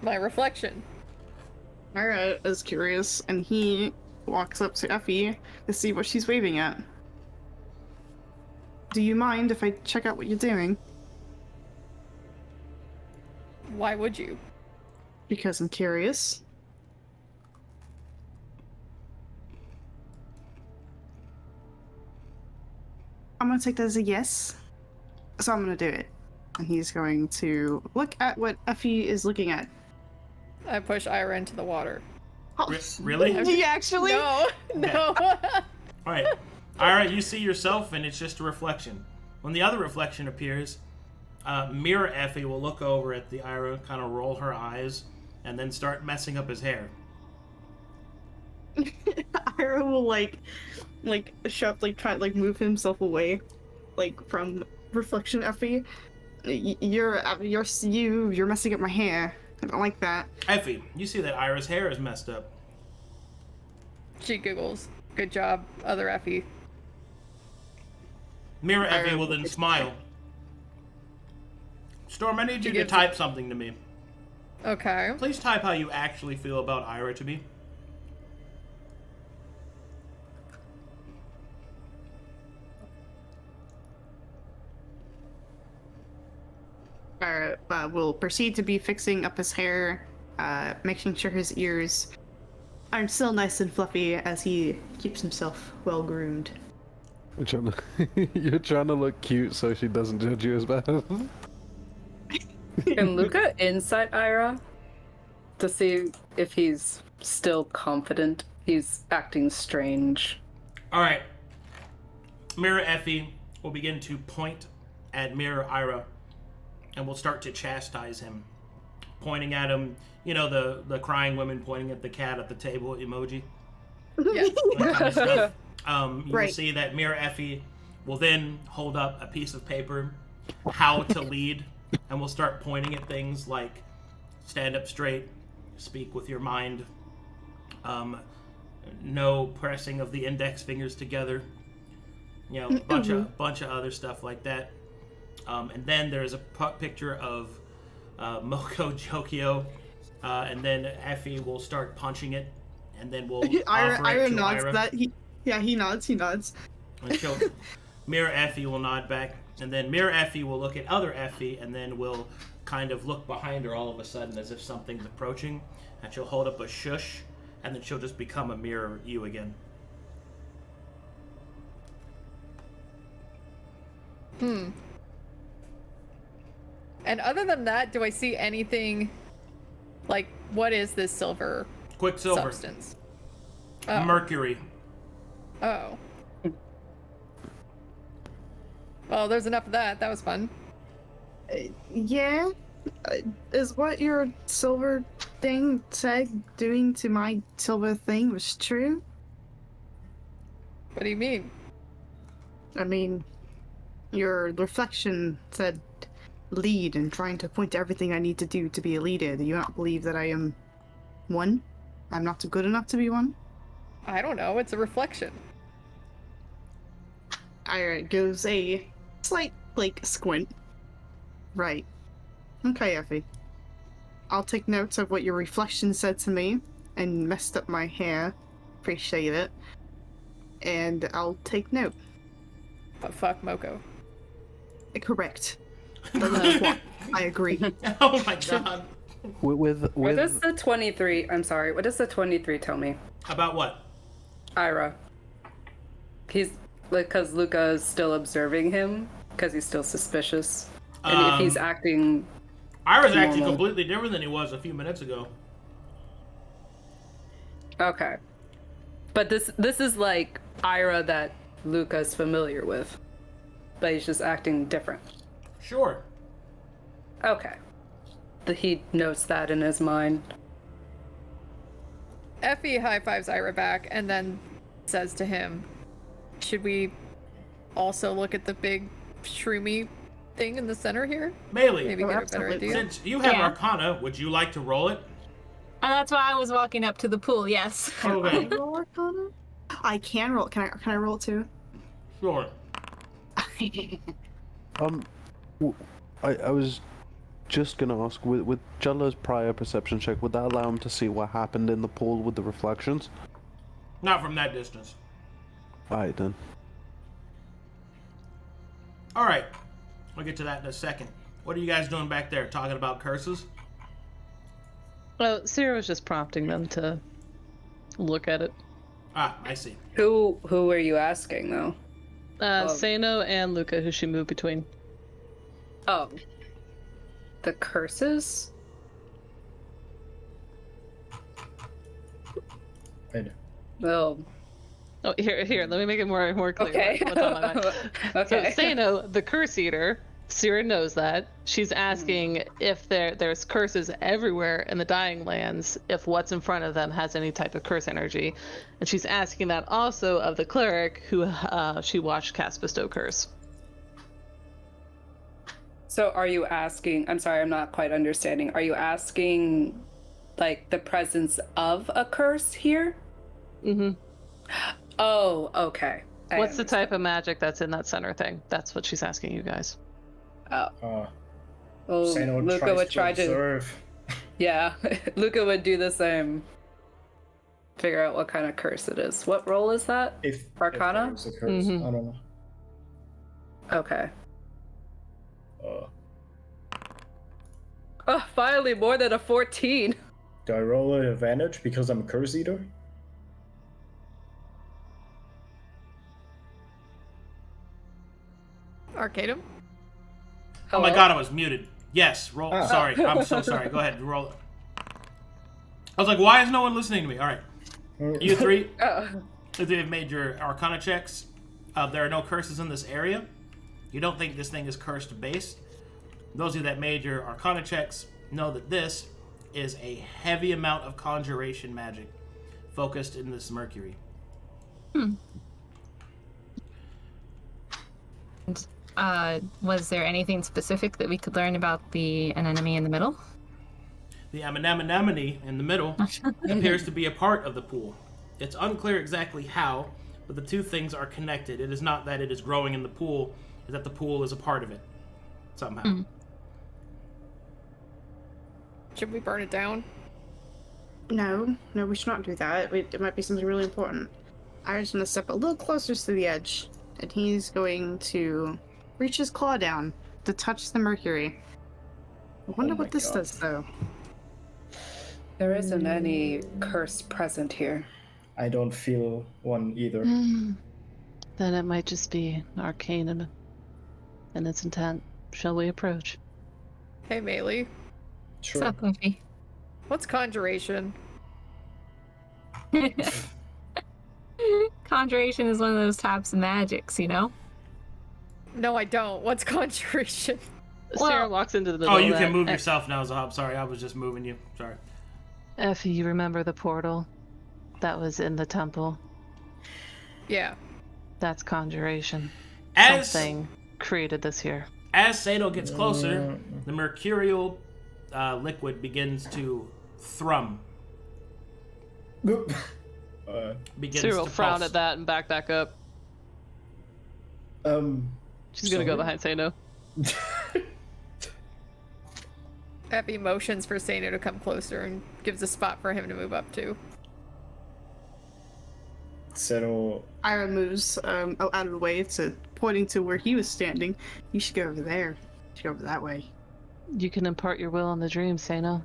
Speaker 10: My reflection.
Speaker 9: Nara is curious, and he walks up to Effie to see what she's waving at. Do you mind if I check out what you're doing?
Speaker 10: Why would you?
Speaker 9: Because I'm curious. I'm gonna take that as a yes. So I'm gonna do it. And he's going to look at what Effie is looking at.
Speaker 10: I push Irha into the water.
Speaker 1: Really?
Speaker 9: Do you actually?
Speaker 10: No, no.
Speaker 1: All right. Irha, you see yourself, and it's just a reflection. When the other reflection appears, Mirror Effie will look over at the Irha, kind of roll her eyes, and then start messing up his hair.
Speaker 9: Irha will try move himself away, from reflection Effie. You're messing up my hair. I don't like that.
Speaker 1: Effie, you see that Irha's hair is messed up.
Speaker 10: She giggles. Good job, other Effie.
Speaker 1: Mirror Effie will then smile. Storm, I need you to
Speaker 10: gives
Speaker 1: type something to me.
Speaker 10: Okay.
Speaker 1: Please type how you actually feel about Irha to me.
Speaker 9: Will proceed to be fixing up his hair, making sure his ears are still nice and fluffy as he keeps himself well groomed.
Speaker 4: You're trying to look cute so she doesn't judge you as bad.
Speaker 7: Can Luka insight Irha to see if he's still confident? He's acting strange.
Speaker 1: All right. Mirror Effie will begin to point at Mirror Irha, and will start to chastise him, pointing at him. You know, the crying women pointing at the cat at the table emoji.
Speaker 10: Yeah.
Speaker 1: That kind of stuff. You will
Speaker 9: Right.
Speaker 1: see that Mirror Effie will then hold up a piece of paper, how to lead, and will start pointing at things like stand up straight, speak with your mind, no pressing of the index fingers together, you know, bunch of other stuff like that. And then there's a picture of Moko Jokio, and then Effie will start punching it, and then we'll offer it
Speaker 9: Irha
Speaker 1: to
Speaker 9: nods
Speaker 1: Irha.
Speaker 9: that. He nods.
Speaker 1: And Mirror Effie will nod back, and then Mirror Effie will look at other Effie, and then will kind of look behind her all of a sudden as if something's approaching, and she'll hold up a shush, and then she'll just become a mirror you again.
Speaker 10: And other than that, do I see anything like what is this silver
Speaker 1: Quicksilver,
Speaker 10: substance? Oh.
Speaker 1: Mercury.
Speaker 10: Oh. Well, there's enough of that. That was fun.
Speaker 9: Yeah? Is what your silver thing said doing to my silver thing was true?
Speaker 10: What do you mean?
Speaker 9: I mean, your reflection said lead and trying to point to everything I need to do to be a leader. Do you not believe that I am one? I'm not good enough to be one?
Speaker 10: I don't know. It's a reflection.
Speaker 9: Irha gives a slight, squint. Right. Okay, Effie. I'll take notes of what your reflection said to me and messed up my hair. Appreciate it. And I'll take note.
Speaker 10: But fuck Moko.
Speaker 9: Correct. I agree.
Speaker 1: Oh my god.
Speaker 7: What does the 23? I'm sorry. What does the 23 tell me?
Speaker 1: About what?
Speaker 7: Irha. He's like, because Luka is still observing him because he's still suspicious, and if he's acting.
Speaker 1: Irha's acting completely different than he was a few minutes ago.
Speaker 7: Okay, but this is like Irha that Luka's familiar with, but he's just acting different.
Speaker 1: Sure.
Speaker 7: Okay. He notes that in his mind.
Speaker 10: Effie high fives Irha back and then says to him, should we also look at the big shroomy thing in the center here?
Speaker 1: Maelie,
Speaker 10: Maybe get a better idea.
Speaker 1: since you have
Speaker 2: Yeah.
Speaker 1: Arcana, would you like to roll it?
Speaker 2: That's why I was walking up to the pool, yes.
Speaker 1: Okay.
Speaker 9: Can I roll Arcana? I can roll. Can I roll it too?
Speaker 1: Sure.
Speaker 4: I was just gonna ask, with Challa's prior perception check, would that allow him to see what happened in the pool with the reflections?
Speaker 1: Not from that distance.
Speaker 4: Alright then.
Speaker 1: Alright. We'll get to that in a second. What are you guys doing back there? Talking about curses?
Speaker 3: Well, Sera was just prompting them to look at it.
Speaker 1: Ah, I see.
Speaker 7: Who are you asking though?
Speaker 3: Seino and Luka, who she moved between.
Speaker 7: Oh. The curses?
Speaker 6: Right.
Speaker 7: Well.
Speaker 3: Oh, here, let me make it more clear.
Speaker 7: Okay.
Speaker 3: What's on my mind.
Speaker 7: Okay.
Speaker 3: So Seino, the curse eater, Sera knows that. She's asking if there's curses everywhere in the Dying Lands, if what's in front of them has any type of curse energy. And she's asking that also of the cleric who she watched cast Bestow Curse.
Speaker 7: So are you asking, I'm sorry, I'm not quite understanding. Are you asking, like, the presence of a curse here?
Speaker 3: Mm-hmm.
Speaker 7: Oh, okay.
Speaker 3: What's the type of magic that's in that center thing? That's what she's asking you guys.
Speaker 7: Well,
Speaker 6: Seino
Speaker 7: Luka would try to...
Speaker 6: observe.
Speaker 7: Yeah, Luka would do the same. Figure out what kind of curse it is. What role is that?
Speaker 6: If
Speaker 7: Arcana?
Speaker 6: there's a curse,
Speaker 3: Mhm.
Speaker 6: I don't know.
Speaker 7: Okay.
Speaker 6: Uh,
Speaker 7: Oh, finally, more than a 14.
Speaker 6: do I roll an advantage because I'm a curse eater?
Speaker 10: Arcadum?
Speaker 1: Oh my
Speaker 7: Hello?
Speaker 1: god, I was muted. Yes, roll.
Speaker 6: Ah.
Speaker 1: Sorry, I'm so sorry. Go ahead, roll it. I was like, why is no one listening to me? Alright. You three, if you've made your Arcana checks, there are no curses in this area. You don't think this thing is cursed based. Those of you that made your Arcana checks know that this is a heavy amount of conjuration magic focused in this Mercury.
Speaker 2: Was there anything specific that we could learn about the anemone in the middle?
Speaker 1: The anemone in the middle appears to be a part of the pool. It's unclear exactly how, but the two things are connected. It is not that it is growing in the pool, it's that the pool is a part of it somehow.
Speaker 10: Should we burn it down?
Speaker 9: No, we should not do that. It might be something really important. Ira's gonna step a little closer to the edge, and he's going to reach his claw down to touch the mercury. I wonder
Speaker 6: my
Speaker 9: what this
Speaker 6: God.
Speaker 9: does, though.
Speaker 7: There isn't any curse present here.
Speaker 6: I don't feel one either.
Speaker 3: Then it might just be arcane and its intent. Shall we approach?
Speaker 10: Hey, Maelie.
Speaker 6: Sure.
Speaker 2: What's up, Effie?
Speaker 10: What's conjuration?
Speaker 2: Conjuration is one of those types of magics, you know?
Speaker 10: No, I don't. What's conjuration?
Speaker 3: Sera walks into the middle
Speaker 1: Oh,
Speaker 3: of
Speaker 1: you
Speaker 3: that.
Speaker 1: can move yourself now, Zahaab. Sorry, I was just moving you. Sorry.
Speaker 3: Effie, you remember the portal that was in the temple?
Speaker 10: Yeah.
Speaker 3: That's conjuration.
Speaker 1: As
Speaker 3: Something created this here.
Speaker 1: As Seino gets closer, the mercurial liquid begins to thrum. Begins
Speaker 3: Sera will
Speaker 1: to
Speaker 3: frown
Speaker 1: pulse.
Speaker 3: at that and back up. She's gonna go
Speaker 6: Sorry?
Speaker 3: behind Seino.
Speaker 10: Effie motions for Seino to come closer and gives a spot for him to move up to.
Speaker 6: So
Speaker 9: Ira moves out of the way, pointing to where he was standing. You should go over there. You should go over that way.
Speaker 3: You can impart your will on the dream, Seino.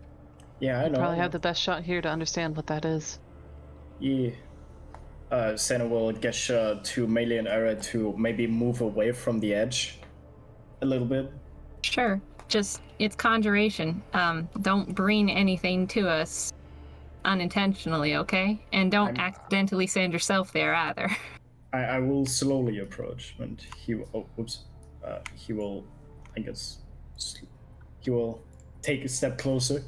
Speaker 6: yeah, I know.
Speaker 3: Probably have the best shot here to understand what that is.
Speaker 6: Yeah. Seino will gesture to Maelie and Irha to maybe move away from the edge a little bit.
Speaker 2: Sure. Just, it's conjuration. Don't bring anything to us unintentionally, okay? And don't accidentally send yourself there either.
Speaker 6: I will slowly approach, and he will, he will, I guess, he will take a step closer.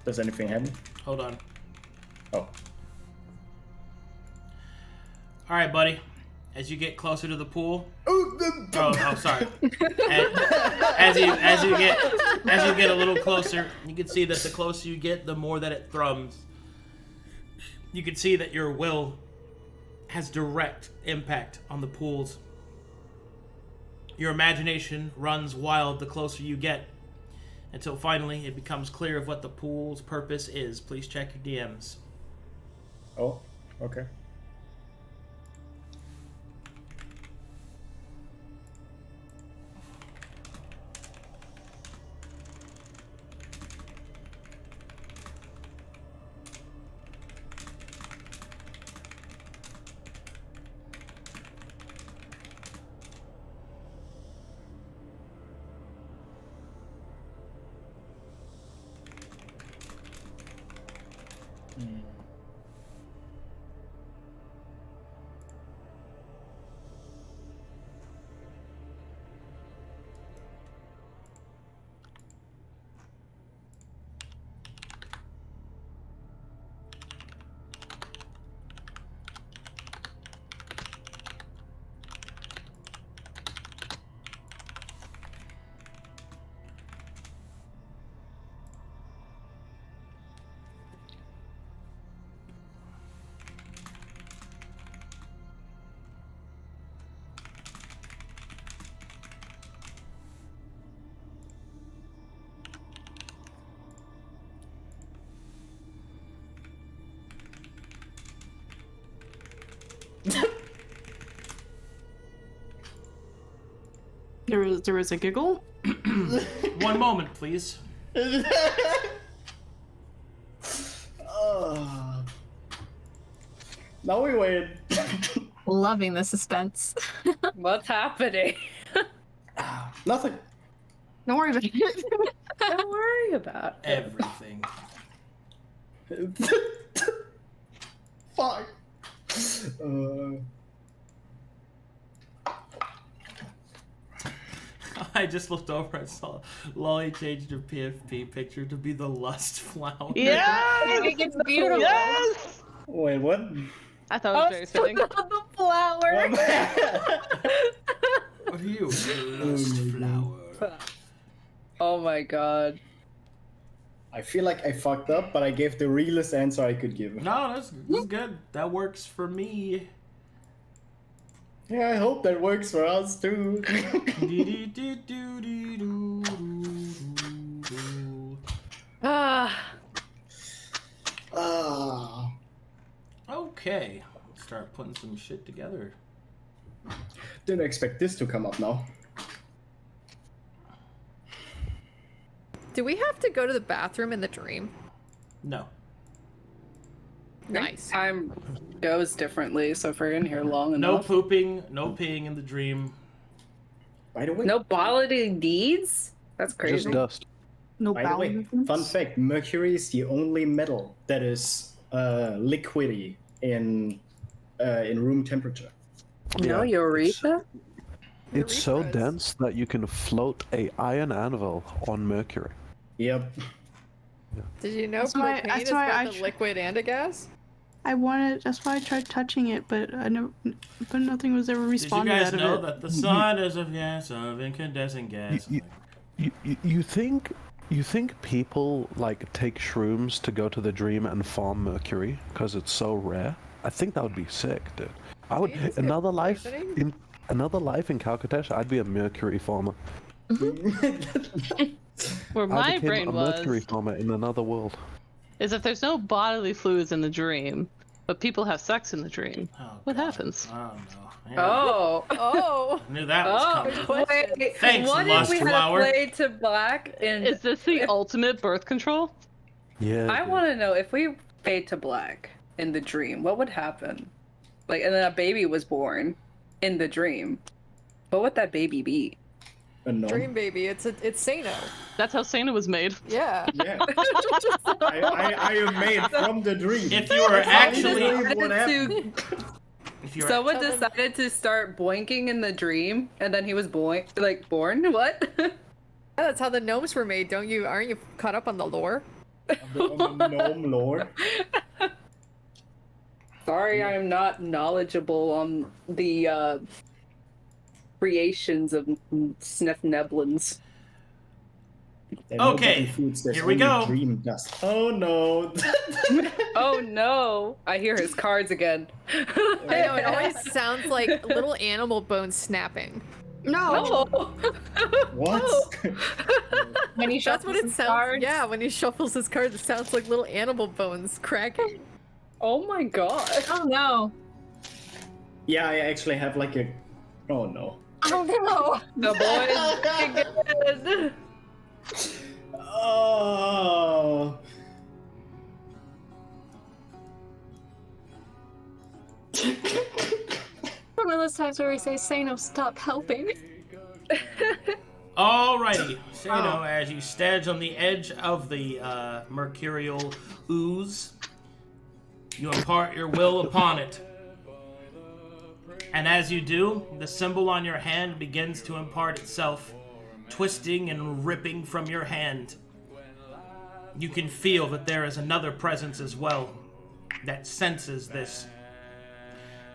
Speaker 6: Does anything happen?
Speaker 1: Hold on.
Speaker 6: Oh.
Speaker 1: All right, buddy. As you get closer to the pool. Oh, sorry. As you get a little closer, you can see that the closer you get, the more that it thrums. You can see that your will has direct impact on the pools. Your imagination runs wild the closer you get, until finally it becomes clear of what the pool's purpose is. Please check your DMs.
Speaker 6: Oh, okay.
Speaker 9: There was a giggle.
Speaker 1: One moment, please.
Speaker 6: Now we wait.
Speaker 2: Loving the suspense.
Speaker 7: What's happening?
Speaker 6: Nothing.
Speaker 9: Don't worry about it.
Speaker 7: Don't worry about it.
Speaker 1: Everything.
Speaker 6: Fuck.
Speaker 1: I just looked over and saw Lolly changed her PFP picture to be the lust flower.
Speaker 3: Yeah!
Speaker 2: I think it's beautiful.
Speaker 3: Yes!
Speaker 6: Wait, what?
Speaker 3: I thought it was very fitting.
Speaker 7: The flower.
Speaker 1: What are you? Lust flower.
Speaker 7: Oh my god.
Speaker 6: I feel like I fucked up, but I gave the realest answer I could give.
Speaker 1: No, that's good. That works for me.
Speaker 6: Yeah, I hope that works for us too.
Speaker 1: Okay, let's start putting some shit together.
Speaker 6: Didn't expect this to come up now.
Speaker 10: Do we have to go to the bathroom in the dream?
Speaker 1: No.
Speaker 10: Nice.
Speaker 7: Time goes differently, so if we're in here long
Speaker 1: No
Speaker 7: enough.
Speaker 1: pooping, no peeing in the dream.
Speaker 6: By the way,
Speaker 7: No bodily deeds? That's crazy.
Speaker 4: Just dust.
Speaker 9: No
Speaker 6: by the
Speaker 9: bowel
Speaker 6: way,
Speaker 9: movements?
Speaker 6: fun fact: mercury is the only metal that is liquidy in room temperature.
Speaker 7: No,
Speaker 4: Yeah,
Speaker 7: Eureka?
Speaker 4: It's so
Speaker 10: Eureka's.
Speaker 4: dense that you can float a iron anvil on Mercury.
Speaker 6: Yep.
Speaker 10: Did you know
Speaker 9: That's why-
Speaker 10: propane
Speaker 9: that's
Speaker 10: is
Speaker 9: why
Speaker 10: both
Speaker 9: I
Speaker 10: a liquid and a gas?
Speaker 9: That's why I tried touching it, but but nothing was ever
Speaker 1: Did you
Speaker 9: responded
Speaker 1: guys
Speaker 9: out of
Speaker 1: know
Speaker 9: it.
Speaker 1: that the sun is a gas of incandescent gas?
Speaker 4: You think people like take shrooms to go to the dream and farm Mercury because it's so rare? I think that would be sick, dude. I would
Speaker 10: It's
Speaker 4: another life
Speaker 10: poisoning?
Speaker 4: in Calcatesh. I'd be a mercury farmer.
Speaker 3: Where my
Speaker 4: I became
Speaker 3: brain
Speaker 4: a mercury
Speaker 3: was
Speaker 4: farmer in another world.
Speaker 3: is if there's no bodily fluids in the dream, but people have sex in the dream,
Speaker 1: Oh,
Speaker 3: what
Speaker 1: God.
Speaker 3: happens?
Speaker 1: Oh, no. Yeah.
Speaker 7: Oh.
Speaker 10: Oh,
Speaker 1: I knew that was coming.
Speaker 7: Wait,
Speaker 1: Thanks,
Speaker 7: what if
Speaker 1: Lust
Speaker 7: we had
Speaker 1: Flower.
Speaker 7: a Fade to Black? And
Speaker 3: Is this the ultimate birth control?
Speaker 4: Yeah.
Speaker 7: I
Speaker 4: dude.
Speaker 7: want to know if we fade to black in the dream, what would happen? Like, and then a baby was born in the dream. What would that baby be?
Speaker 6: A gnome.
Speaker 10: dream baby. It's Seino.
Speaker 3: That's how Seino was made.
Speaker 10: Yeah.
Speaker 6: Yeah. I am made from the dream.
Speaker 1: If you were actually...
Speaker 6: What happened?
Speaker 1: If you were,
Speaker 7: Someone decided to start boinking in the dream, and then he was born. What?
Speaker 10: Yeah, that's how the gnomes were made. Aren't you caught up on the lore?
Speaker 6: on the gnome lore.
Speaker 7: Sorry, I am not knowledgeable on the creations of Snefneblins.
Speaker 6: They're not
Speaker 1: Okay,
Speaker 6: getting foods, there's
Speaker 1: here we
Speaker 6: only
Speaker 1: go.
Speaker 6: Dream dust. Oh no.
Speaker 7: Oh no! I hear his cards again.
Speaker 10: I know, it always sounds like little animal bones snapping.
Speaker 9: No.
Speaker 7: Oh.
Speaker 6: What?
Speaker 2: When he
Speaker 10: That's
Speaker 2: shuffles
Speaker 10: what it
Speaker 2: his
Speaker 10: sounds.
Speaker 2: cards.
Speaker 10: Yeah, when he shuffles his cards, it sounds like little animal bones cracking.
Speaker 7: Oh my god.
Speaker 2: Oh no.
Speaker 6: Yeah, I actually have like a... Oh no.
Speaker 2: Oh no.
Speaker 7: The boys again.
Speaker 6: Oh.
Speaker 2: One of those times where we say, Seino, stop helping.
Speaker 1: Alrighty, Seino, as you stand on the edge of the mercurial ooze, you impart your will upon it. And as you do, the symbol on your hand begins to impart itself, twisting and ripping from your hand. You can feel that there is another presence as well that senses this,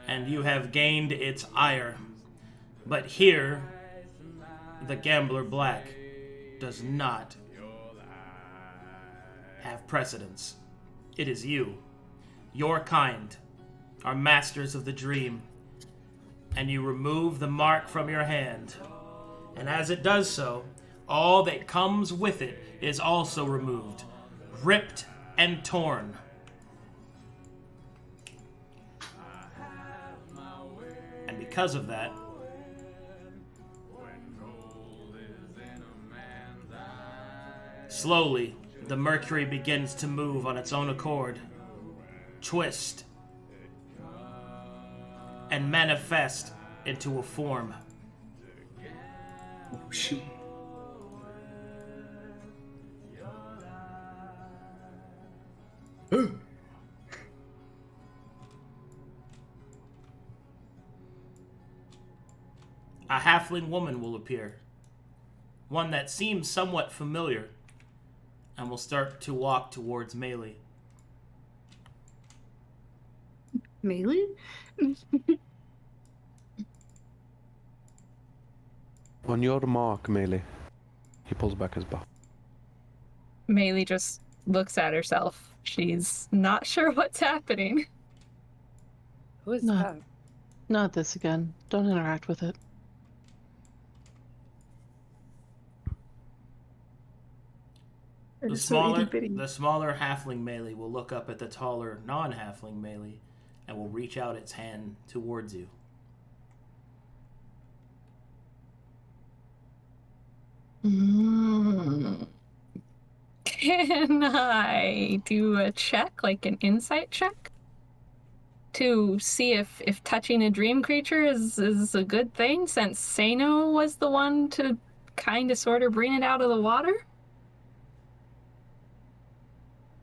Speaker 1: and you have gained its ire. But here, the Gambler Black does not have precedence. It is you. Your kind are masters of the dream, and you remove the mark from your hand. And as it does so, all that comes with it is also removed, ripped and torn. And because of that, slowly, the mercury begins to move on its own accord, twist, and manifest into a form.
Speaker 6: Oh, shoot.
Speaker 1: A halfling woman will appear, one that seems somewhat familiar, and will start to walk towards Maelie.
Speaker 9: Maelie?
Speaker 4: On your mark, Maelie. He pulls back his bow.
Speaker 2: Maelie just looks at herself. She's not sure what's happening.
Speaker 7: Who is
Speaker 3: No.
Speaker 7: that?
Speaker 3: Not this again. Don't interact with it.
Speaker 1: The smaller halfling Maelie will look up at the taller non-halfling Maelie and will reach out its hand towards you.
Speaker 2: Can I do a check, like an insight check? To see if touching a dream creature is a good thing, since Seino was the one to kind of sort of bring it out of the water?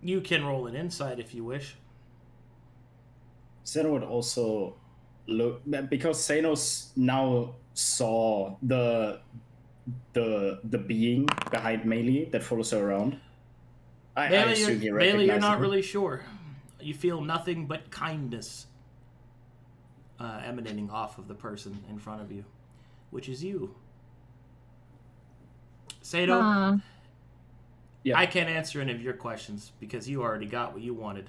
Speaker 1: You can roll an insight if you wish.
Speaker 6: Sera would also look, because Senos now saw the being behind Maelie that follows her around. I assume he
Speaker 1: Maelie,
Speaker 6: recognizes
Speaker 1: you're not
Speaker 6: her.
Speaker 1: really sure. You feel nothing but kindness emanating off of the person in front of you, which is you. Seino,
Speaker 6: Yeah.
Speaker 1: I can't answer any of your questions because you already got what you wanted.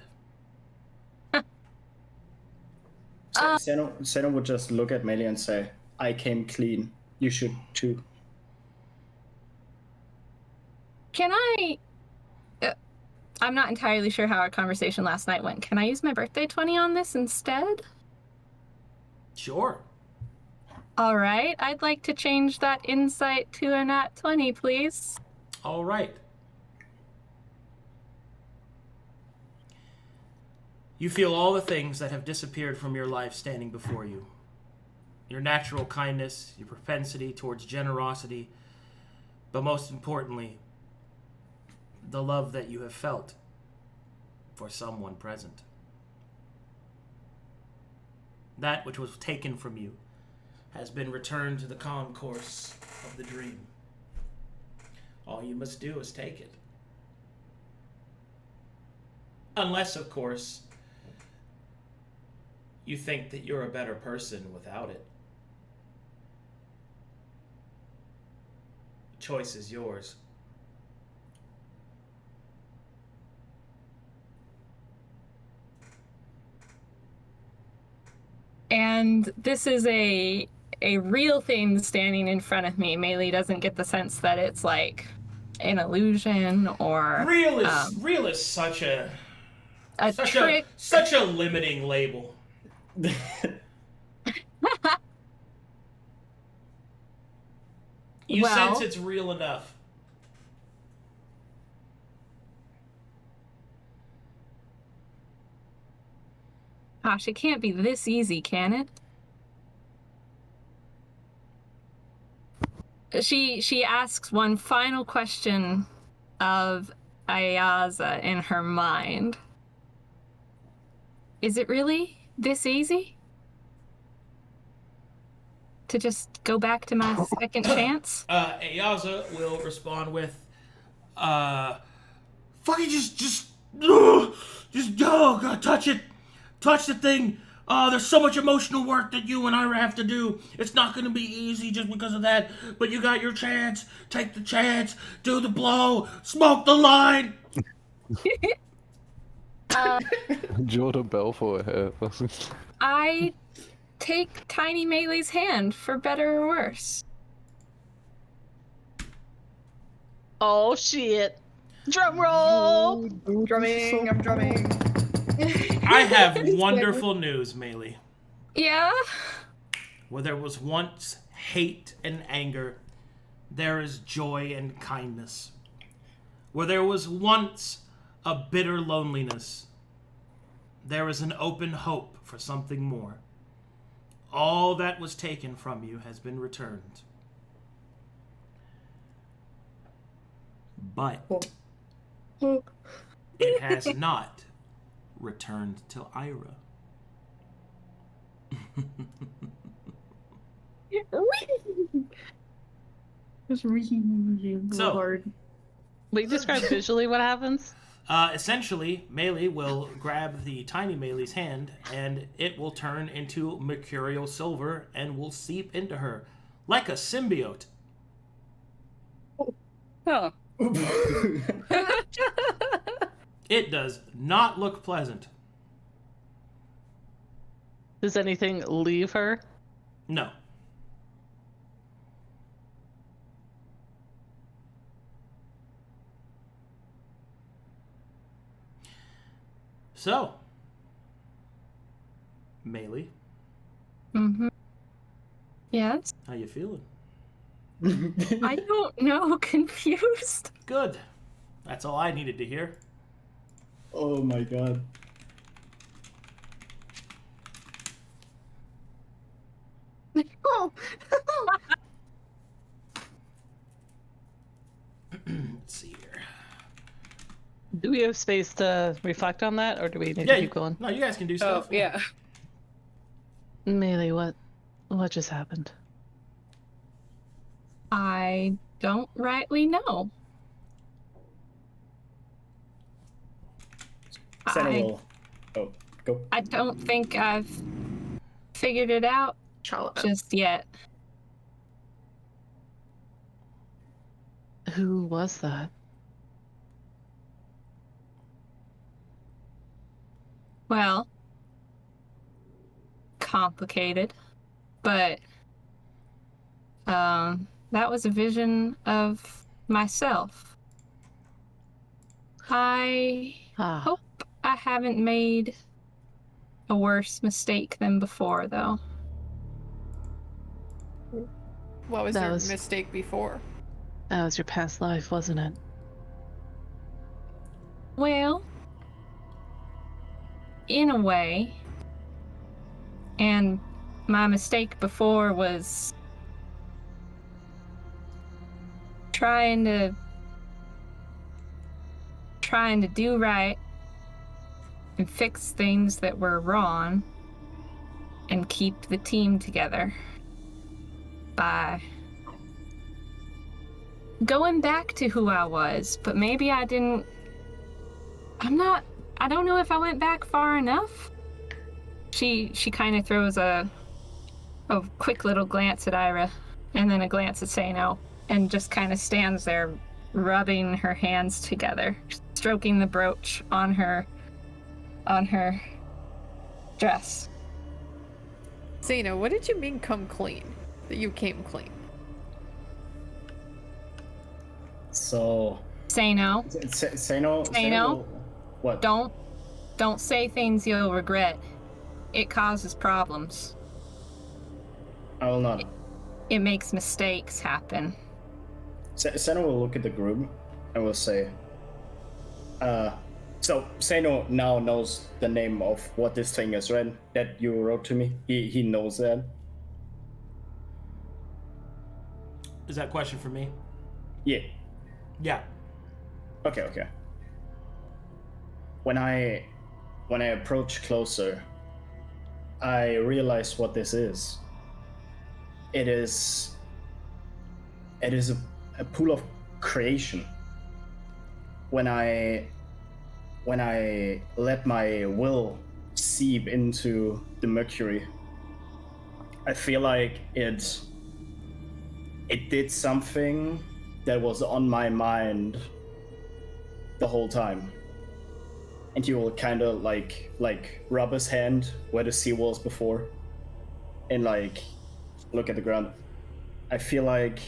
Speaker 6: Seino would just look at Maelie and say, I came clean. You should too.
Speaker 2: Can I... I'm not entirely sure how our conversation last night went. Can I use my birthday 20 on this instead?
Speaker 1: Sure.
Speaker 2: All right. I'd like to change that insight to a nat 20, please.
Speaker 1: All right. You feel all the things that have disappeared from your life standing before you. Your natural kindness, your propensity towards generosity, but most importantly, the love that you have felt for someone present. That which was taken from you has been returned to the concourse of the dream. All you must do is take it. Unless, of course, you think that you're a better person without it. The choice is yours.
Speaker 2: And this is a real thing standing in front of me. Maelie doesn't get the sense that it's like an illusion or
Speaker 1: Real is such a
Speaker 2: trick.
Speaker 1: Such a limiting label. You sense it's real enough.
Speaker 2: Gosh, it can't be this easy, can it? She asks one final question of Ayaza in her mind. Is it really this easy? To just go back to my second chance?
Speaker 1: Ayaza will respond with, fucking just God, touch it. Touch the thing. There's so much emotional work that you and Irha have to do. It's not going to be easy just because of that. But you got your chance. Take the chance. Do the blow. Smoke the line.
Speaker 4: Jordan Belfort here.
Speaker 2: I take Tiny Maelie's hand, for better or worse.
Speaker 3: Oh shit. Drum roll!
Speaker 10: Drumming, I'm drumming.
Speaker 1: I have wonderful news, Maelie.
Speaker 2: Yeah?
Speaker 1: Where there was once hate and anger, there is joy and kindness. Where there was once a bitter loneliness, there is an open hope for something more. All that was taken from you has been returned. But it has not returned to Irha. So,
Speaker 8: hard.
Speaker 3: Will you describe visually what happens?
Speaker 1: Essentially, Maelie will grab the tiny Maelie's hand, and it will turn into mercurial silver and will seep into her like a symbiote.
Speaker 7: Huh.
Speaker 1: It does not look pleasant.
Speaker 3: Does anything leave her?
Speaker 1: No. So, Maelie,
Speaker 2: Mm-hmm. Yes?
Speaker 1: how you feeling?
Speaker 2: I don't know. Confused.
Speaker 1: Good. That's all I needed to hear.
Speaker 6: Oh my god.
Speaker 9: Oh.
Speaker 1: Let's see here.
Speaker 3: Do we have space to reflect on that, or do we need to keep going?
Speaker 1: No, you guys can do
Speaker 7: Oh,
Speaker 1: stuff.
Speaker 7: yeah.
Speaker 3: Maelie, what just happened?
Speaker 2: I don't rightly know.
Speaker 6: Seino will... Oh, go.
Speaker 2: I don't think I've figured it out
Speaker 9: Challa.
Speaker 2: just yet.
Speaker 3: Who was that?
Speaker 2: Well, complicated, but that was a vision of myself. I hope I haven't made a worse mistake than before, though.
Speaker 10: What was your mistake before?
Speaker 3: That was your past life, wasn't it?
Speaker 2: Well, in a way. And my mistake before was trying to do right and fix things that were wrong and keep the team together by going back to who I was, but maybe I didn't. I don't know if I went back far enough. She kind of throws a quick little glance at Irha and then a glance at Seino and just kind of stands there rubbing her hands together, stroking the brooch on her dress.
Speaker 10: Seino, what did you mean come clean? That you came clean?
Speaker 6: So...
Speaker 2: Seino.
Speaker 6: Seino? What?
Speaker 2: Don't say things you'll regret. It causes problems.
Speaker 6: I will not.
Speaker 2: It makes mistakes happen.
Speaker 6: Seino will look at the group and will say, so Seino now knows the name of what this thing is, right? That you wrote to me. He knows that.
Speaker 1: Is that a question for me?
Speaker 6: Yeah.
Speaker 1: Yeah.
Speaker 6: Okay. When I approach closer, I realize what this is. It is a pool of creation. When I let my will seep into the mercury, I feel like it did something that was on my mind the whole time. And he will kind of like rub his hand where the sea was before and like look at the ground. I feel like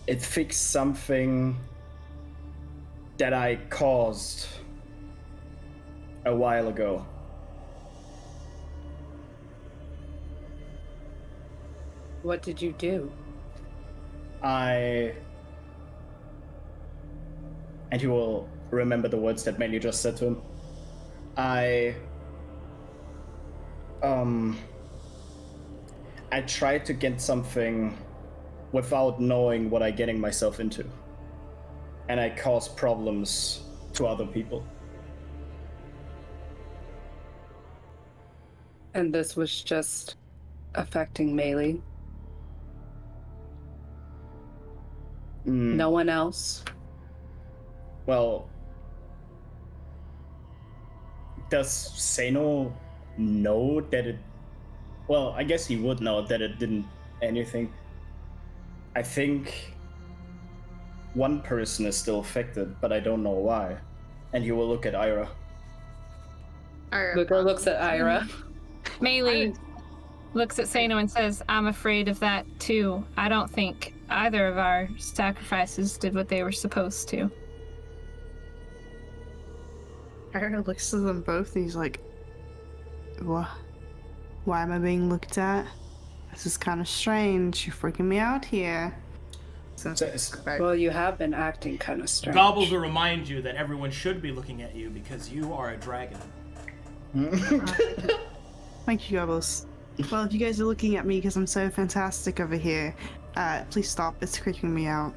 Speaker 6: it fixed something that I caused a while ago.
Speaker 7: What did you do?
Speaker 6: And he will remember the words that Maelie just said to him. I tried to get something without knowing what I'm getting myself into. And I caused problems to other people.
Speaker 7: And this was just affecting Maelie? No one else?
Speaker 6: Well, does Seino know that it... Well, I guess he would know that it didn't anything. I think one person is still affected, but I don't know why. And he will look at Irha.
Speaker 7: Luka looks at Irha.
Speaker 2: Maelie looks at Seino and says, I'm afraid of that too. I don't think either of our sacrifices did what they were supposed to.
Speaker 9: Irha looks at them both and he's like, what? Why am I being looked at? This is kind of strange. You're freaking me out here.
Speaker 7: Well, you have been acting kind of strange.
Speaker 1: Gobbles will remind you that everyone should be looking at you because you are a dragon.
Speaker 9: Thank you, Gobbles. Well, if you guys are looking at me because I'm so fantastic over here, please stop. It's creeping me out.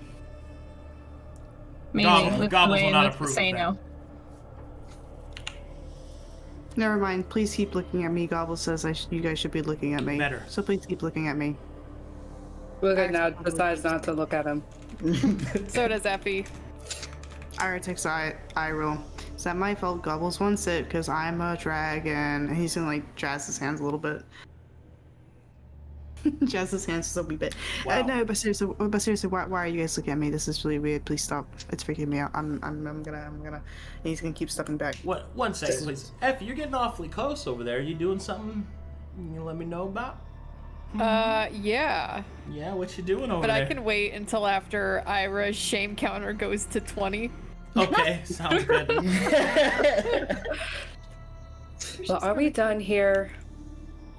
Speaker 2: Maelie
Speaker 1: Gobbles will not approve of that.
Speaker 9: Never mind. Please keep looking at me. Gobble says you guys should be looking at me.
Speaker 1: Better.
Speaker 9: So please keep looking at me.
Speaker 7: Luka now decides not to look at him.
Speaker 10: So does Effie.
Speaker 9: Irha takes eye roll. Is that my fault? Gobbles wants it because I'm a dragon. He's gonna like jazz his hands a little bit. Jazz's hands just a wee bit.
Speaker 1: Wow.
Speaker 9: No, but seriously, why are you guys looking at me? This is really weird. Please stop. It's freaking me out. I'm gonna. And he's gonna keep stepping back.
Speaker 1: What? One second, please. Effie, you're getting awfully close over there. You doing something you let me know about?
Speaker 10: Yeah.
Speaker 1: Yeah, what you doing over
Speaker 10: But
Speaker 1: there?
Speaker 10: I can wait until after Ira's shame counter goes to 20.
Speaker 1: Okay, sounds good.
Speaker 7: Well, are we done here?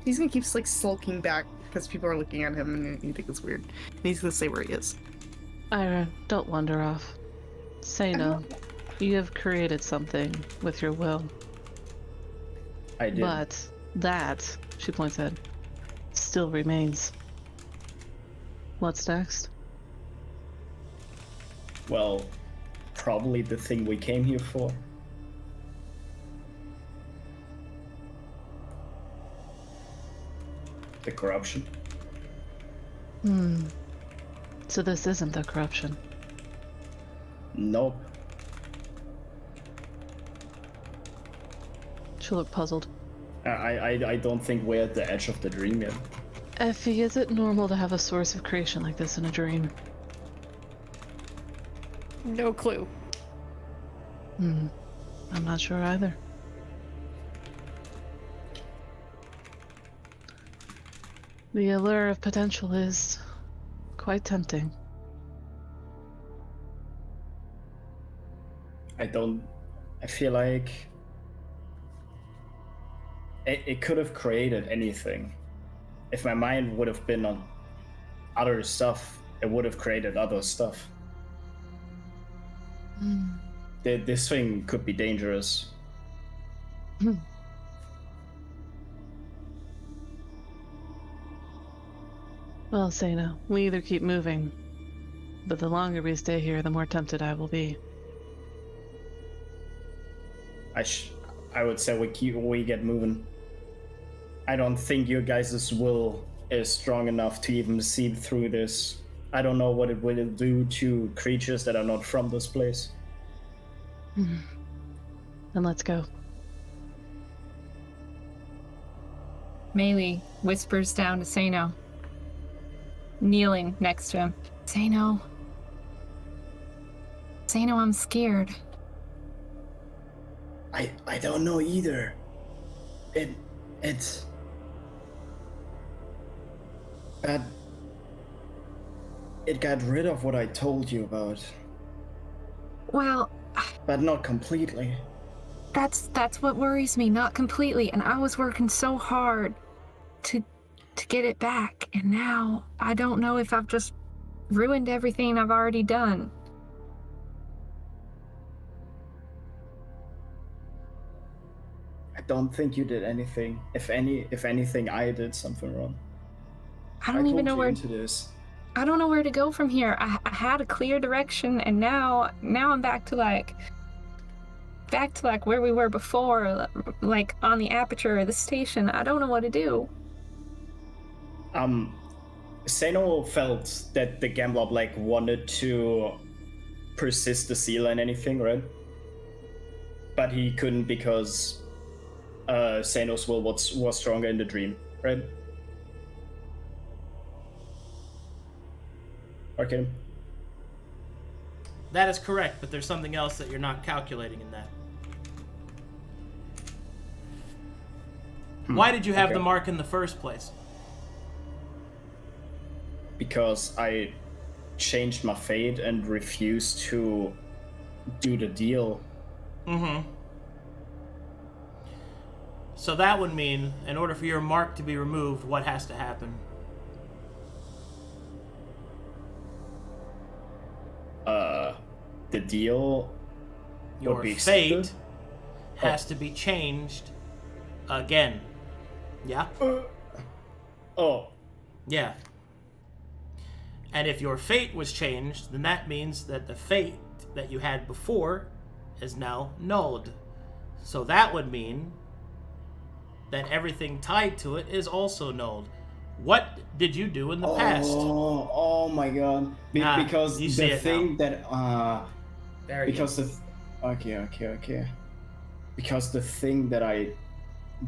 Speaker 9: He's gonna keep like sulking back because people are looking at him and you think it's weird. And he's gonna say where he is.
Speaker 3: Ira, don't wander off. Seino, you have created something with your will.
Speaker 6: I did.
Speaker 3: But that, she points at, still remains. What's next?
Speaker 6: Well, probably the thing we came here for. The corruption.
Speaker 3: So this isn't the corruption.
Speaker 6: Nope.
Speaker 3: She looked puzzled.
Speaker 6: I don't think we're at the edge of the dream yet.
Speaker 3: Effie, is it normal to have a source of creation like this in a dream?
Speaker 10: No clue.
Speaker 3: I'm not sure either. The allure of potential is quite tempting.
Speaker 6: I feel like it could have created anything. If my mind would have been on other stuff, it would have created other stuff. This thing could be dangerous.
Speaker 3: Well, Seino, we either keep moving, but the longer we stay here, the more tempted I will be.
Speaker 6: I would say we get moving. I don't think your guys' will is strong enough to even see through this. I don't know what it will do to creatures that are not from this place.
Speaker 3: Then let's go.
Speaker 2: Maelie whispers down to Seino, kneeling next to him. Seino, I'm scared.
Speaker 6: I don't know either. It got rid of what I told you about.
Speaker 2: Well,
Speaker 6: But not completely.
Speaker 2: that's what worries me, not completely. And I was working so hard to get it back, and now I don't know if I've just ruined everything I've already done.
Speaker 6: I don't think you did anything. If anything, I did something wrong.
Speaker 2: I don't even know
Speaker 6: told you
Speaker 2: where
Speaker 6: into this.
Speaker 2: I don't know where to go from here. I had a clear direction, and now I'm back to like where we were before, like on the aperture of the station. I don't know what to do.
Speaker 6: Seino felt that the Gamblob wanted to persist the seal and anything, right? But he couldn't because Seino's will was stronger in the dream, right? Arcadum.
Speaker 1: That is correct, but there's something else that you're not calculating in that. Why did you have the mark in the first place?
Speaker 6: Because I changed my fate and refused to do the deal.
Speaker 1: So that would mean, in order for your mark to be removed, what has to happen?
Speaker 6: The deal
Speaker 1: Your
Speaker 6: would be
Speaker 1: fate
Speaker 6: accepted.
Speaker 1: has to be changed again. Yeah?
Speaker 6: Oh,
Speaker 1: Yeah. And if your fate was changed, then that means that the fate that you had before is now nulled. So that would mean that everything tied to it is also nulled. What did you do in the past?
Speaker 6: Oh my god. Because
Speaker 1: you see
Speaker 6: the
Speaker 1: it
Speaker 6: thing
Speaker 1: now.
Speaker 6: that
Speaker 1: There you
Speaker 6: because
Speaker 1: go.
Speaker 6: okay. Because the thing that I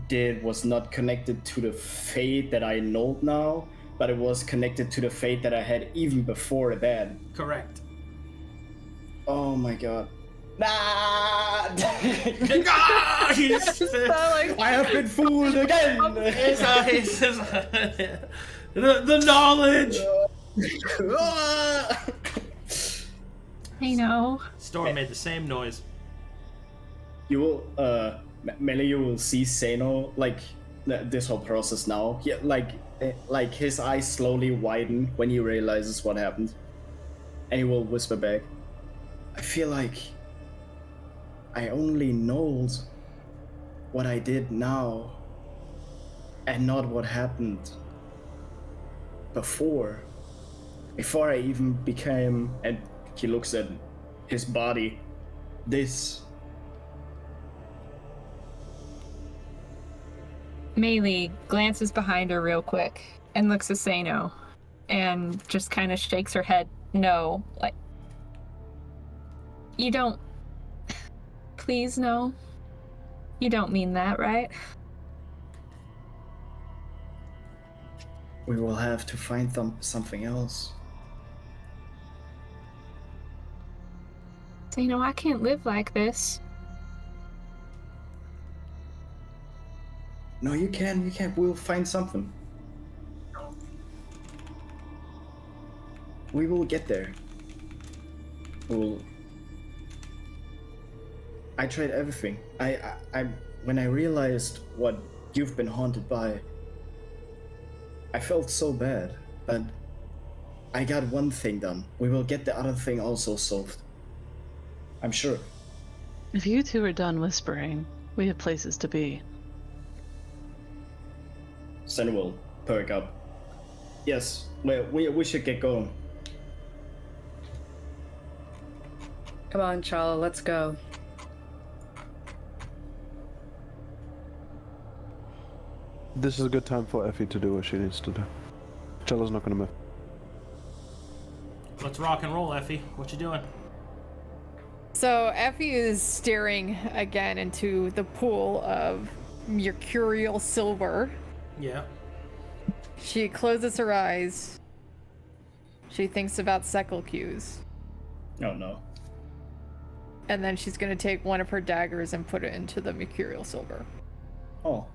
Speaker 6: did was not connected to the fate that I know now. but it was connected to the fate that I had even before that.
Speaker 1: Correct.
Speaker 6: Oh my god. Nah! I have been fooled again!
Speaker 1: The knowledge!
Speaker 2: I know.
Speaker 1: Storm made the same noise.
Speaker 6: You will, Maelie, you will see Seino, like, this whole process now. Yeah, like his eyes slowly widen when he realizes what happened. And he will whisper back, I feel like I only know what I did now and not what happened before I even became, and he looks at his body, this.
Speaker 2: Maelie glances behind her real quick and looks at Seino and just kind of shakes her head no. Like, you don't... Please, no. You don't mean that, right?
Speaker 6: We will have to find something else.
Speaker 2: Seino, I can't live like this.
Speaker 6: No, you can. We'll find something. We will get there. I tried everything. When I realized what you've been haunted by, I felt so bad, but I got one thing done. We will get the other thing also solved. I'm sure.
Speaker 3: If you two are done whispering, we have places to be.
Speaker 6: Seino will perk up. Yes, we should get going.
Speaker 7: Come on, Challa, let's go.
Speaker 4: This is a good time for Effie to do what she needs to do. Challa's not gonna move.
Speaker 1: Let's rock and roll, Effie. What you doing?
Speaker 10: So Effie is staring again into the pool of mercurial silver.
Speaker 1: Yeah.
Speaker 10: She closes her eyes. She thinks about Seckle cues.
Speaker 6: Oh no.
Speaker 10: And then she's going to take one of her daggers and put it into the mercurial silver.
Speaker 6: Oh.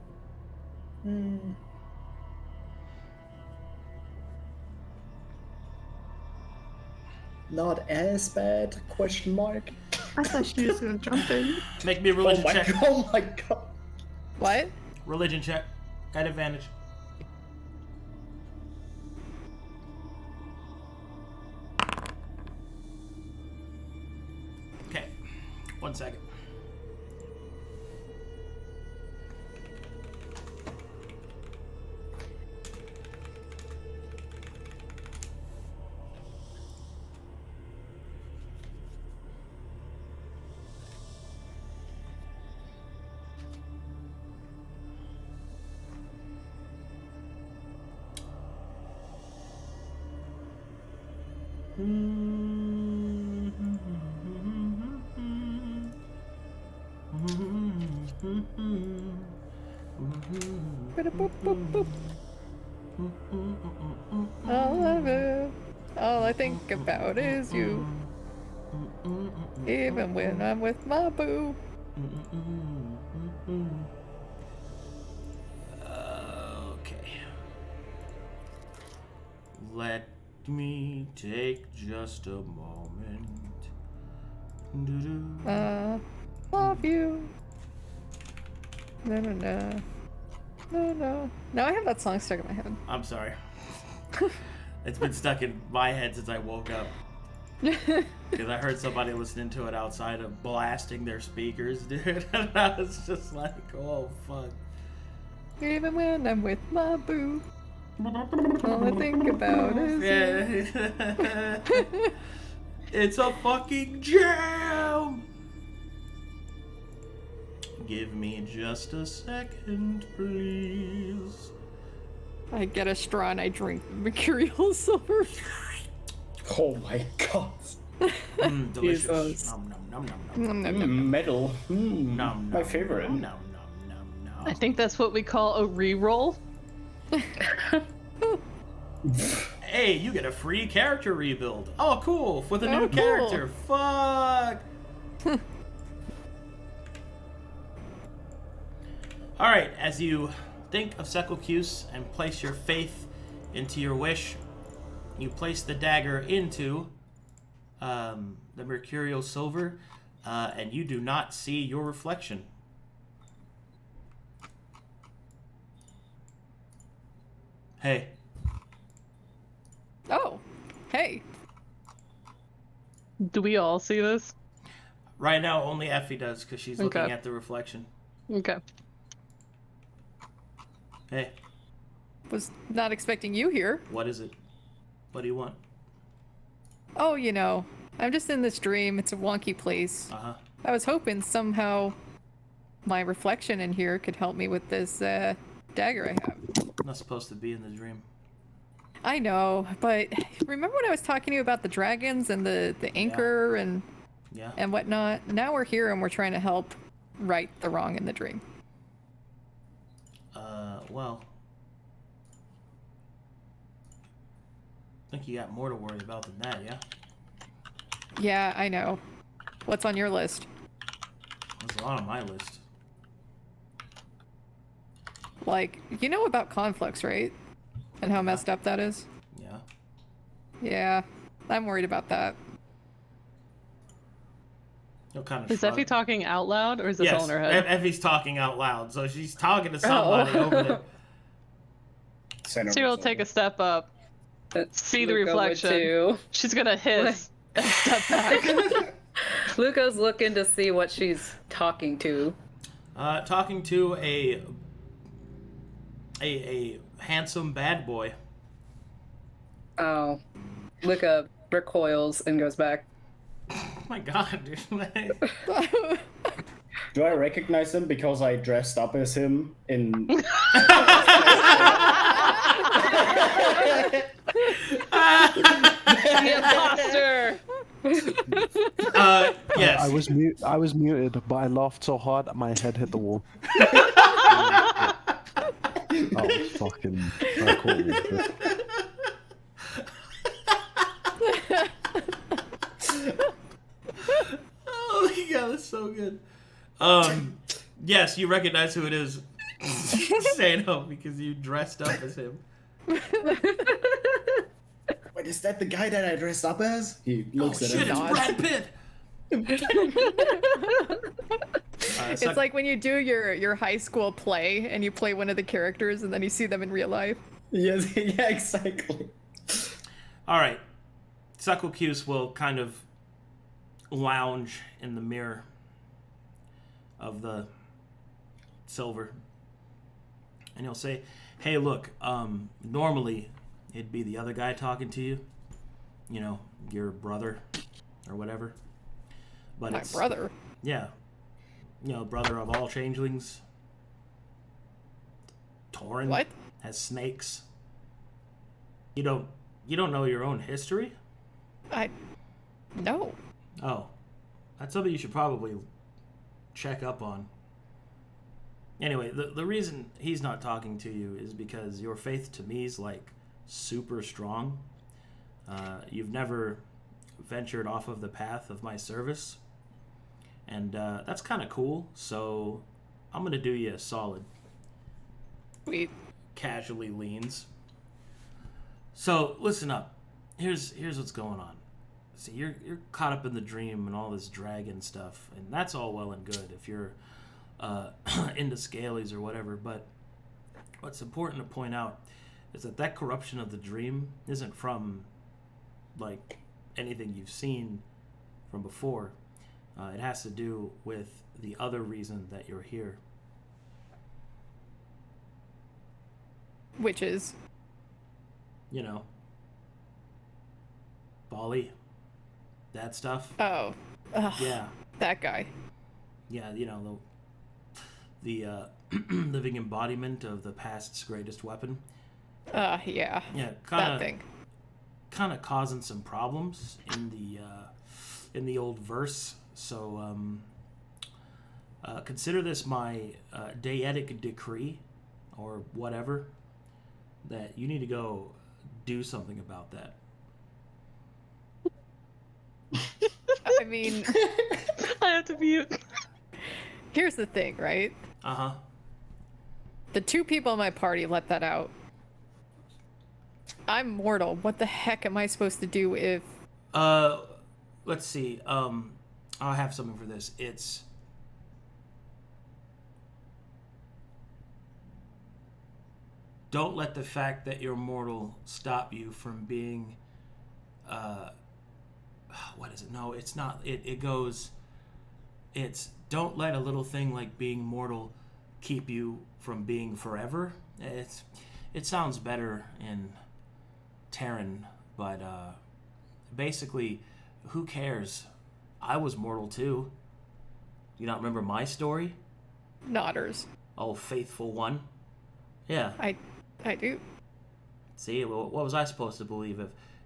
Speaker 6: Not as bad? Question mark.
Speaker 9: I thought she was gonna jump in.
Speaker 1: Make me a religion check.
Speaker 6: Oh my god.
Speaker 10: What?
Speaker 1: Religion check. At advantage. Okay. 1 second.
Speaker 10: All I think about is you. Even when I'm with my boo.
Speaker 1: Okay. Let me take just a moment.
Speaker 10: Love you. No, no, no. No, no. Now I have that song stuck in my head.
Speaker 1: I'm sorry. It's been stuck in my head since I woke up. Because I heard somebody listening to it outside of blasting their speakers, dude. And I was just like, oh, fuck.
Speaker 10: Even when I'm with my boo. All I think about is you.
Speaker 1: It's a fucking jam! Give me just a second, please.
Speaker 10: I get a straw and I drink mercurial silver.
Speaker 6: Oh my god.
Speaker 1: Delicious.
Speaker 6: Jesus.
Speaker 1: Nom, nom, nom, nom, nom.
Speaker 6: Metal.
Speaker 1: Nom, nom,
Speaker 6: My favorite.
Speaker 1: Nom, nom, nom, nom.
Speaker 3: I think that's what we call a re-roll.
Speaker 1: hey, you get a free character rebuild. Oh, cool, with a new
Speaker 10: cool.
Speaker 1: character. Fuck. Alright, as you think of Secocuse and place your faith into your wish, you place the dagger into the Mercurial Silver, and you do not see your reflection. Hey.
Speaker 10: Oh, hey.
Speaker 3: Do we all see this?
Speaker 1: Right now, only Effie does, because she's looking
Speaker 3: Okay.
Speaker 1: at the reflection.
Speaker 3: Okay.
Speaker 1: Hey,
Speaker 10: Was not expecting you here.
Speaker 1: what is it? What do you want?
Speaker 10: Oh, you know, I'm just in this dream. It's a wonky place.
Speaker 1: Uh-huh.
Speaker 10: I was hoping somehow my reflection in here could help me with this dagger I have.
Speaker 1: I'm not supposed to be in the dream.
Speaker 10: I know, but remember when I was talking to you about the dragons and the anchor and
Speaker 1: Yeah.
Speaker 10: whatnot? Now we're here and we're trying to help right the wrong in the dream.
Speaker 1: Well. I think you got more to worry about than that, yeah?
Speaker 10: Yeah, I know. What's on your list?
Speaker 1: There's a lot on my list.
Speaker 10: Like, you know about conflicts, right? And how messed up that is?
Speaker 1: Yeah.
Speaker 10: Yeah, I'm worried about that.
Speaker 1: No kind of
Speaker 3: Is Effie talking out loud, or is this all
Speaker 1: Yes,
Speaker 3: in her head?
Speaker 1: Effie's talking out loud, so she's talking to somebody over there.
Speaker 3: Sera will take a step up, see the
Speaker 7: Luka would
Speaker 3: reflection.
Speaker 7: too.
Speaker 3: She's gonna hiss and step back.
Speaker 7: Luka's looking to see what she's talking to.
Speaker 1: Talking to a handsome bad boy.
Speaker 7: Oh. Luka recoils and goes back.
Speaker 1: Oh my god, dude.
Speaker 6: Do I recognize him because I dressed up as him in...
Speaker 3: The imposter!
Speaker 1: Yes.
Speaker 4: I was muted, but I laughed so hard my head hit the wall. Oh, fucking... I caught me.
Speaker 1: Oh my god, that's so good. Yes, you recognize who it is. Seino, because you dressed up as him.
Speaker 6: Wait, is that the guy that I dressed up as? He looks at
Speaker 1: Shit,
Speaker 6: him.
Speaker 1: it's Brad Pitt!
Speaker 10: It's like when you do your high school play and you play one of the characters and then you see them in real life.
Speaker 6: Yes, yeah, exactly.
Speaker 1: Alright. Secocuse will kind of lounge in the mirror of the silver. And he'll say, hey, look, normally it'd be the other guy talking to you. You know, your brother or whatever. But
Speaker 10: My brother?
Speaker 1: Yeah. You know, brother of all changelings. Tauren
Speaker 10: What?
Speaker 1: has snakes. You don't know your own history?
Speaker 10: No.
Speaker 1: Oh. That's something you should probably check up on. Anyway, the reason he's not talking to you is because your faith to me is, like, super strong. You've never ventured off of the path of my service. And that's kind of cool, so I'm going to do you a solid.
Speaker 10: Sweet.
Speaker 1: Casually leans. So, listen up. Here's what's going on. See, you're caught up in the dream and all this dragon stuff, and that's all well and good if you're into scalies or whatever, but what's important to point out is that corruption of the dream isn't from, like, anything you've seen from before. It has to do with the other reason that you're here.
Speaker 10: Which is?
Speaker 1: You know, Bali, that stuff.
Speaker 10: Oh. Ugh,
Speaker 1: Yeah,
Speaker 10: that guy.
Speaker 1: yeah, you know, the living embodiment of the past's greatest weapon.
Speaker 10: Yeah.
Speaker 1: Yeah,
Speaker 10: That thing.
Speaker 1: kind of causing some problems in the old verse. So consider this my deietic decree, or whatever, that you need to go do something about that.
Speaker 10: I mean,
Speaker 3: I have to mute.
Speaker 10: here's the thing, right?
Speaker 1: Uh-huh.
Speaker 10: The 2 people in my party let that out. I'm mortal. What the heck am I supposed to do if...
Speaker 1: Let's see. I'll have something for this. It's... Don't let the fact that you're mortal stop you from being... what is it? No, it's not. It goes... It's... Don't let a little thing like being mortal keep you from being forever. It sounds better in Terran, but basically, who cares? I was mortal too. You not remember my story?
Speaker 10: Nodders.
Speaker 1: Oh, faithful one. Yeah.
Speaker 10: I do.
Speaker 1: See, what was I supposed to believe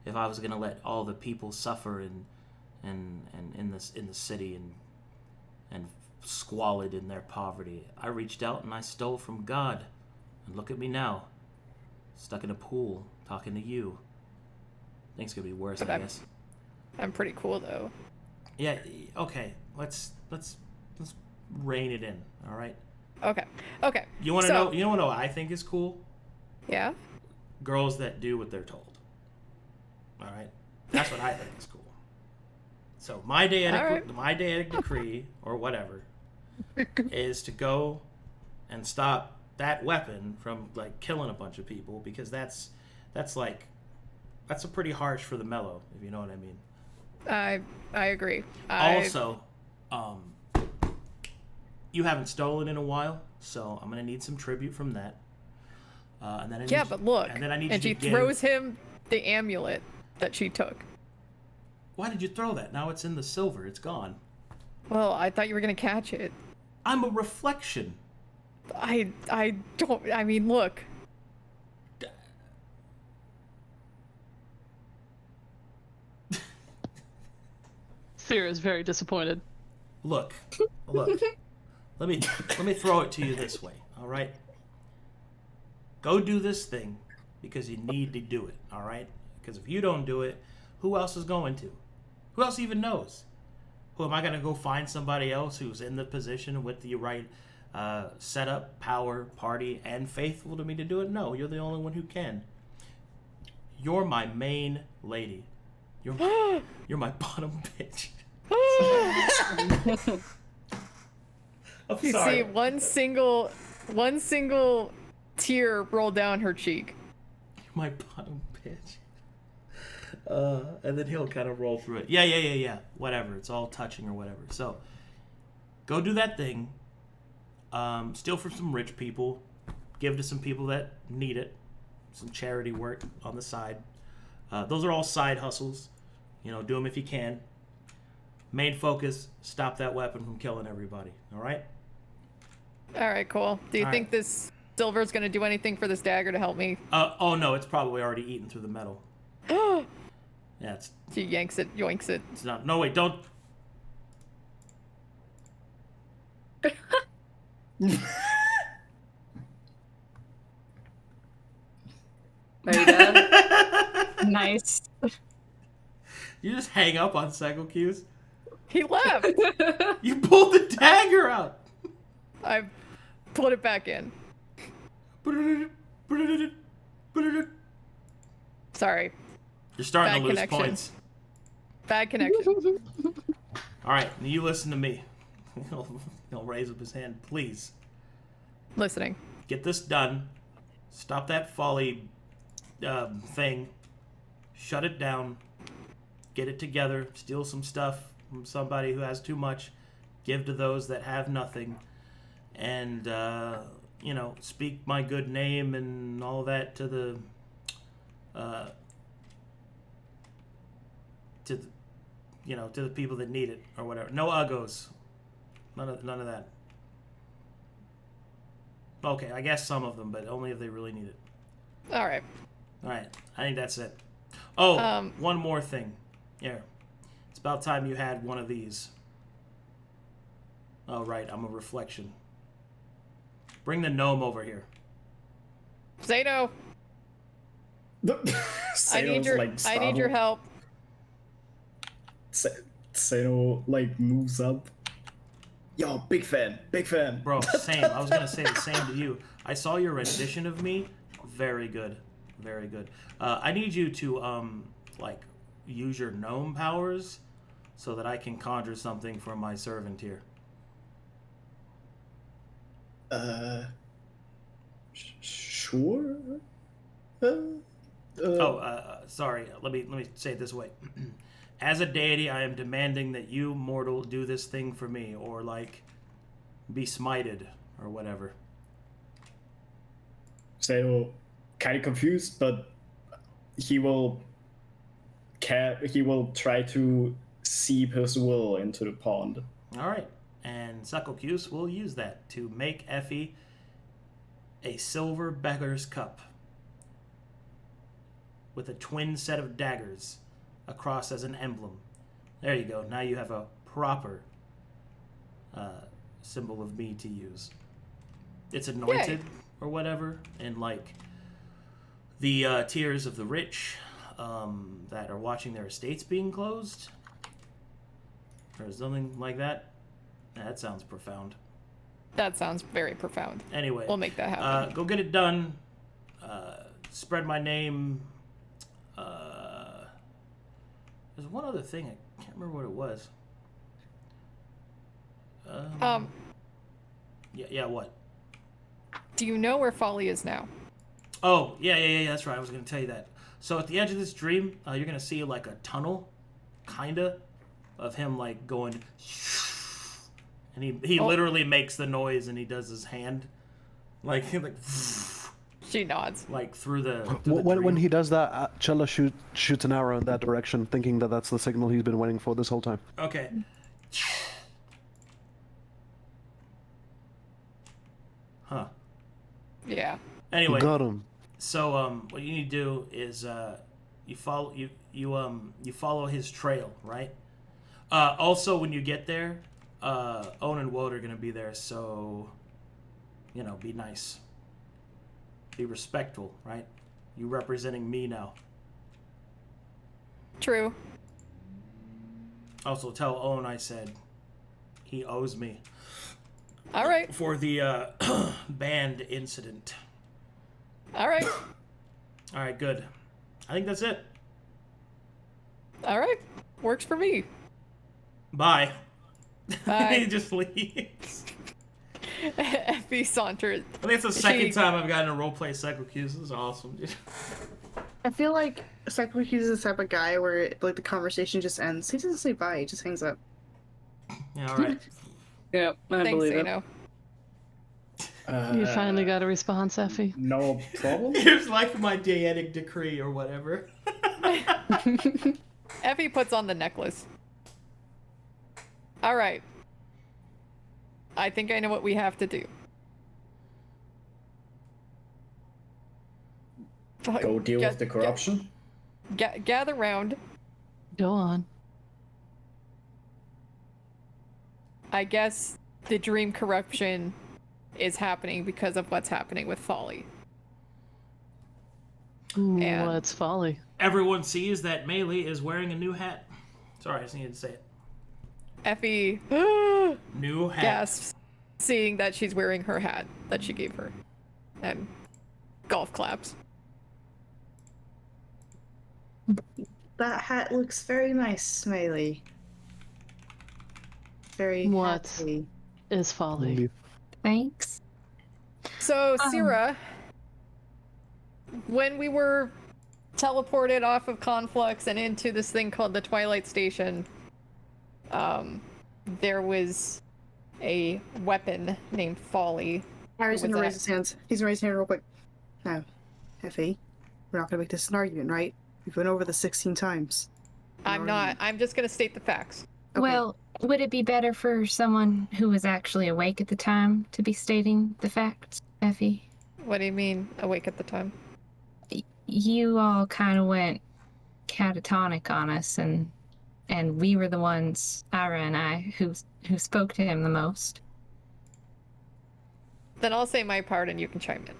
Speaker 1: if I was gonna let all the people suffer in the city and squalid in their poverty? I reached out and I stole from God, and look at me now, stuck in a pool talking to you. Things could be worse, I guess.
Speaker 10: I'm pretty cool though.
Speaker 1: Yeah. Okay. Let's rein it in. All right.
Speaker 10: Okay.
Speaker 1: You want to know? You want to know what I think is cool?
Speaker 10: Yeah.
Speaker 1: Girls that do what they're told. All right. That's what I think is cool. So my deity decree or whatever is to go and stop that weapon from like killing a bunch of people, because that's a pretty harsh for the mellow, if you know what I mean.
Speaker 10: I agree.
Speaker 1: Also, you haven't stolen in a while, so I'm gonna need some tribute from that. And then
Speaker 10: but look.
Speaker 1: And then I need
Speaker 10: and
Speaker 1: you
Speaker 10: she
Speaker 1: to
Speaker 10: throws him the amulet that she took.
Speaker 1: Why did you throw that? Now it's in the silver. It's gone.
Speaker 10: Well, I thought you were gonna catch it.
Speaker 1: I'm a reflection.
Speaker 10: I don't. I mean, look.
Speaker 3: Sera is very disappointed.
Speaker 1: Look. Let me throw it to you this way. All right. Go do this thing because you need to do it. All right. Because if you don't do it, who else is going to? Who else even knows? Who am I going to go find somebody else who's in the position with the right setup, power, party, and faithful to me to do it? No, you're the only one who can. You're my main lady. You're my bottom bitch. I'm
Speaker 10: You
Speaker 1: sorry.
Speaker 10: see one single tear roll down her cheek.
Speaker 1: You're my bottom bitch. And then he'll kind of roll through it. Yeah. Whatever. It's all touching or whatever. So, go do that thing. Steal from some rich people. Give to some people that need it. Some charity work on the side. Those are all side hustles. You know, do them if you can. Main focus, stop that weapon from killing everybody. All right?
Speaker 10: All right, cool. Do you think this silver's gonna do anything for this dagger to help me?
Speaker 1: Oh, no. It's probably already eaten through the metal. Yeah, it's...
Speaker 10: She yoinks it.
Speaker 1: It's not... No, wait, don't...
Speaker 7: Are you done?
Speaker 2: Nice.
Speaker 1: You just hang up on cycle cues.
Speaker 10: He left!
Speaker 1: You pulled the dagger out!
Speaker 10: I put it back in. Sorry.
Speaker 1: You're starting
Speaker 10: Bad
Speaker 1: to lose
Speaker 10: connection.
Speaker 1: points.
Speaker 10: Bad connection.
Speaker 1: All right, now you listen to me. He'll raise up his hand. Please,
Speaker 10: Listening.
Speaker 1: get this done. Stop that folly thing. Shut it down. Get it together. Steal some stuff from somebody who has too much. Give to those that have nothing. And, speak my good name and all that to the... to the people that need it or whatever. No uggos. None of that. Okay, I guess some of them, but only if they really need it.
Speaker 10: All right.
Speaker 1: All right, I think that's it. Oh, one more thing. Here. It's about time you had one of these. Oh, right, I'm a reflection. Bring the gnome over here.
Speaker 10: Seino. I need your help.
Speaker 6: Seino like moves up. Yo, big fan.
Speaker 1: Bro, same. I was gonna say the same to you. I saw your rendition of me. Very good. I need you to like use your gnome powers so that I can conjure something for my servant here.
Speaker 6: Sure.
Speaker 1: Sorry. Let me say it this way. As a deity, I am demanding that you, mortal, do this thing for me, or like, be smited, or whatever.
Speaker 6: So, kind of confused, but he will try to seep his will into the pond.
Speaker 1: All right, and Succocuse will use that to make Effie a silver beggar's cup with a twin set of daggers across as an emblem. There you go. Now you have a proper symbol of me to use. It's anointed or whatever, and like the tiers of the rich that are watching their estates being closed, or something like that. That sounds profound.
Speaker 10: That sounds very profound.
Speaker 1: Anyway,
Speaker 10: we'll make that happen.
Speaker 1: Go get it done. Spread my name. There's one other thing. I can't remember what it was. Yeah, what?
Speaker 10: Do you know where Folly is now?
Speaker 1: Oh, yeah, that's right. I was going to tell you that. So at the edge of this dream, you're going to see like a tunnel, kinda, of him like going, and he literally makes the noise, and he does his hand, like
Speaker 10: she nods,
Speaker 1: like through the.
Speaker 4: When he does that, Challa shoots an arrow in that direction, thinking that that's the signal he's been waiting for this whole time.
Speaker 1: Okay. Huh.
Speaker 10: Yeah.
Speaker 1: Anyway.
Speaker 4: Got him.
Speaker 1: So what you need to do is you follow his trail, right? Also, when you get there, Owen and Woad are gonna be there, so be nice. Be respectful, right? You representing me now.
Speaker 10: True.
Speaker 1: Also, tell Owen I said he owes me.
Speaker 10: All right.
Speaker 1: For the band incident.
Speaker 10: All right.
Speaker 1: All right, good. I think that's it.
Speaker 10: All right. Works for me.
Speaker 1: Bye.
Speaker 10: Bye.
Speaker 1: He just leaves.
Speaker 10: Effie saunters.
Speaker 1: I think it's the second time I've gotten a roleplay Succocuse. This is awesome, dude.
Speaker 9: I feel like Succocuse is the type of guy where like the conversation just ends. He doesn't say bye. He just hangs up.
Speaker 1: Yeah, all right.
Speaker 7: Yep, I believe
Speaker 10: Seino.
Speaker 3: You finally got a response, Effie.
Speaker 6: No problem.
Speaker 1: Here's like my deity decree or whatever.
Speaker 10: Effie puts on the necklace. All right. I think I know what we have to do.
Speaker 6: Go deal with the corruption.
Speaker 10: Gather round.
Speaker 3: Go on.
Speaker 10: I guess the dream corruption is happening because of what's happening with Folly.
Speaker 3: And what's Folly?
Speaker 1: Everyone sees that Maelie is wearing a new hat. Sorry, I just needed to say it.
Speaker 10: Effie
Speaker 1: New hat.
Speaker 10: gasps, seeing that she's wearing her hat that she gave her. And golf claps.
Speaker 9: That hat looks very nice, Maelie. Very
Speaker 3: What
Speaker 9: happy.
Speaker 3: is Folly?
Speaker 2: Thanks.
Speaker 10: So, Sera, when we were teleported off of Conflux and into this thing called the Twilight Station, there was a weapon named Folly.
Speaker 9: Harry's gonna raise his hands. He's gonna raise his hand real quick. Now, Effie, we're not gonna make this an argument, right? We've went over this 16 times.
Speaker 10: I'm not. I'm just gonna state the facts.
Speaker 9: Okay.
Speaker 2: Well, would it be better for someone who was actually awake at the time to be stating the facts, Effie?
Speaker 10: What do you mean, awake at the time?
Speaker 2: You all kind of went catatonic on us, and we were the ones, Irha and I, who spoke to him the most.
Speaker 10: Then I'll say my part and you can chime in.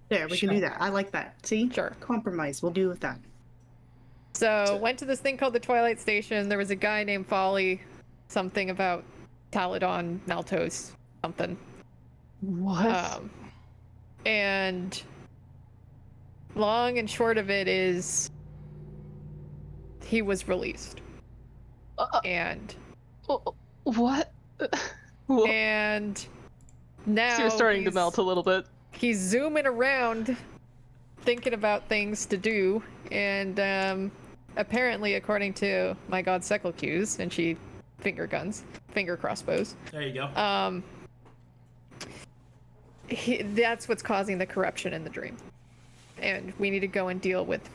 Speaker 9: There, we can do that. I like that. See?
Speaker 10: Sure.
Speaker 9: Compromise. We'll do with that.
Speaker 10: So went to this thing called the Twilight Station. There was a guy named Folly, something about Taladon, Maltos, something.
Speaker 3: What?
Speaker 10: And long and short of it is he was released. And
Speaker 3: What?
Speaker 10: and now
Speaker 3: So you're starting to
Speaker 10: he's-
Speaker 3: melt a little bit.
Speaker 10: He's zooming around thinking about things to do, and apparently according to my god Sekelq's, and she finger crossbows,
Speaker 1: There you go.
Speaker 10: that's what's causing the corruption in the dream, and we need to go and deal with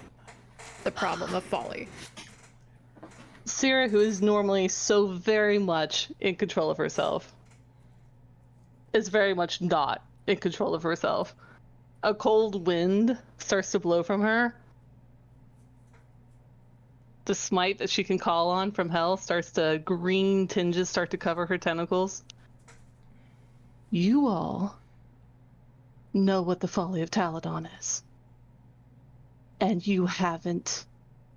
Speaker 10: the problem of Folly.
Speaker 3: Sera, who is normally so very much in control of herself, is very much not in control of herself. A cold wind starts to blow from her. The smite that she can call on from hell starts to, green tinges start to cover her tentacles. You all know what the folly of Taladon is. And you haven't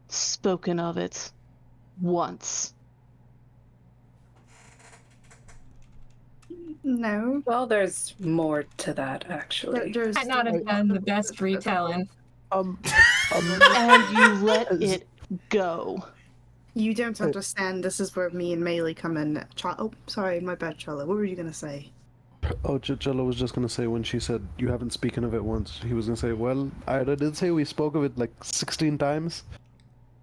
Speaker 3: spoken of it once.
Speaker 9: No.
Speaker 7: Well, there's more to that, actually.
Speaker 9: There's
Speaker 2: Might not have done the best retelling.
Speaker 3: And you let it go.
Speaker 9: You don't understand. This is where me and Maelie come in. Oh, sorry, my bad, Challa. What were you gonna say?
Speaker 4: Oh, Challa was just gonna say when she said you haven't spoken of it once, he was gonna say, well, I did say we spoke of it like 16 times.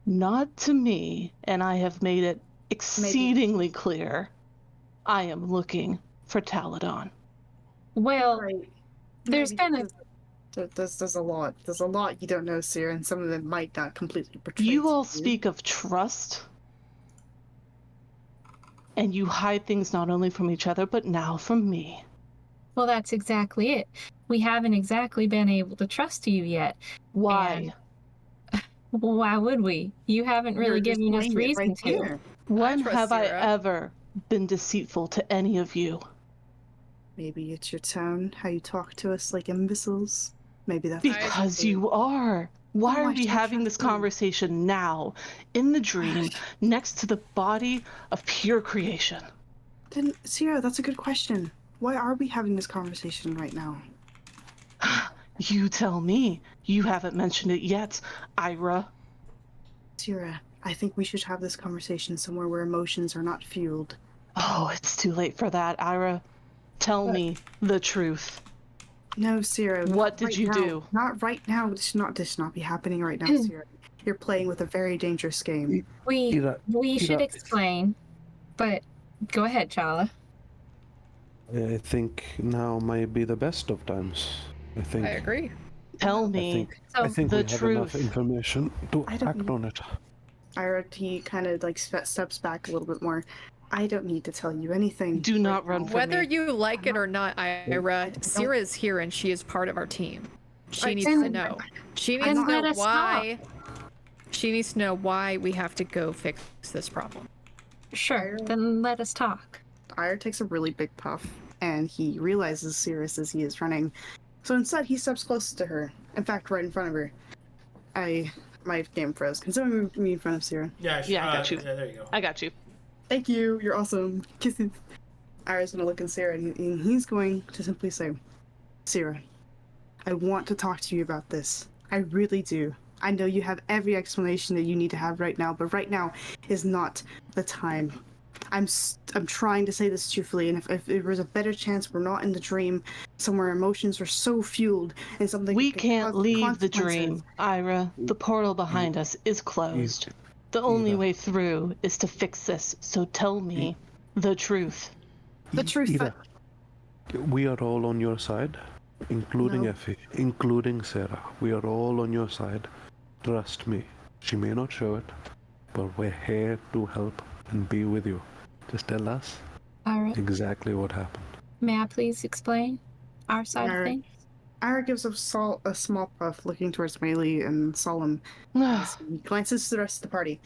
Speaker 3: Not to me, and I have made it exceedingly clear. I am looking for Taladon.
Speaker 2: Well,
Speaker 9: Right.
Speaker 2: there's
Speaker 9: Maybe
Speaker 2: been a
Speaker 9: there's a lot. There's a lot you don't know, Sera, and some of it might not completely portray.
Speaker 3: You
Speaker 9: to
Speaker 3: all speak of trust, and you hide things not only from each other, but now from me.
Speaker 2: well, that's exactly it. We haven't exactly been able to trust you yet.
Speaker 3: Why?
Speaker 2: Well, why would we? You haven't really
Speaker 9: You're just
Speaker 2: given us
Speaker 9: laying it
Speaker 2: reason
Speaker 9: right
Speaker 2: to.
Speaker 9: here.
Speaker 3: When
Speaker 10: trust
Speaker 3: have I
Speaker 10: Sera.
Speaker 3: ever been deceitful to any of you?
Speaker 9: Maybe it's your tone, how you talk to us like imbeciles. Maybe that's
Speaker 3: Because you are. Why
Speaker 9: No,
Speaker 3: are
Speaker 9: I
Speaker 3: we
Speaker 9: don't
Speaker 3: having
Speaker 9: have
Speaker 3: this
Speaker 9: to.
Speaker 3: conversation now, in the dream, next to the body of pure creation?
Speaker 9: Then, Sera, that's a good question. Why are we having this conversation right now?
Speaker 3: You tell me. You haven't mentioned it yet, Irha.
Speaker 9: Sera, I think we should have this conversation somewhere where emotions are not fueled.
Speaker 3: Oh, it's too late for that, Irha. Tell me the truth.
Speaker 9: No, Sera.
Speaker 3: What
Speaker 9: not
Speaker 3: did
Speaker 9: right
Speaker 3: you
Speaker 9: now.
Speaker 3: do?
Speaker 9: Not right now. This should not be happening right now, Sera. You're playing with a very dangerous game.
Speaker 2: We
Speaker 4: Irha,
Speaker 2: should
Speaker 4: Irha,
Speaker 2: explain, but go ahead, Challa.
Speaker 4: I think now might be the best of times. I think.
Speaker 10: I agree.
Speaker 3: Tell
Speaker 4: I
Speaker 3: me.
Speaker 4: think, I think
Speaker 3: the
Speaker 4: we have enough
Speaker 3: truth.
Speaker 4: information to
Speaker 9: I don't
Speaker 4: act
Speaker 9: know.
Speaker 4: on it.
Speaker 9: He kind of like steps back a little bit more. I don't need to tell you anything.
Speaker 3: Do not run
Speaker 9: now.
Speaker 3: from
Speaker 10: Whether
Speaker 3: me.
Speaker 10: you like it or not, Irha, Sera is here and she is part of our team. She needs to know. She needs to
Speaker 2: Then let
Speaker 10: know
Speaker 2: us
Speaker 10: why. She needs to know why we have to go fix this problem.
Speaker 2: Sure, then let us talk.
Speaker 9: Ire takes a really big puff, and he realizes Sirius as he is running. So instead, he steps closer to her. In fact, right in front of her. My game froze. Can someone move me in front of Sera?
Speaker 1: Yeah,
Speaker 3: Yeah, I got you.
Speaker 1: Yeah, there you go.
Speaker 3: I got you.
Speaker 9: Thank you. You're awesome. Kisses. Ira's gonna look at Sera, and he's going to simply say, Sera, I want to talk to you about this. I really do. I know you have every explanation that you need to have right now, but right now is not the time. I'm trying to say this truthfully, and if there was a better chance we're not in the dream, somewhere emotions are so fueled and something.
Speaker 3: We
Speaker 9: could
Speaker 3: can't
Speaker 9: cause
Speaker 3: leave the
Speaker 9: consequences.
Speaker 3: dream, Irha. The portal behind us is closed. The only way through is to fix this, so tell me the truth.
Speaker 9: The truth.
Speaker 4: Ida, we are all on your side, including
Speaker 9: No.
Speaker 4: Effie, including Sera. We are all on your side. Trust me. She may not show it, but we're here to help and be with you. Just tell us
Speaker 2: Alright,
Speaker 4: exactly what happened.
Speaker 2: may I please explain our side of
Speaker 9: Alright.
Speaker 2: things?
Speaker 9: Ira gives a small puff, looking towards Maelie and solemn. As he glances to the rest of the party.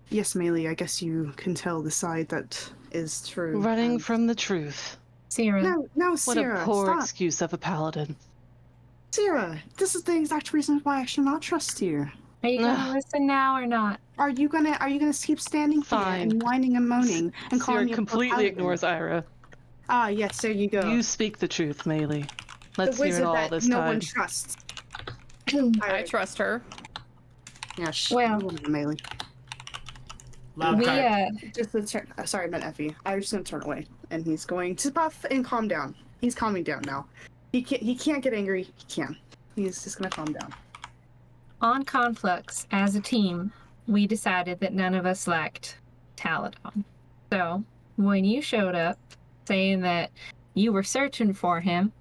Speaker 9: Yes, Maelie, I guess you can tell the side that is true.
Speaker 3: Running
Speaker 9: and-
Speaker 3: from the truth.
Speaker 2: Sera,
Speaker 9: No,
Speaker 3: What
Speaker 9: Sera,
Speaker 3: a poor
Speaker 9: stop.
Speaker 3: excuse of a paladin.
Speaker 9: Sera, this is the exact reason why I should not trust you.
Speaker 2: Are you gonna listen now or not?
Speaker 9: Are you gonna keep standing
Speaker 3: Fine.
Speaker 9: here and whining and moaning and calling
Speaker 3: Sera
Speaker 9: me a
Speaker 3: completely
Speaker 9: paladin?
Speaker 3: ignores Irha.
Speaker 9: Ah, yes, there you go.
Speaker 3: You speak the truth, Maelie. Let's
Speaker 9: the
Speaker 3: hear it
Speaker 9: wizard
Speaker 3: all
Speaker 9: that
Speaker 3: this
Speaker 9: no
Speaker 3: time.
Speaker 9: one trusts.
Speaker 10: I trust her.
Speaker 9: Yeah,
Speaker 2: Well,
Speaker 9: Maelie.
Speaker 1: Loud
Speaker 2: we
Speaker 1: cry.
Speaker 9: Just the turn. Sorry, I meant Effie. I was just gonna turn away, and he's going to buff and calm down. He's calming down now. He can't get angry. He can. He's just gonna calm down.
Speaker 2: On Conflux, as a team, we decided that none of us liked Taladon. So, when you showed up saying that you were searching for him,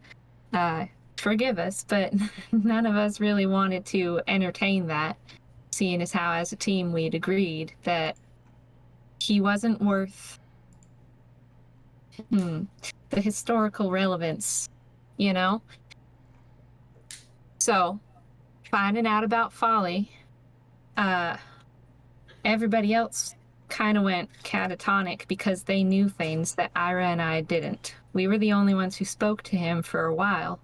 Speaker 2: forgive us, but none of us really wanted to entertain that, seeing as how, as a team, we'd agreed that he wasn't worth the historical relevance, you know? So, finding out about Folly, everybody else kind of went catatonic because they knew things that Irha and I didn't. We were the only ones who spoke to him for a while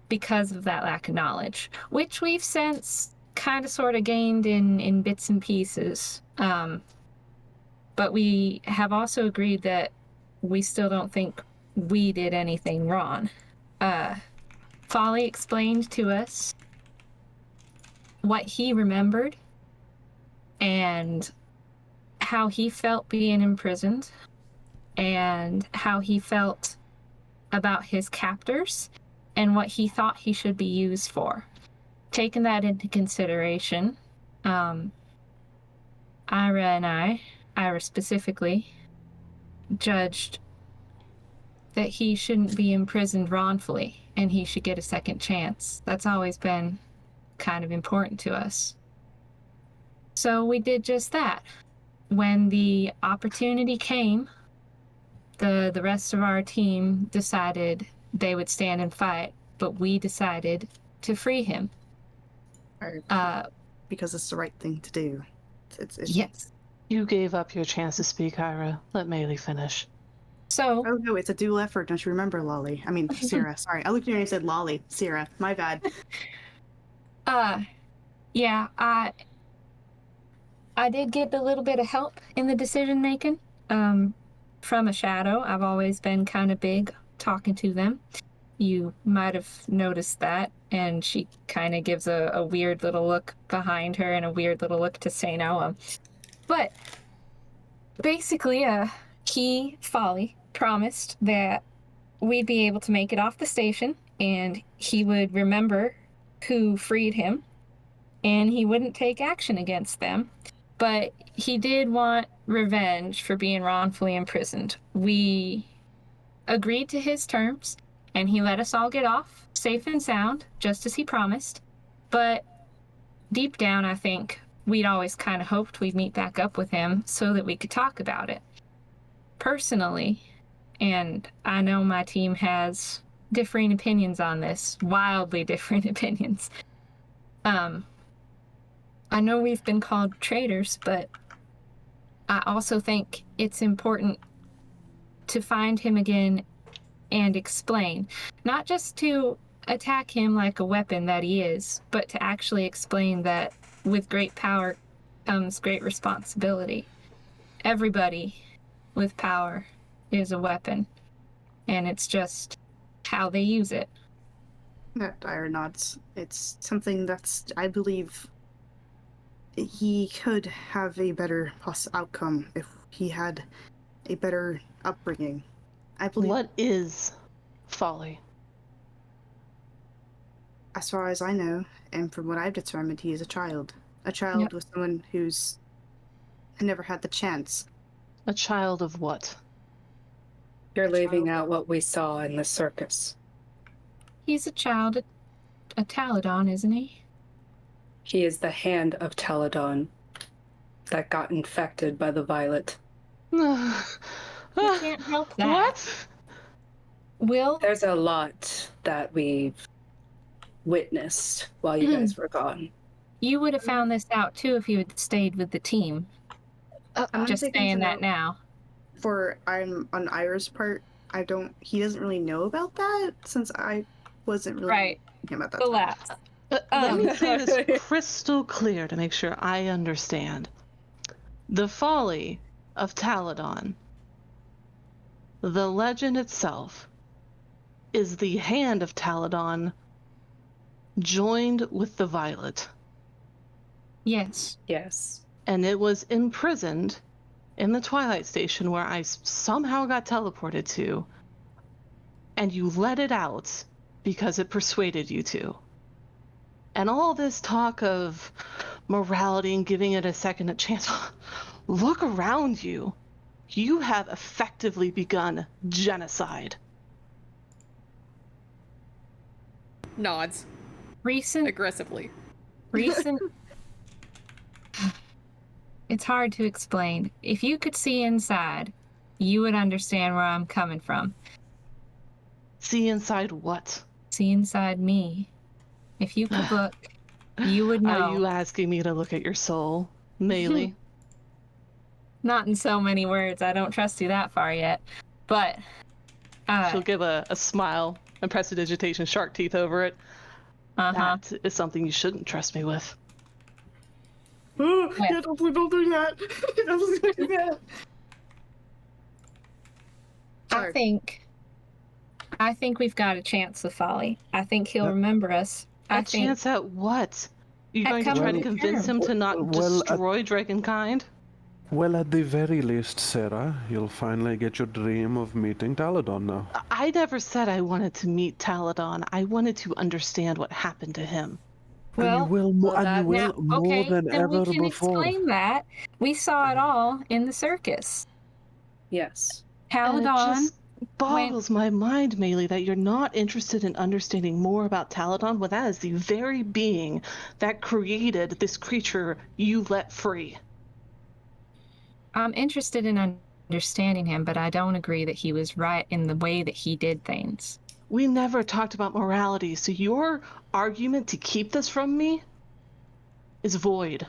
Speaker 2: because of that lack of knowledge, which we've since kind of sort of gained in bits and pieces. But we have also agreed that we still don't think we did anything wrong. Folly explained to us what he remembered and how he felt being imprisoned and how he felt about his captors and what he thought he should be used for. Taking that into consideration, Irha and Irha specifically, judged that he shouldn't be imprisoned wrongfully and he should get a second chance. That's always been kind of important to us. So we did just that. When the opportunity came, the rest of our team decided they would stand and fight, but we decided to free him.
Speaker 9: Because it's the right thing to do. It's
Speaker 2: yes.
Speaker 3: You gave up your chance to speak, Irha. Let Maelie finish.
Speaker 2: So...
Speaker 9: Oh no, it's a dual effort. Don't you remember, Lolly? I mean, Sera. Sorry, I looked at you and I said Lolly. Sera. My bad.
Speaker 2: Yeah, I did get a little bit of help in the decision making. From a shadow, I've always been kind of big talking to them. You might have noticed that, and she kind of gives a weird little look behind her and a weird little look to Seino. But basically, Folly promised that we'd be able to make it off the station, and he would remember who freed him, and he wouldn't take action against them. But he did want revenge for being wrongfully imprisoned. We agreed to his terms, and he let us all get off, safe and sound, just as he promised. But deep down, I think we'd always kind of hoped we'd meet back up with him so that we could talk about it. Personally, and I know my team has differing opinions on this, wildly different opinions. I know we've been called traitors, but I also think it's important to find him again and explain. Not just to attack him like a weapon that he is, but to actually explain that with great power comes great responsibility. Everybody with power is a weapon, and it's just how they use it.
Speaker 9: That Irha nods. It's something that's, I believe, he could have a better outcome if he had a better upbringing. I believe.
Speaker 3: What is Folly?
Speaker 9: As far as I know, and from what I've determined, he is a child. A child
Speaker 2: Yep.
Speaker 9: with someone who's never had the chance.
Speaker 3: A child of what?
Speaker 7: You're leaving out what we saw in the circus.
Speaker 2: He's a child, a Taladon, isn't he?
Speaker 7: He is the hand of Taladon that got infected by the violet.
Speaker 2: We can't help that.
Speaker 3: What?
Speaker 2: Will?
Speaker 7: There's a lot that we've witnessed while you guys were gone.
Speaker 2: You would have found this out too if you had stayed with the team.
Speaker 9: I'm
Speaker 2: Just
Speaker 9: taking
Speaker 2: saying
Speaker 9: to
Speaker 2: that
Speaker 9: note
Speaker 2: now.
Speaker 9: On Ira's part, he doesn't really know about that since wasn't really
Speaker 2: Right.
Speaker 9: him at that
Speaker 2: The
Speaker 9: time.
Speaker 2: laughs.
Speaker 3: Let me say this crystal clear to make sure I understand. The folly of Taladon, the legend itself, is the hand of Taladon joined with the violet.
Speaker 2: Yes.
Speaker 7: Yes.
Speaker 3: And it was imprisoned in the Twilight Station where I somehow got teleported to, and you let it out because it persuaded you to. And all this talk of morality and giving it a second chance, look around you. You have effectively begun genocide.
Speaker 10: Nods
Speaker 2: Recent.
Speaker 10: aggressively.
Speaker 2: It's hard to explain. If you could see inside, you would understand where I'm coming from.
Speaker 3: See inside what?
Speaker 2: See inside me. If you could look, you would know.
Speaker 3: Are you asking me to look at your soul, Maelie?
Speaker 2: Not in so many words. I don't trust you that far yet. But
Speaker 3: She'll give a smile and prestidigitation shark teeth over it. That is something you shouldn't trust me with.
Speaker 9: Yeah, don't do that. Don't do that.
Speaker 2: I think we've got a chance with Folly. I think he'll remember us.
Speaker 3: A chance at what? You're going to try to convince him to not destroy Dragonkind?
Speaker 4: Well, at the very least, Sera, you'll finally get your dream of meeting Taladon now.
Speaker 3: I never said I wanted to meet Taladon. I wanted to understand what happened to him.
Speaker 2: Well,
Speaker 4: and you will more than
Speaker 2: then
Speaker 4: ever
Speaker 2: we can
Speaker 4: before.
Speaker 2: explain that. We saw it all in the circus.
Speaker 7: Yes.
Speaker 3: And it
Speaker 2: Taladon
Speaker 3: just boggles my mind, Maelie, that you're not interested in understanding more about Taladon when that is the very being that created this creature you let free.
Speaker 2: I'm interested in understanding him, but I don't agree that he was right in the way that he did things.
Speaker 3: We never talked about morality, so your argument to keep this from me is void.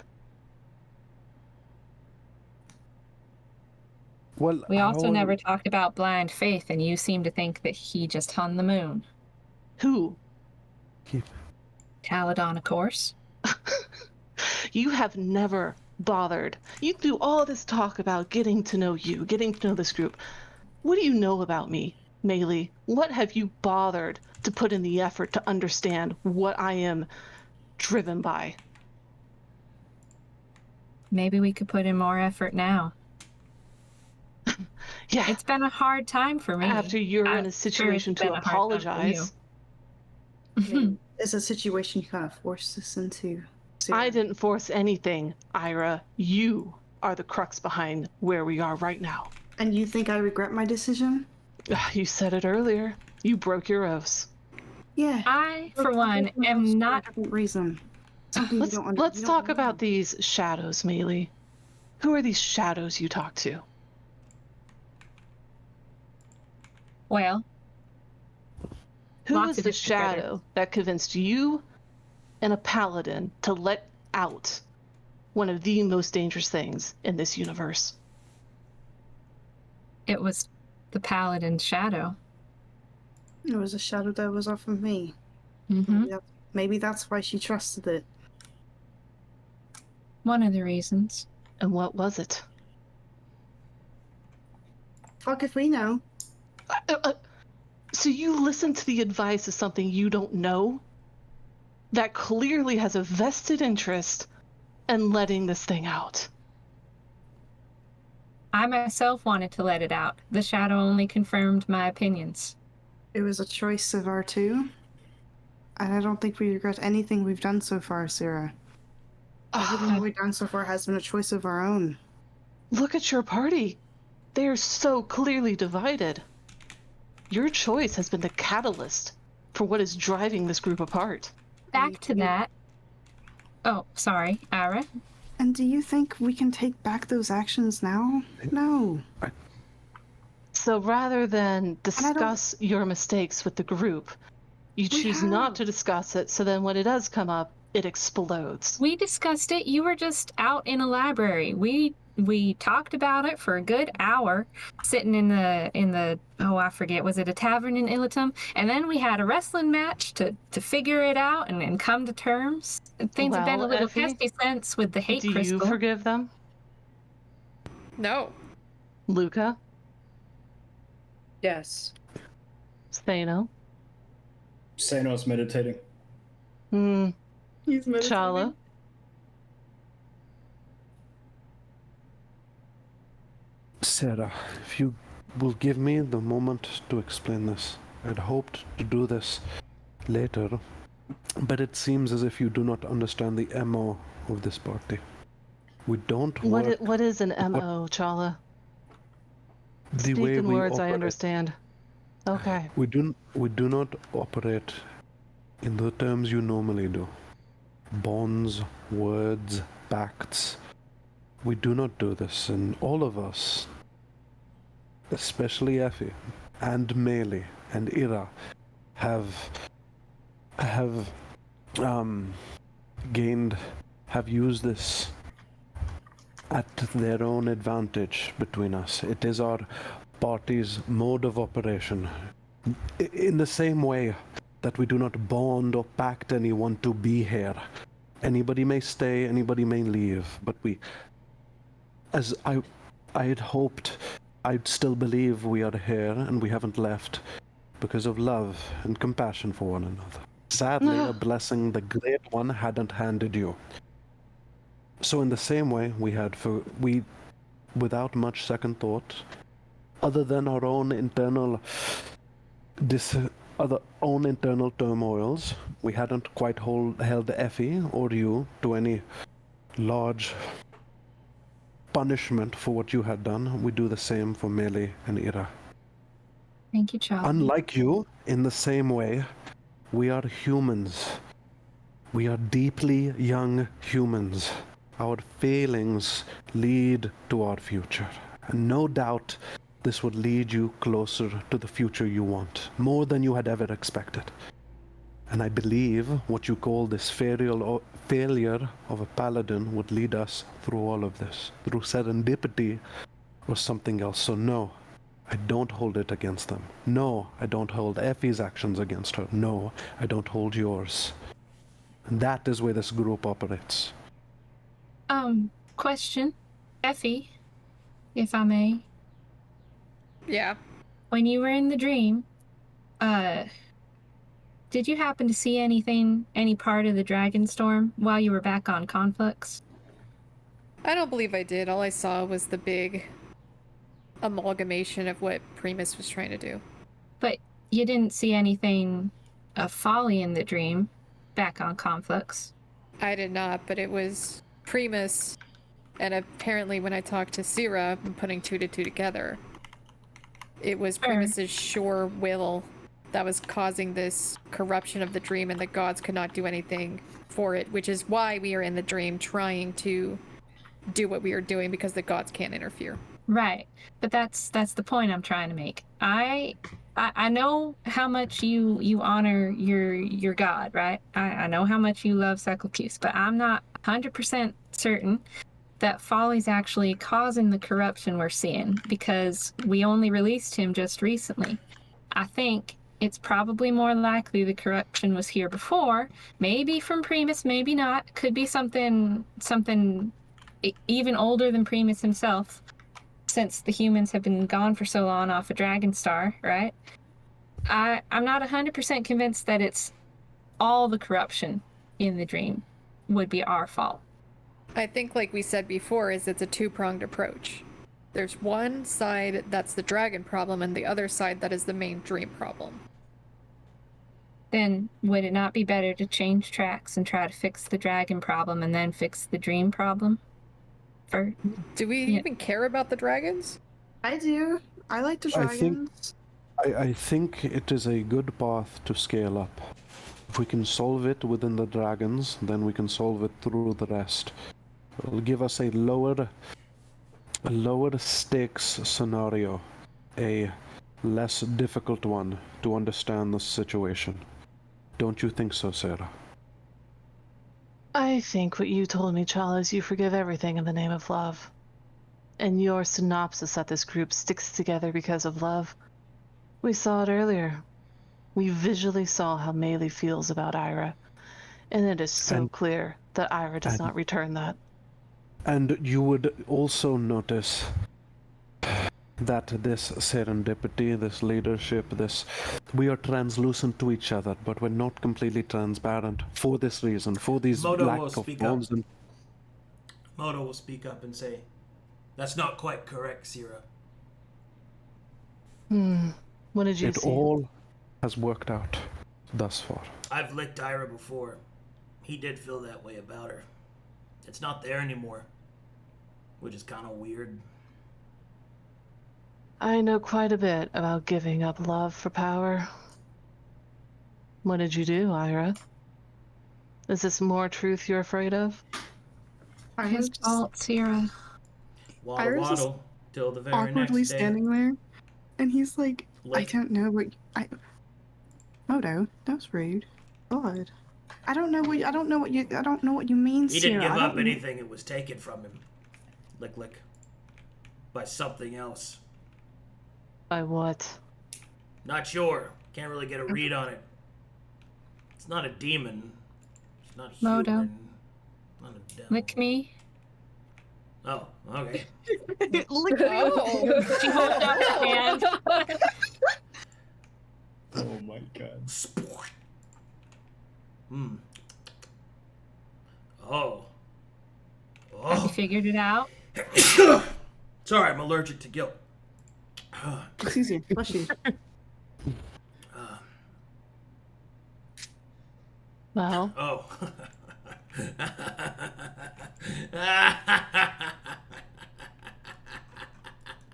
Speaker 4: Well,
Speaker 2: We also never talked about blind faith, and you seem to think that he just hung the moon.
Speaker 3: Who?
Speaker 2: Taladon, of course.
Speaker 3: You have never bothered. You do all this talk about getting to know you, getting to know this group. What do you know about me, Maelie? What have you bothered to put in the effort to understand what I am driven by?
Speaker 2: Maybe we could put in more effort now.
Speaker 3: Yeah.
Speaker 2: It's been a hard time for me.
Speaker 3: After you're in a situation to apologize.
Speaker 9: It's a situation you kind of forced us into.
Speaker 3: I didn't force anything, Irha. You are the crux behind where we are right now.
Speaker 9: And you think I regret my decision?
Speaker 3: You said it earlier. You broke your oaths.
Speaker 9: Yeah.
Speaker 2: I, for one, am not...
Speaker 9: For a different reason.
Speaker 3: Let's talk about these shadows, Maelie. Who are these shadows you talk to?
Speaker 2: Well...
Speaker 3: Who is the shadow that convinced you and a paladin to let out one of the most dangerous things in this universe?
Speaker 2: It was the paladin's shadow.
Speaker 9: It was a shadow that was off of me. Maybe that's why she trusted it.
Speaker 2: One of the reasons.
Speaker 3: And what was it?
Speaker 9: Fuck if we know.
Speaker 3: So you listen to the advice of something you don't know? That clearly has a vested interest in letting this thing out.
Speaker 2: I myself wanted to let it out. The shadow only confirmed my opinions.
Speaker 9: It was a choice of our two. And I don't think we regret anything we've done so far, Sera. Everything we've done so far has been a choice of our own.
Speaker 3: Look at your party. They are so clearly divided. Your choice has been the catalyst for what is driving this group apart.
Speaker 2: Back to that. Oh, sorry, Irha.
Speaker 9: And do you think we can take back those actions now? No.
Speaker 3: So rather than discuss your mistakes with the group, you choose not to discuss it, so then when it does come up, it explodes.
Speaker 2: We discussed it. You were just out in a library. We we talked about it for a good hour, sitting in the I forget, was it a tavern in Illitum? And then we had a wrestling match to figure it out and come to terms. Things have been a
Speaker 3: Well,
Speaker 2: little
Speaker 3: Effie,
Speaker 2: pesky since with the hate
Speaker 3: Do
Speaker 2: crystal.
Speaker 3: you forgive them?
Speaker 10: No.
Speaker 3: Luka?
Speaker 7: Yes.
Speaker 3: Seino?
Speaker 6: Seino's meditating.
Speaker 9: He's meditating.
Speaker 3: Challa?
Speaker 4: Sera, if you will give me the moment to explain this. I'd hoped to do this later, but it seems as if you do not understand the MO of this party. We don't work
Speaker 3: What is an MO, Challa?
Speaker 4: the
Speaker 3: Speak
Speaker 4: way
Speaker 3: in
Speaker 4: we
Speaker 3: words I
Speaker 4: operate.
Speaker 3: understand. Okay.
Speaker 4: We do not operate in the terms you normally do. Bonds, words, pacts. We do not do this, and all of us, especially Effie and Maelie and Irha, have used this at their own advantage between us. It is our party's mode of operation. In the same way that we do not bond or pact anyone to be here. Anybody may stay, anybody may leave, but as I had hoped, I'd still believe we are here and we haven't left because of love and compassion for one another. Sadly, a blessing the Great One hadn't handed you. So in the same way, we, without much second thought, other than our own internal turmoils, we hadn't quite held Effie or you to any large punishment for what you had done. We do the same for Maelie and Irha.
Speaker 2: Thank you, Challa.
Speaker 4: Unlike you, in the same way, we are humans. We are deeply young humans. Our failings lead to our future. And no doubt this would lead you closer to the future you want, more than you had ever expected. And I believe what you call this failure of a paladin would lead us through all of this, through serendipity or something else. So no, I don't hold it against them. No, I don't hold Effie's actions against her. No, I don't hold yours. And that is where this group operates.
Speaker 2: Question. Effie, if I may.
Speaker 10: Yeah.
Speaker 2: When you were in the dream, did you happen to see any part of the dragon storm while you were back on Conflux?
Speaker 10: I don't believe I did. All I saw was the big amalgamation of what Primus was trying to do.
Speaker 2: But you didn't see anything of Folly in the dream back on Conflux?
Speaker 10: I did not, but it was Primus, and apparently when I talked to Sera, I'm putting 2 to 2 together. It was Primus's sure will that was causing this corruption of the dream, and the gods could not do anything for it, which is why we are in the dream trying to do what we are doing, because the gods can't interfere.
Speaker 2: Right, but that's the point I'm trying to make. I know how much you honor your god, right? I know how much you love Sreggop, but I'm not 100% certain that Folly's actually causing the corruption we're seeing, because we only released him just recently. I think it's probably more likely the corruption was here before, maybe from Primus, maybe not. Could be something even older than Primus himself, since the humans have been gone for so long off of Dragonstar, right? I'm not 100% convinced that it's all the corruption in the dream would be our fault.
Speaker 10: I think, like we said before, is it's a two-pronged approach. There's one side that's the dragon problem, and the other side that is the main dream problem.
Speaker 2: Then would it not be better to change tracks and try to fix the dragon problem and then fix the dream problem?
Speaker 10: Do we even care about the dragons?
Speaker 9: I do. I like the dragons.
Speaker 4: I think it is a good path to scale up. If we can solve it within the dragons, then we can solve it through the rest. It'll give us a lower stakes scenario, a less difficult one to understand the situation. Don't you think so, Sera?
Speaker 3: I think what you told me, Challa, is you forgive everything in the name of love. and your synopsis that this group sticks together because of love. We saw it earlier. We visually saw how Maelie feels about Irha, and it is so clear that Irha does not return that.
Speaker 4: And you would also notice that this serendipity, this leadership, we are translucent to each other, but we're not completely transparent for this reason, for these lack of bonds.
Speaker 1: Moto will speak up and say, "That's not quite correct, Sera."
Speaker 3: What did you see?
Speaker 4: It all has worked out thus far.
Speaker 1: I've licked Irha before. He did feel that way about her. It's not there anymore, which is kind of weird.
Speaker 3: I know quite a bit about giving up love for power. What did you do, Irha? Is this more truth you're afraid of?
Speaker 2: His fault, Sera.
Speaker 1: Waddle waddle till the very
Speaker 9: awkwardly
Speaker 1: next day.
Speaker 9: standing there, and he's like, I
Speaker 1: Lick.
Speaker 9: don't know what Moto, that was rude. God. I don't know what you mean,
Speaker 1: He
Speaker 9: Sera.
Speaker 1: didn't give
Speaker 9: I
Speaker 1: up
Speaker 9: don't-
Speaker 1: anything. It was taken from him. Lick lick. By something else.
Speaker 3: By what?
Speaker 1: Not sure. Can't really get a read on it. It's not a demon. It's not human.
Speaker 2: Moto.
Speaker 1: Not a devil.
Speaker 2: Lick me.
Speaker 1: Oh, okay.
Speaker 9: Lick
Speaker 10: Oh.
Speaker 2: She holds up her hand.
Speaker 6: Oh my god.
Speaker 1: Oh.
Speaker 2: Have you figured it out?
Speaker 1: Sorry, I'm allergic to guilt.
Speaker 9: Excuse me. Bless you.
Speaker 3: Well,
Speaker 1: Oh.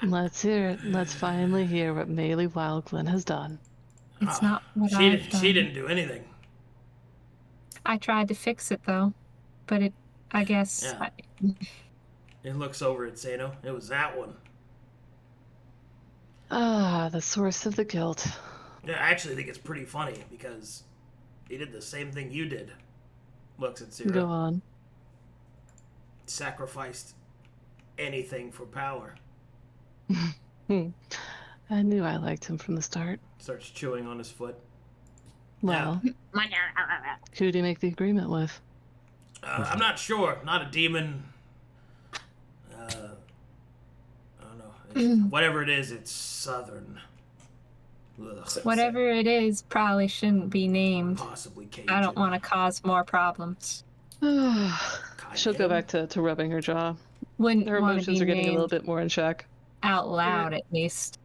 Speaker 3: let's hear it. Let's finally hear what Maelie Wildglen has done.
Speaker 2: It's not what
Speaker 1: she
Speaker 2: I've done.
Speaker 1: She didn't do anything.
Speaker 2: I tried to fix it though, but I guess.
Speaker 1: Yeah. It looks over at Seino. It was that one.
Speaker 3: Ah, the source of the guilt.
Speaker 1: Yeah, I actually think it's pretty funny because he did the same thing you did. Looks at Sera.
Speaker 3: Go on.
Speaker 1: Sacrificed anything for power.
Speaker 3: I knew I liked him from the start.
Speaker 1: Starts chewing on his foot.
Speaker 3: Well, who do you make the agreement with?
Speaker 1: I'm not sure. Not a demon. I don't know. Whatever it is, it's southern. Ugh.
Speaker 2: Whatever it is, probably shouldn't be named.
Speaker 1: Possibly Cajun.
Speaker 2: I don't want to cause more problems.
Speaker 3: She'll go back to rubbing her jaw.
Speaker 2: Wouldn't
Speaker 3: Her
Speaker 2: want to
Speaker 3: emotions
Speaker 2: be
Speaker 3: are getting a little
Speaker 2: named
Speaker 3: bit more in check.
Speaker 2: out loud, at least.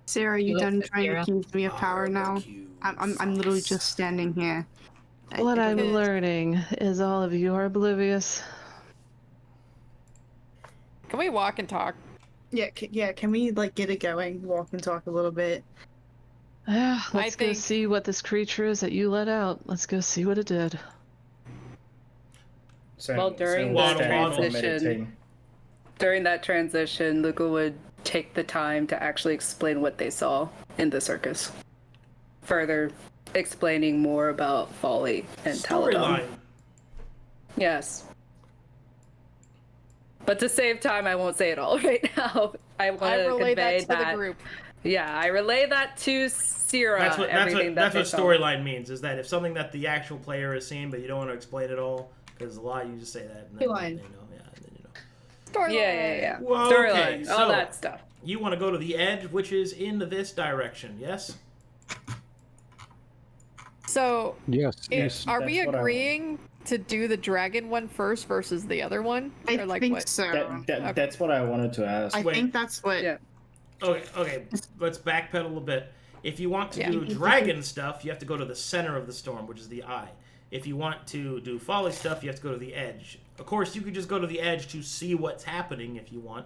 Speaker 9: Sera, you
Speaker 2: Look
Speaker 9: done
Speaker 2: at
Speaker 9: trying to
Speaker 2: Sera.
Speaker 9: accuse me of power now? I'm literally just standing here.
Speaker 3: What I'm
Speaker 10: Because-
Speaker 3: learning is all of you are oblivious.
Speaker 10: Can we walk and talk?
Speaker 9: Yeah, can we like get it going? Walk and talk a little bit.
Speaker 3: Yeah, let's go
Speaker 10: think-
Speaker 3: see what this creature is that you let out. Let's go see what it did.
Speaker 7: Well, during
Speaker 1: the
Speaker 6: stand for
Speaker 7: transition-
Speaker 6: meditating.
Speaker 7: During that transition, Luka would take the time to actually explain what they saw in the circus. Further explaining more about Folly and Taladon.
Speaker 1: Storyline.
Speaker 7: Yes. But to save time, I won't say it all right now. I want
Speaker 10: I
Speaker 7: to
Speaker 10: relay
Speaker 7: convey
Speaker 10: that to the group.
Speaker 7: Yeah, I relay that to Sera.
Speaker 1: That's what
Speaker 7: everything
Speaker 1: that's
Speaker 7: that
Speaker 1: what
Speaker 7: they saw.
Speaker 1: storyline means. Is that if something that the actual player has seen, but you don't want to explain it all, because a lot you just say that. And then
Speaker 9: Storyline.
Speaker 1: they know, yeah, and then you know.
Speaker 10: Storyline.
Speaker 7: Yeah.
Speaker 1: Well,
Speaker 7: Storyline,
Speaker 1: okay,
Speaker 7: all
Speaker 1: so-
Speaker 7: that stuff.
Speaker 1: You want to go to the edge, which is in this direction. Yes.
Speaker 10: So,
Speaker 4: Yes,
Speaker 10: are we
Speaker 6: That's what I-
Speaker 10: agreeing to do the dragon one first versus the other one?
Speaker 9: I
Speaker 10: Or like
Speaker 9: think
Speaker 10: what?
Speaker 9: so.
Speaker 6: That, that's what I wanted to ask.
Speaker 9: I
Speaker 1: Wait.
Speaker 9: think that's what.
Speaker 7: Yeah.
Speaker 1: Okay. Let's backpedal a bit. If you want to
Speaker 10: Yeah.
Speaker 1: do dragon stuff, you have to go to the center of the storm, which is the eye. If you want to do folly stuff, you have to go to the edge. Of course, you could just go to the edge to see what's happening if you want.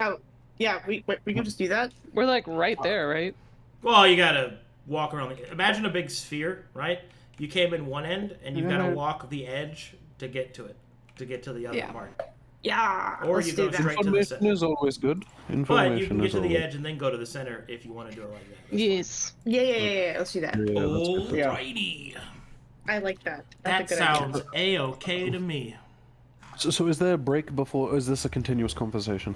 Speaker 9: Oh, yeah. We can just do that.
Speaker 3: We're like right there, right?
Speaker 1: Well, you gotta walk around. Imagine a big sphere, right? You came in one end, and you've got to walk the edge to get to it, to get to the other
Speaker 10: Yeah.
Speaker 1: part.
Speaker 9: Yeah.
Speaker 1: Or
Speaker 9: let's
Speaker 1: you
Speaker 9: do
Speaker 1: go
Speaker 9: that.
Speaker 1: straight to the
Speaker 4: Information
Speaker 1: center.
Speaker 4: is always good.
Speaker 1: But
Speaker 4: Information
Speaker 1: you can get
Speaker 4: is
Speaker 1: to the
Speaker 4: always
Speaker 1: edge and then go to the center if you want to do it like that.
Speaker 3: Yes.
Speaker 9: Yeah. Let's do that.
Speaker 4: Yeah, that's good.
Speaker 1: Alrighty.
Speaker 9: I like that.
Speaker 1: That
Speaker 9: That's a good idea.
Speaker 1: sounds A-okay to me.
Speaker 4: So is there a break before, or is this a continuous conversation?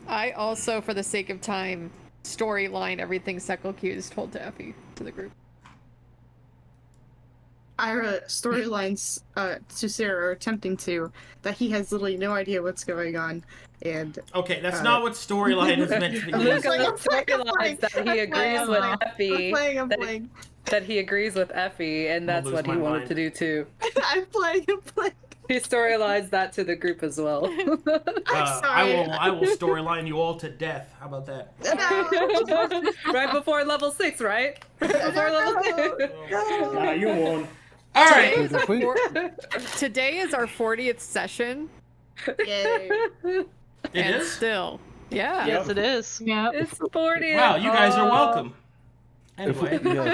Speaker 10: I also, for the sake of time, storyline everything Sekel'Q's told to Effie to the group.
Speaker 9: Irha storylines to Sera, or attempting to, that he has literally no idea what's going on, and
Speaker 1: Okay, that's not what storyline is meant to be.
Speaker 7: Luka
Speaker 1: used.
Speaker 7: realized that he agrees with Effie.
Speaker 9: I'm playing.
Speaker 7: That he agrees with Effie, and that's
Speaker 1: lose
Speaker 7: what he
Speaker 1: my
Speaker 7: wanted
Speaker 1: mind.
Speaker 7: to do too.
Speaker 9: I'm playing.
Speaker 7: He storylines that to the group as well.
Speaker 1: I will storyline you all to death. How about that?
Speaker 7: Right before level 6, right? Right before level 6.
Speaker 6: Nah, you won.
Speaker 1: All right.
Speaker 10: Today is our 40th session,
Speaker 9: Yay.
Speaker 1: It
Speaker 10: and
Speaker 1: is?
Speaker 10: still, yeah.
Speaker 3: Yes, it is.
Speaker 2: Yeah.
Speaker 7: It's 40.
Speaker 1: Wow, you guys are
Speaker 7: Aw.
Speaker 1: welcome.
Speaker 4: If we,
Speaker 1: Anyway.
Speaker 4: yeah,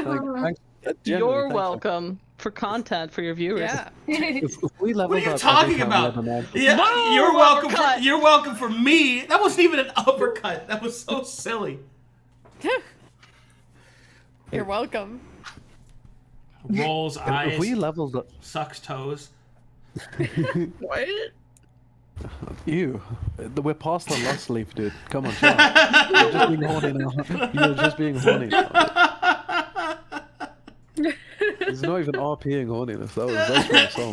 Speaker 4: thanks, genuinely,
Speaker 3: You're
Speaker 4: thanks.
Speaker 3: welcome for content for your viewers.
Speaker 10: Yeah.
Speaker 4: If we leveled
Speaker 1: What are you
Speaker 4: up
Speaker 1: talking
Speaker 4: every time
Speaker 1: about?
Speaker 4: we had an
Speaker 1: Yeah,
Speaker 3: Whoa,
Speaker 1: you're welcome.
Speaker 3: uppercut.
Speaker 1: You're welcome for me. That wasn't even an uppercut. That was so silly.
Speaker 10: You're welcome.
Speaker 1: Rolls eyes.
Speaker 4: If we leveled up,
Speaker 1: Sucks toes.
Speaker 9: What?
Speaker 4: you, we're past the lust leaf, dude. Come on, shut up. You're just being horny now. You're just being horny now. It's not even RPing horniness. That's from a song.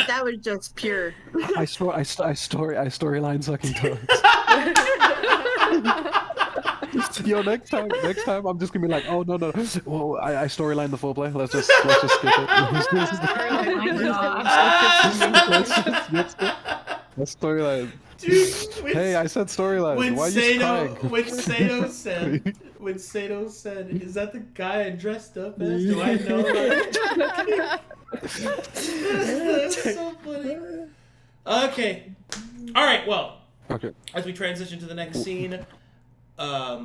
Speaker 9: That was just pure.
Speaker 4: I storyline sucking toes. Yo, next time I'm just gonna be like, oh no. Well, I storyline the foreplay. Let's just skip it. Let's storyline.
Speaker 1: Dude,
Speaker 4: Hey, I said storyline. Why are you crying?
Speaker 1: when Seino said, "Is that the guy I dressed up as? Do I know?" That's so funny. Okay. All right. Well,
Speaker 4: Okay.
Speaker 1: as we transition to the next scene, I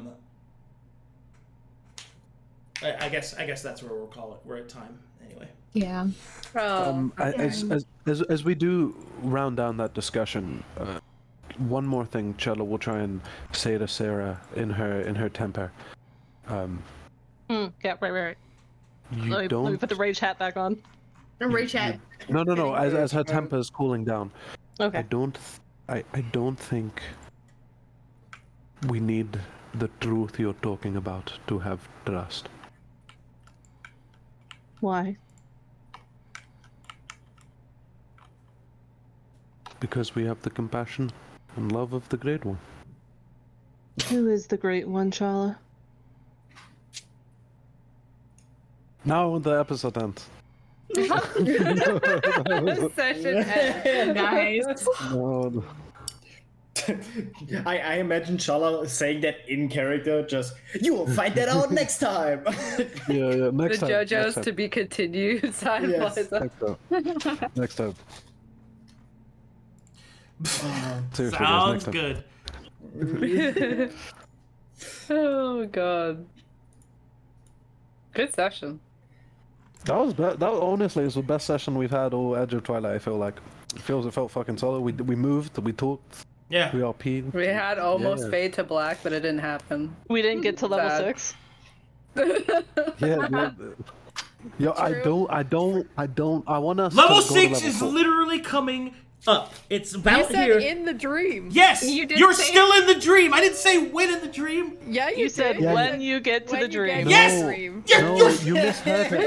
Speaker 1: guess that's where we'll call it. We're at time anyway.
Speaker 2: Yeah.
Speaker 4: As we do round down that discussion, one more thing Challa will try and say to Sera in her temper.
Speaker 3: Yeah, right.
Speaker 4: You
Speaker 3: Let me
Speaker 4: don't.
Speaker 3: put the rage hat back on.
Speaker 9: Rage hat.
Speaker 4: No. As her temper is cooling down,
Speaker 3: Okay.
Speaker 4: I don't think we need the truth you're talking about to have trust.
Speaker 3: Why?
Speaker 4: Because we have the compassion and love of the Great One.
Speaker 3: Who is the great one, Challa?
Speaker 4: Now the episode ends.
Speaker 7: Session ends.
Speaker 2: Nice.
Speaker 4: No.
Speaker 6: I imagine Challa saying that in character, just, you will find that out next time.
Speaker 4: Yeah. Next
Speaker 7: The
Speaker 4: time.
Speaker 7: JoJo's to be continued. Sign
Speaker 6: Yes.
Speaker 7: flies up.
Speaker 4: Next time. Seriously, guys,
Speaker 1: Sounds
Speaker 4: next time.
Speaker 1: good.
Speaker 7: Oh god. Good session.
Speaker 4: That was honestly is the best session we've had all Edge of Twilight. I feel like it felt fucking solid. We moved, we talked,
Speaker 1: Yeah.
Speaker 4: we RP'd.
Speaker 7: We had almost
Speaker 4: Yeah.
Speaker 7: fade to black, but it didn't happen.
Speaker 3: We didn't get to level
Speaker 7: Sad.
Speaker 3: 6.
Speaker 4: Yeah, dude. Yo, I want us
Speaker 1: Level
Speaker 4: to go to
Speaker 1: 6
Speaker 4: level
Speaker 1: is
Speaker 4: 4.
Speaker 1: literally coming up. It's
Speaker 10: You
Speaker 1: about
Speaker 10: said
Speaker 1: here.
Speaker 10: in the dream.
Speaker 1: Yes,
Speaker 2: You did
Speaker 1: you're
Speaker 2: say
Speaker 1: still in the dream. I didn't say when in the dream.
Speaker 10: Yeah,
Speaker 3: You said
Speaker 10: did.
Speaker 3: when you get to
Speaker 10: When
Speaker 3: the
Speaker 10: you
Speaker 3: dream.
Speaker 10: get
Speaker 1: Yes!
Speaker 10: to the dream.
Speaker 1: Yeah,
Speaker 4: No, you misheard him.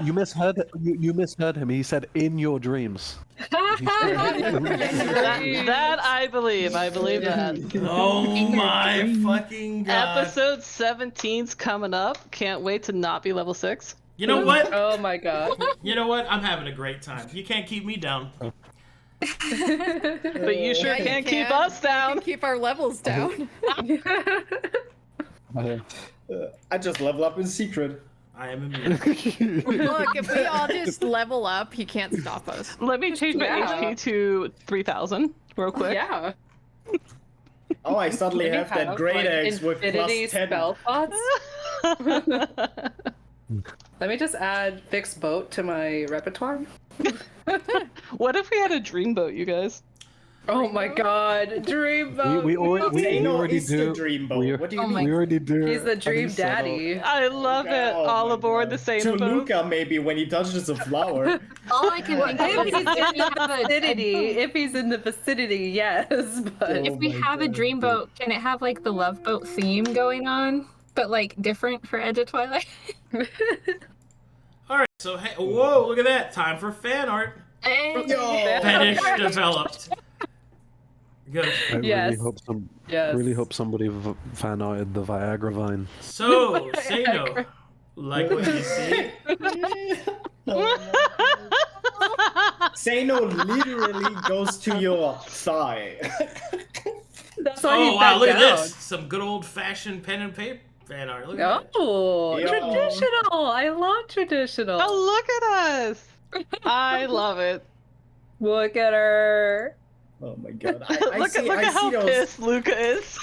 Speaker 4: You misheard. You misheard him. He said in your dreams.
Speaker 3: That I believe. I believe that.
Speaker 1: Oh my fucking god.
Speaker 3: Episode 17's coming up. Can't wait to not be level 6.
Speaker 1: You know what?
Speaker 7: Oh my god.
Speaker 1: You know what? I'm having a great time. You can't keep me down.
Speaker 3: But you sure
Speaker 10: Yeah, you
Speaker 3: can't keep
Speaker 10: can.
Speaker 3: us down.
Speaker 10: You can keep our levels down.
Speaker 6: I just level up in secret.
Speaker 1: I am immune.
Speaker 10: Look, if we all just level up, he can't stop us.
Speaker 3: Let me change my
Speaker 7: Yeah.
Speaker 3: HP to 3,000 real quick.
Speaker 7: Yeah.
Speaker 6: Oh, I suddenly
Speaker 7: Maybe
Speaker 6: have that
Speaker 7: have,
Speaker 6: great
Speaker 7: like,
Speaker 6: eggs with
Speaker 7: infinity
Speaker 6: plus 10.
Speaker 7: spell slots. Let me just add fixed boat to my repertoire.
Speaker 3: What if we had a dreamboat, you guys?
Speaker 7: Oh my god, Dreamboat.
Speaker 4: We already
Speaker 6: Seino is the
Speaker 4: do.
Speaker 6: dreamboat. What do you
Speaker 2: Oh my
Speaker 6: mean?
Speaker 4: We already do.
Speaker 7: He's the dream
Speaker 4: Seino.
Speaker 7: daddy.
Speaker 3: I love it.
Speaker 6: Oh
Speaker 3: All
Speaker 6: my
Speaker 3: aboard
Speaker 6: God.
Speaker 3: the same
Speaker 6: To
Speaker 3: boat.
Speaker 6: Luka, maybe, when he touches a flower.
Speaker 2: All I can think
Speaker 7: If
Speaker 2: of
Speaker 7: he's
Speaker 2: is
Speaker 7: in the vicinity, if he's in the vicinity, yes, but
Speaker 2: if we
Speaker 6: my
Speaker 2: have a
Speaker 6: God.
Speaker 2: dreamboat, can it have like the love boat theme going on, but like different for Edge of Twilight?
Speaker 1: All right, so hey, whoa, look at that! Time for fan art. Fetish developed. Good.
Speaker 4: I
Speaker 7: Yes.
Speaker 4: really hope somebody fan outed the Viagra vine.
Speaker 1: So, Seino, like what you see?
Speaker 6: Seino literally goes to your thigh.
Speaker 7: that's why
Speaker 1: Oh
Speaker 7: he's
Speaker 1: wow,
Speaker 7: back
Speaker 1: look at
Speaker 7: down.
Speaker 1: this! Some good old-fashioned pen and paper fan art. Look at that.
Speaker 7: Oh,
Speaker 6: Yo.
Speaker 7: traditional. I love traditional.
Speaker 3: Oh, look at us. I love it.
Speaker 7: Look at her.
Speaker 6: Oh my god.
Speaker 3: Look at how pissed Luka is.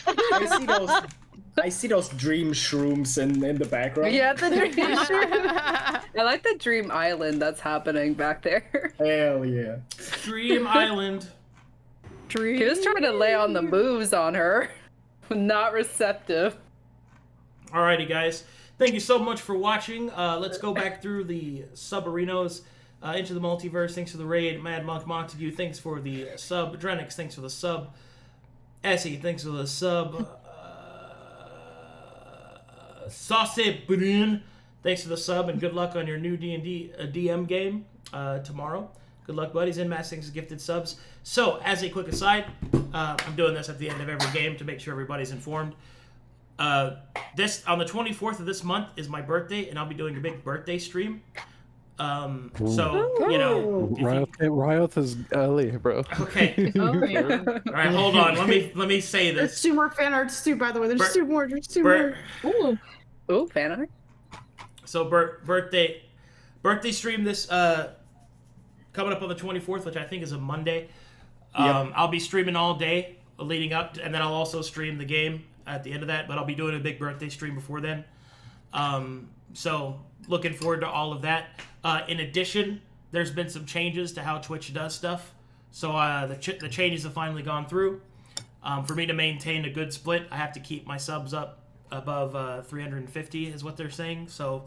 Speaker 6: I see those dream shrooms in the background.
Speaker 7: Yeah, the dream. I like the dream island that's happening back there.
Speaker 6: Hell yeah.
Speaker 1: Dream Island.
Speaker 7: He was trying to lay on the moves on her. Not receptive.
Speaker 1: Alrighty, guys. Thank you so much for watching. Let's go back through the sub-arenos. Into the Multiverse, thanks for the raid. Mad Monk Montague, thanks for the sub. Drenix, thanks for the sub. Essie, thanks for the sub. Sauce Brun, thanks for the sub, and good luck on your new D&D DM game tomorrow. Good luck, buddies. Inmass, thanks for gifted subs. So, as a quick aside, I'm doing this at the end of every game to make sure everybody's informed. This on the 24th of this month is my birthday, and I'll be doing a big birthday stream. So, you know,
Speaker 4: Ryoth is early, bro.
Speaker 1: okay.
Speaker 2: Oh, yeah.
Speaker 1: All right, hold on. Let me say
Speaker 9: There's
Speaker 1: this.
Speaker 9: 2 more fan arts too, by the way. There's
Speaker 1: Bert-
Speaker 9: 2 more. There's 2 more.
Speaker 2: Ooh.
Speaker 7: Ooh, fan art.
Speaker 1: So birthday stream this coming up on the 24th, which I think is a Monday. I'll be streaming all day leading up to, and then I'll also stream the game at the end of that, but I'll be doing a big birthday stream before then. So looking forward to all of that. In addition, there's been some changes to how Twitch does stuff. So the changes have finally gone through. For me to maintain a good split, I have to keep my subs up above 350 is what they're saying. So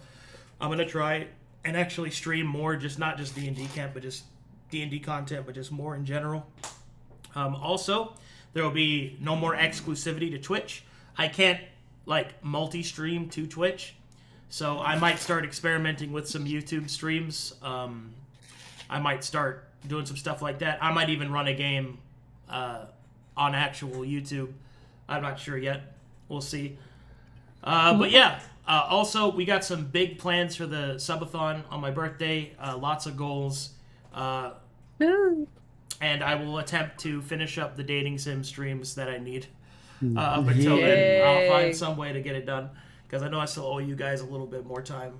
Speaker 1: I'm going to try and actually stream more, not just D&D camp, but just D&D content, but just more in general. Also, there will be no more exclusivity to Twitch. I can't multi-stream to Twitch. So I might start experimenting with some YouTube streams. I might start doing some stuff like that. I might even run a game on actual YouTube. I'm not sure yet. We'll see. But yeah, also we got some big plans for the subathon on my birthday. Lots of goals. And I will attempt to finish up the dating sim streams that I need. Up until then, I'll find some way to get it done. Because I know I still owe you guys a little bit more time.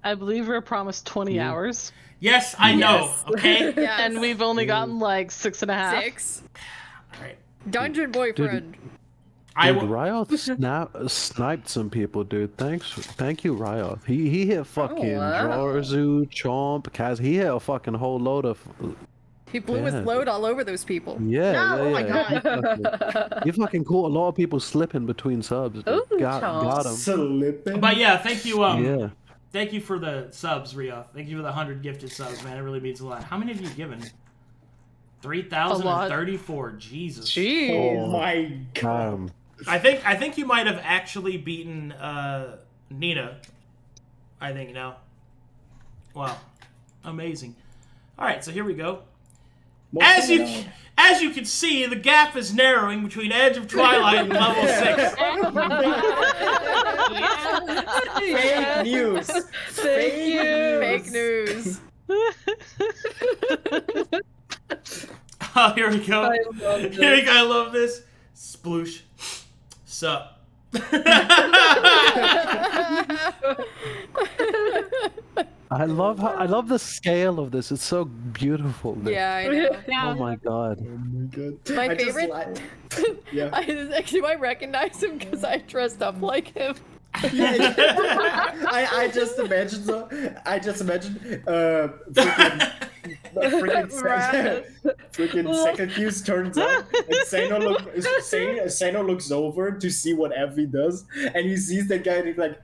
Speaker 3: I believe we were promised 20 hours.
Speaker 1: Yes, I know. Okay.
Speaker 10: Yes.
Speaker 3: And we've only gotten 6.5.
Speaker 10: 6.
Speaker 1: All right.
Speaker 10: Dungeon boyfriend.
Speaker 1: I
Speaker 4: Dude,
Speaker 1: will.
Speaker 4: Ryoth sniped some people, dude. Thank you, Ryoth. He hit fucking
Speaker 7: wow.
Speaker 4: Jarzu, Chomp, Kaz. He hit a fucking whole load of.
Speaker 10: He blew his
Speaker 4: Yeah.
Speaker 10: load all over those people.
Speaker 4: Yeah,
Speaker 9: Oh my
Speaker 4: God. You fucking caught a lot of people slipping between subs. Dude.
Speaker 7: Ooh,
Speaker 4: Got him.
Speaker 6: Slipping.
Speaker 1: But yeah, thank you.
Speaker 4: Yeah.
Speaker 1: Thank you for the subs, Ryoth. Thank you for the 100 gifted subs, man. It really means a lot. How many have you given? 3,034. Jesus.
Speaker 7: Jeez.
Speaker 6: Oh my god.
Speaker 1: I think you might have actually beaten Nina. I think now. Wow. Amazing. All right, so here we go. As you can see, the gap is narrowing between Edge of Twilight and level 6.
Speaker 6: Fake news.
Speaker 10: Fake news.
Speaker 1: Oh, here we go.
Speaker 7: I love this.
Speaker 1: Here we go. I love this. Sploosh. Sup.
Speaker 4: I love the scale of this. It's so beautiful. dude.
Speaker 10: Yeah, I know.
Speaker 4: Oh my god.
Speaker 6: Oh my god.
Speaker 10: My
Speaker 6: I just
Speaker 10: favorite.
Speaker 6: Yeah.
Speaker 10: Do I recognize him because I dressed up like him?
Speaker 6: I just imagine freaking freaking Secocuse turns up, and Seino looks over to see what Effie does, and he sees that guy and he's like,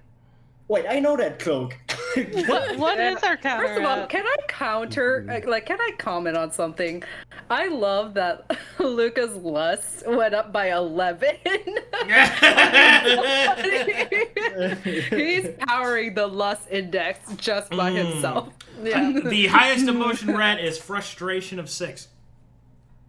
Speaker 6: wait, I know that cloak.
Speaker 3: What is our counter?
Speaker 7: First of all,
Speaker 3: at?
Speaker 7: can I counter, can I comment on something? I love that Luka's lust went up by 11. He's powering the lust index just by himself.
Speaker 10: Yeah.
Speaker 1: The highest emotion rat is frustration of 6.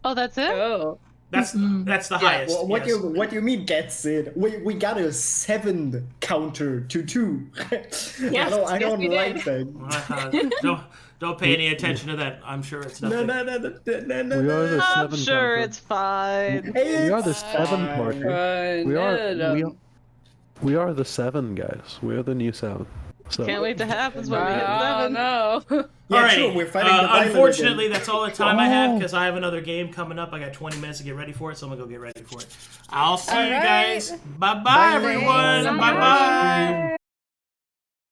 Speaker 3: Oh, that's it?
Speaker 7: Oh.
Speaker 1: That's the highest.
Speaker 6: Well, what you mean gets it? We got a 7 counter to 2. I don't like that.
Speaker 1: Don't pay any attention to that. I'm sure it's nothing.
Speaker 4: We are the
Speaker 3: I'm
Speaker 4: 7
Speaker 3: sure
Speaker 4: party.
Speaker 3: it's fine.
Speaker 4: We are the 7 party.
Speaker 7: Fine.
Speaker 4: We are the 7 guys. We are the new 7. So.
Speaker 3: Can't wait to happen when we hit
Speaker 7: Oh
Speaker 3: 7.
Speaker 7: no.
Speaker 6: Yeah,
Speaker 1: Alrighty.
Speaker 6: sure, we're fighting the violent
Speaker 1: Unfortunately,
Speaker 6: again.
Speaker 1: that's all the time I have because I have another game coming up. I got 20 minutes to get ready for it, so I'm gonna go get ready for it. I'll see you guys. Bye bye, everyone. Bye bye.